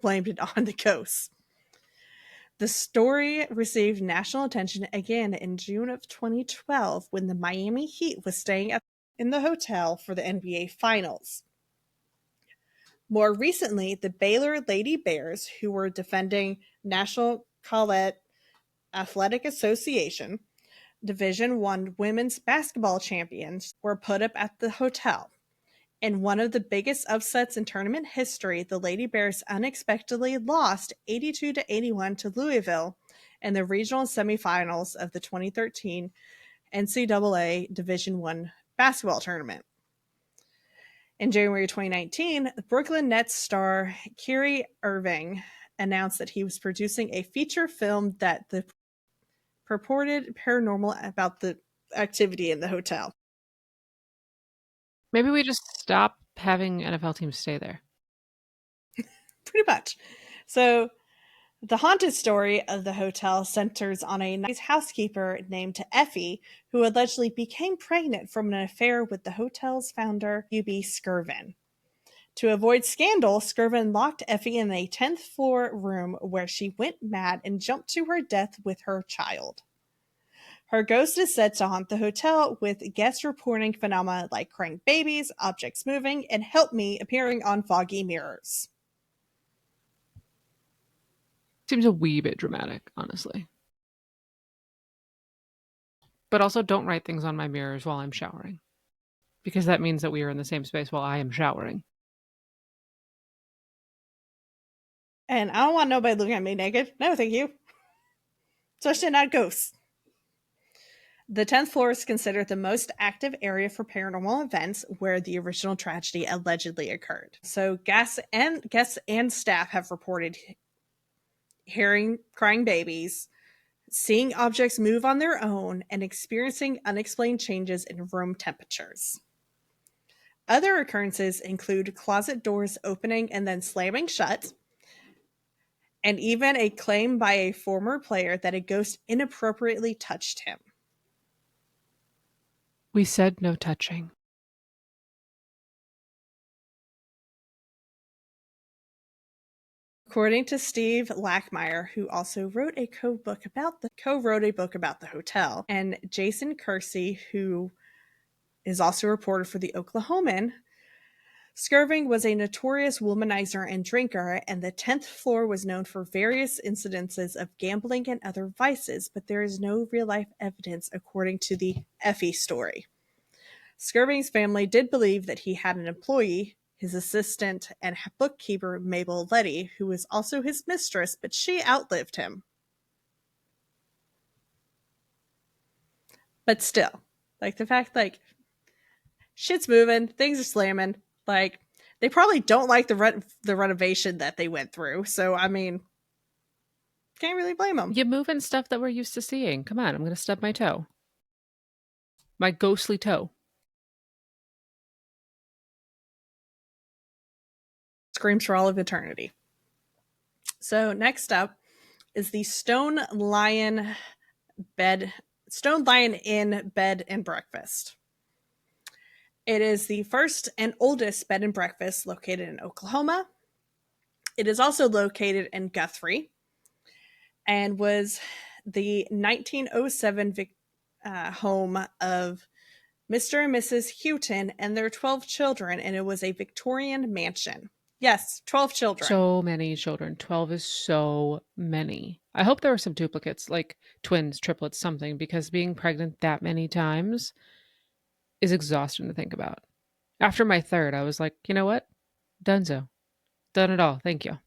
blamed it on the ghosts. The story received national attention again in June of 2012 when the Miami Heat was staying in the hotel for the NBA Finals. More recently, the Baylor Lady Bears, who were defending National Collegiate Athletic Association Division I women's basketball champions, were put up at the hotel. In one of the biggest upsets in tournament history, the Lady Bears unexpectedly lost 82-81 to Louisville in the regional semifinals of the 2013 NCAA Division I basketball tournament. In January 2019, the Brooklyn Nets star Kyrie Irving announced that he was producing a feature film that the purported paranormal about the activity in the hotel. Maybe we just stop having NFL teams stay there. Pretty much. So the haunted story of the hotel centers on a nice housekeeper named Effie, who allegedly became pregnant from an affair with the hotel's founder, UB Skirvin. To avoid scandal, Skirvin locked Effie in a 10th floor room where she went mad and jumped to her death with her child. Her ghost is said to haunt the hotel, with guests reporting phenomena like crying babies, objects moving, and help me appearing on foggy mirrors. Seems a wee bit dramatic, honestly. But also don't write things on my mirrors while I'm showering, because that means that we are in the same space while I am showering. And I don't want nobody looking at me naked. No, thank you. Especially not ghosts. The 10th floor is considered the most active area for paranormal events, where the original tragedy allegedly occurred. So guests and staff have reported hearing crying babies, seeing objects move on their own, and experiencing unexplained changes in room temperatures. Other occurrences include closet doors opening and then slamming shut, and even a claim by a former player that a ghost inappropriately touched him. We said no touching. According to Steve Lackmeyer, who also wrote a co-wrote a book about the hotel, and Jason Kersey, who is also a reporter for the Oklahoman, Skirvin was a notorious womanizer and drinker, and the 10th floor was known for various incidences of gambling and other vices, but there is no real-life evidence according to the Effie story. Skirvin's family did believe that he had an employee, his assistant and bookkeeper Mabel Letty, who was also his mistress, but she outlived him. But still, like the fact, like, shit's moving, things are slamming, like, they probably don't like the renovation that they went through, so, I mean, can't really blame them. You moving stuff that we're used to seeing. Come on, I'm going to stub my toe. My ghostly toe. Screams for all of eternity. So next up is the Stone Lion Inn Bed and Breakfast. It is the first and oldest bed and breakfast located in Oklahoma. It is also located in Guthrie and was the 1907 home of Mr. and Mrs. Houghton and their 12 children, and it was a Victorian mansion. Yes, 12 children. So many children. 12 is so many. I hope there were some duplicates, like twins, triplets, something, because being pregnant that many times is exhausting to think about. After my third, I was like, you know what? Donezo. Done it all. Thank you.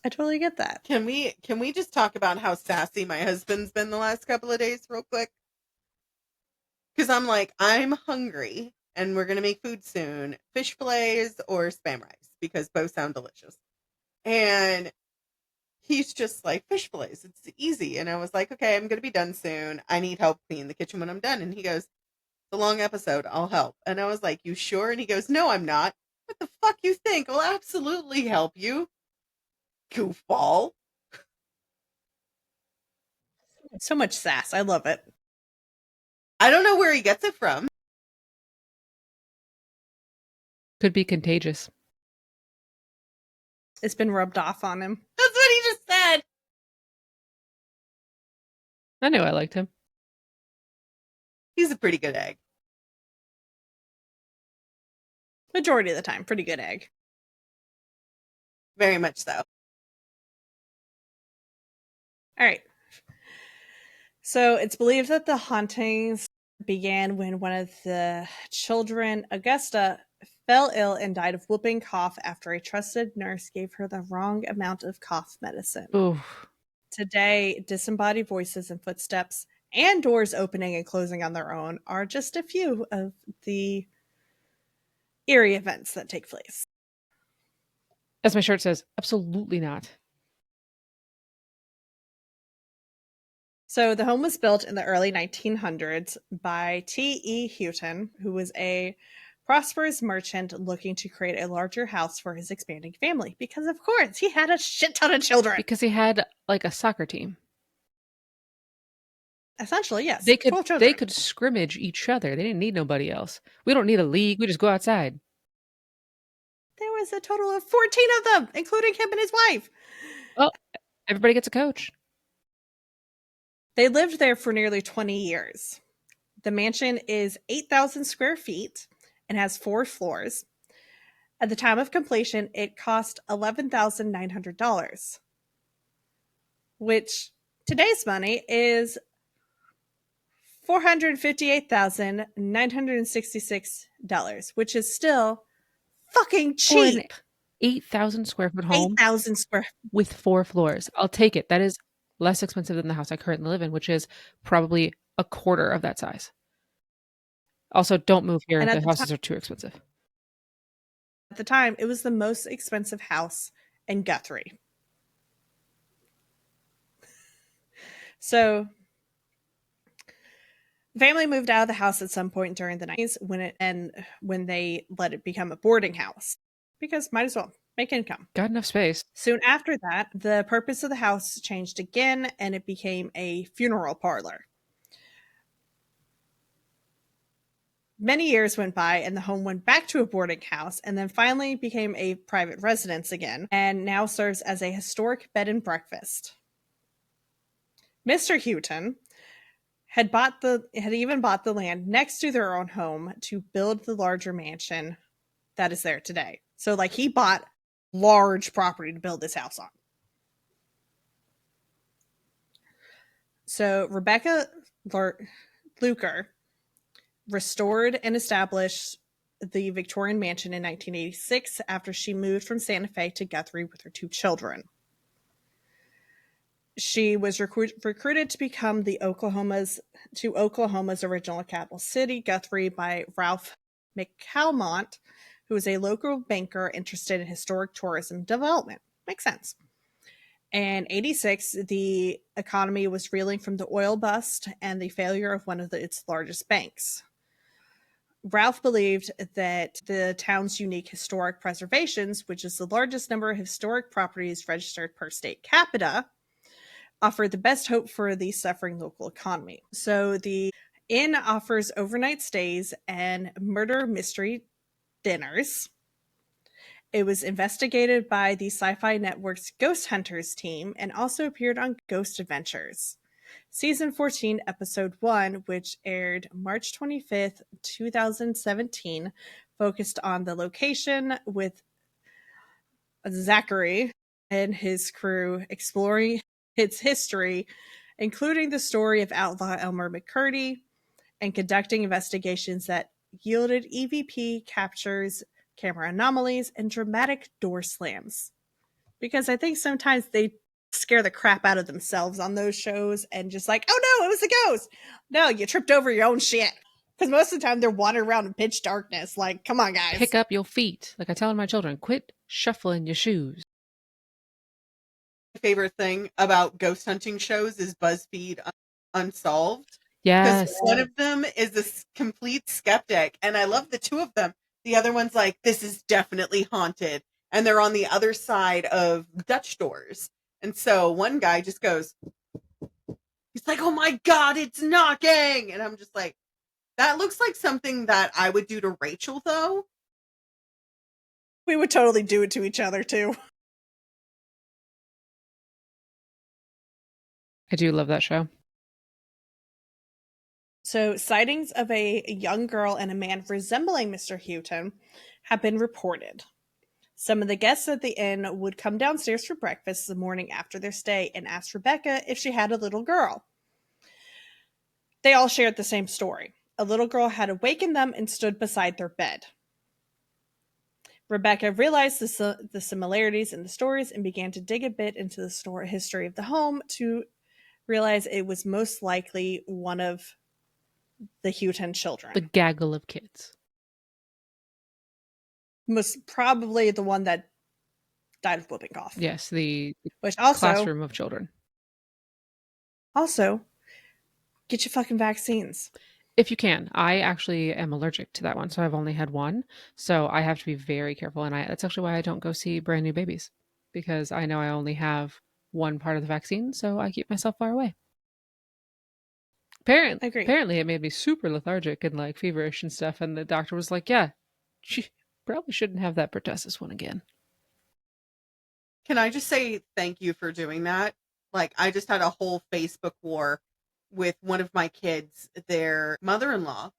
I totally get that. Can we just talk about how sassy my husband's been the last couple of days real quick? Because I'm like, I'm hungry and we're going to make food soon. Fish fillets or spam rice, because both sound delicious. And he's just like, fish fillets, it's easy. And I was like, okay, I'm going to be done soon. I need help clean the kitchen when I'm done. And he goes, it's a long episode. I'll help. And I was like, you sure? And he goes, no, I'm not. What the fuck you think? I'll absolutely help you. Goofball. So much sass. I love it. I don't know where he gets it from. Could be contagious. It's been rubbed off on him. That's what he just said. I knew I liked him. He's a pretty good egg. Majority of the time, pretty good egg. Very much so. All right. So it's believed that the hauntings began when one of the children, Augusta, fell ill and died of whooping cough after a trusted nurse gave her the wrong amount of cough medicine. Ooh. Today, disembodied voices and footsteps and doors opening and closing on their own are just a few of the eerie events that take place. As my shirt says, absolutely not. So the home was built in the early 1900s by T.E. Houghton, who was a prosperous merchant looking to create a larger house for his expanding family. Because, of course, he had a shit ton of children. Because he had like a soccer team. Essentially, yes. They 12 children. could scrimmage each other. They didn't need nobody else. We don't need a league. We just go outside. There was a total of 14 of them, including him and his wife. Well, everybody gets a coach. They lived there for nearly 20 years. The mansion is 8,000 square feet and has 4 floors. At the time of completion, it cost $11,900, which today's money is $458,966, which is still fucking cheap. 8,000 square foot home 8,000 square with 4 floors. I'll take it. That is less expensive than the house I currently live in, which is probably a quarter of that size. Also, don't move here. And The at the houses are too expensive. At the time, it was the most expensive house in Guthrie. So, the family moved out of the house at some point during the 90s when they let it become a boarding house, because might as well make income. Got enough space. Soon after that, the purpose of the house changed again, and it became a funeral parlor. Many years went by, and the home went back to a boarding house, and then finally became a private residence again, and now serves as a historic bed and breakfast. Mr. Houghton had even bought the land next to their own home to build the larger mansion that is there today. So, like, he bought large property to build this house on. So, Rebecca Luker restored and established the Victorian mansion in 1986 after she moved from Santa Fe to Guthrie with her 2 children. She was recruited to become Oklahoma's original capital city, Guthrie, by Ralph McCalmont, who is a local banker interested in historic tourism development. Makes sense. In 86, the economy was reeling from the oil bust and the failure of one of its largest banks. Ralph believed that the town's unique historic preservations, which is the largest number of historic properties registered per state capita, offered the best hope for the suffering local economy. So the inn offers overnight stays and murder mystery dinners. It was investigated by the Sci-Fi Network's Ghost Hunters team and also appeared on Ghost Adventures. Season 14, Episode 1, which aired March 25th, 2017, focused on the location with Zachary and his crew exploring its history, including the story of outlaw Elmer McCurdy, and conducting investigations that yielded EVP captures, camera anomalies, and dramatic door slams. Because I think sometimes they scare the crap out of themselves on those shows and just like, oh no, it was a ghost. No, you tripped over your own shit. Because most of the time they're wandering around in pitch darkness. Like, come on, guys. Pick up your feet. Like I tell my children, quit shuffling your shoes. My favorite thing about ghost hunting shows is BuzzFeed Unsolved. Yes. Because one of them is a complete skeptic, and I love the two of them. The other one's like, this is definitely haunted. And they're on the other side of Dutch doors. And so one guy just goes, he's like, oh my God, it's knocking. And I'm just like, that looks like something that I would do to Rachel, though. We would totally do it to each other, too. I do love that show. So, sightings of a young girl and a man resembling Mr. Houghton have been reported. Some of the guests at the inn would come downstairs for breakfast the morning after their stay and ask Rebecca if she had a little girl. They all shared the same story. A little girl had awakened them and stood beside their bed. Rebecca realized the similarities in the stories and began to dig a bit into the history of the home to realize it was most likely one of the Houghton children. The gaggle of kids. Most probably the one that died of whooping cough. Yes, the Which also, classroom of children. Also, get your fucking vaccines. If you can. I actually am allergic to that one, so I've only had one. So I have to be very careful. And that's actually why I don't go see brand new babies. Because I know I only have one part of the vaccine, so I keep myself far away. Apparently it made me super lethargic and like feverish and stuff. And the doctor was like, yeah, she probably shouldn't have that pertussis one again. Can I just say thank you for doing that? Like, I just had a whole Facebook war with one of my kids. Their mother-in-law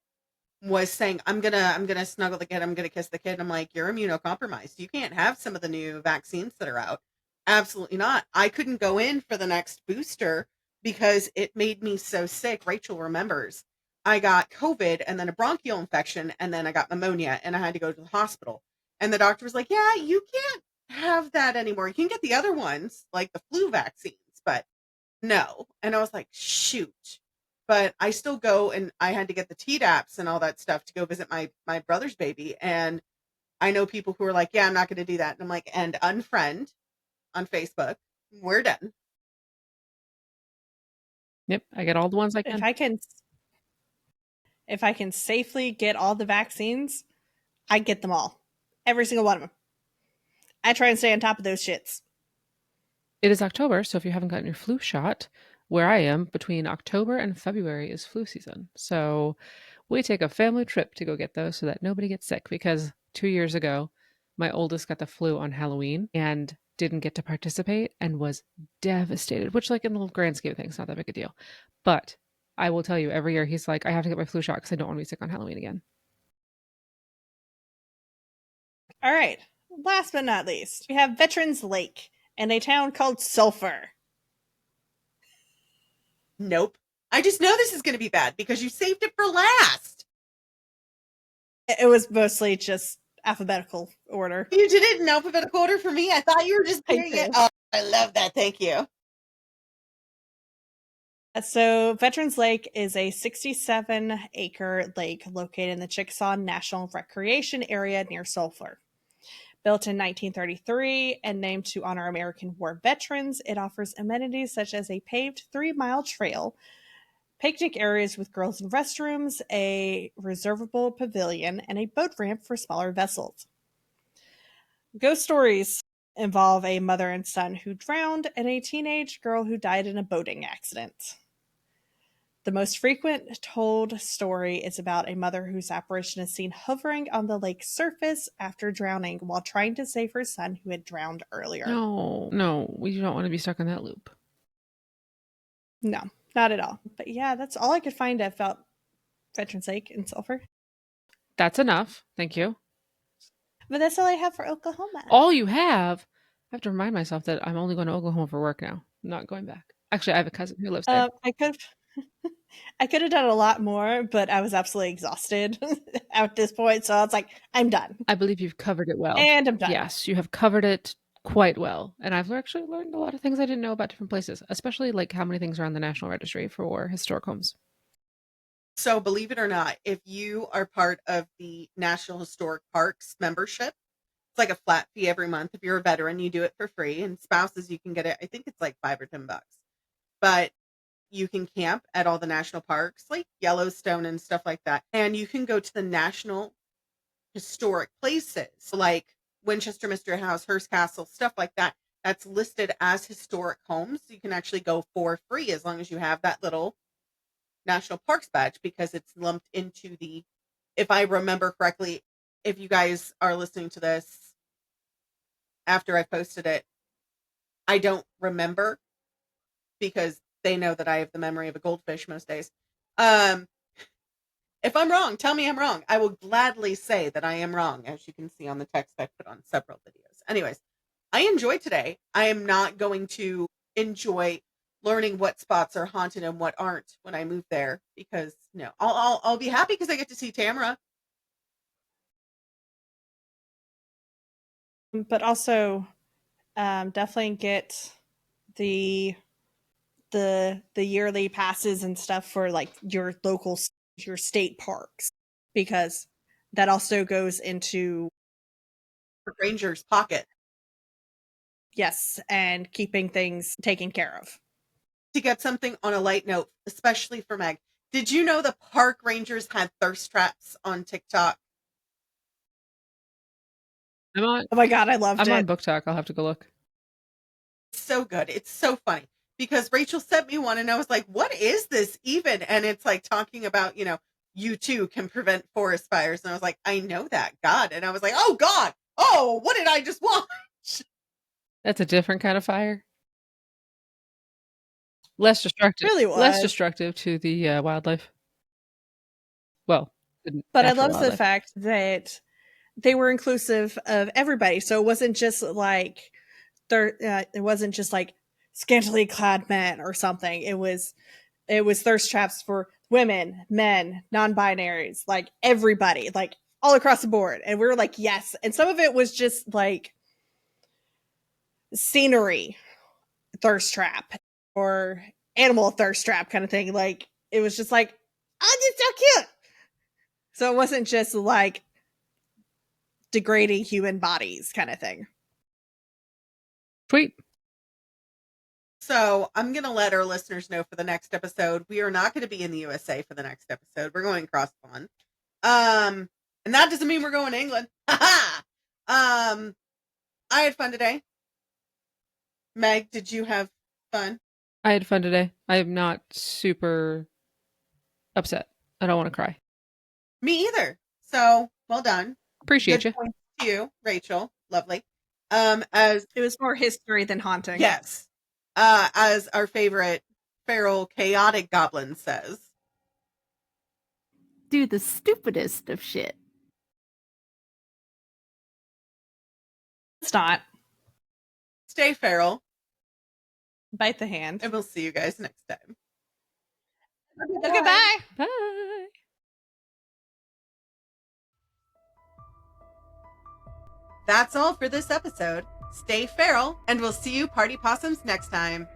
was saying, I'm gonna snuggle the kid, I'm gonna kiss the kid. I'm like, you're immunocompromised. You can't have some of the new vaccines that are out. Absolutely not. I couldn't go in for the next booster because it made me so sick. Rachel remembers. I got COVID and then a bronchial infection and then I got pneumonia and I had to go to the hospital. And the doctor was like, yeah, you can't have that anymore. You can get the other ones, like the flu vaccines, but no. And I was like, shoot. But I still go, and I had to get the Tdaps and all that stuff to go visit my brother's baby. And I know people who are like, yeah, I'm not going to do that. And I'm like, and unfriend on Facebook. We're done. Yep, I get all the ones I can. If I can safely get all the vaccines, I get them all. Every single one of them. I try and stay on top of those shits. It is October, so if you haven't gotten your flu shot, where I am, between October and February is flu season. So we take a family trip to go get those so that nobody gets sick. Because 2 years ago, my oldest got the flu on Halloween and didn't get to participate and was devastated, which, like, in the grand scheme of things, not that big a deal. But I will tell you, every year he's like, I have to get my flu shot because I don't want to be sick on Halloween again. All right. Last but not least, we have Veterans Lake and a town called Sulphur. Nope. I just know this is going to be bad because you saved it for last. It was mostly just alphabetical order. You did it in alphabetical order for me? I thought you were just doing it. Oh, I love that. Thank you. So Veterans Lake is a 67-acre lake located in the Chickasaw National Recreation Area near Sulphur. Built in 1933 and named to honor American War veterans, it offers amenities such as a paved 3-mile trail, picnic areas with grills and restrooms, a reservable pavilion, and a boat ramp for smaller vessels. Ghost stories involve a mother and son who drowned and a teenage girl who died in a boating accident. The most frequent told story is about a mother whose apparition is seen hovering on the lake's surface after drowning while trying to save her son who had drowned earlier. No, we don't want to be stuck in that loop. No. Not at all. But yeah, that's all I could find about Veteran's Lake in Sulphur. That's enough. Thank you. But that's all I have for Oklahoma. All you have. I have to remind myself that I'm only going to Oklahoma for work now. I'm not going back. Actually, I have a cousin who lives there. I could have done a lot more, but I was absolutely exhausted at this point. So I was like, I'm done. I believe you've covered it well. And I'm done. Yes, you have covered it quite well. And I've actually learned a lot of things I didn't know about different places, especially like how many things are on the National Registry for historic homes. So believe it or not, if you are part of the National Historic Parks membership, it's like a flat fee every month. If you're a veteran, you do it for free. And spouses, you can get it. I think it's like $5 or $10. But you can camp at all the national parks, like Yellowstone and stuff like that. And you can go to the national historic places, like Winchester Mystery House, Hearst Castle, stuff like that. That's listed as historic homes. You can actually go for free as long as you have that little national parks badge, because it's lumped into the, if I remember correctly, if you guys are listening to this after I posted it, I don't remember, because they know that I have the memory of a goldfish most days. If I'm wrong, tell me I'm wrong. I will gladly say that I am wrong, as you can see on the text I put on several videos. Anyways, I enjoyed today. I am not going to enjoy learning what spots are haunted and what aren't when I move there, because no, I'll be happy because I get to see Tamara. But also, definitely get the yearly passes and stuff for like your local, your state parks, because that also goes into Ranger's pocket. Yes, and keeping things taken care of. To get something on a light note, especially for Meg, did you know the park rangers had thirst traps on TikTok? Oh my god, I loved it. I'm on BookTok. I'll have to go look. It's so good. It's so funny, because Rachel sent me one and I was like, what is this even? And it's like talking about, you too can prevent forest fires. And I was like, I know that, God. And I was like, oh God, oh, what did I just watch? That's a different kind of fire. Less destructive. Really was. Less destructive to the wildlife. Well, but I love the fact that they were inclusive of everybody. So it wasn't just like it wasn't just like scantily clad men or something. It was thirst traps for women, men, non-binaries, like everybody, like all across the board. And we were like, yes. And some of it was just like scenery thirst trap or animal thirst trap kind of thing. Like it was just like, oh, it's so cute. So it wasn't just like degrading human bodies kind of thing. Sweet. So I'm going to let our listeners know for the next episode, we are not going to be in the USA for the next episode. We're going cross pond. And that doesn't mean we're going to England. I had fun today. Meg, did you have fun? I had fun today. I am not super upset. I don't want to cry. Me either. So well done. Appreciate you. Points to you, Rachel. Lovely. As it was more history than haunting. Yes. As our favorite feral chaotic goblin says, do the stupidest of shit. It's not. Stay feral. Bite the hand. And we'll see you guys next time. Okay, bye. Bye. That's all for this episode. Stay feral, and we'll see you party possums next time.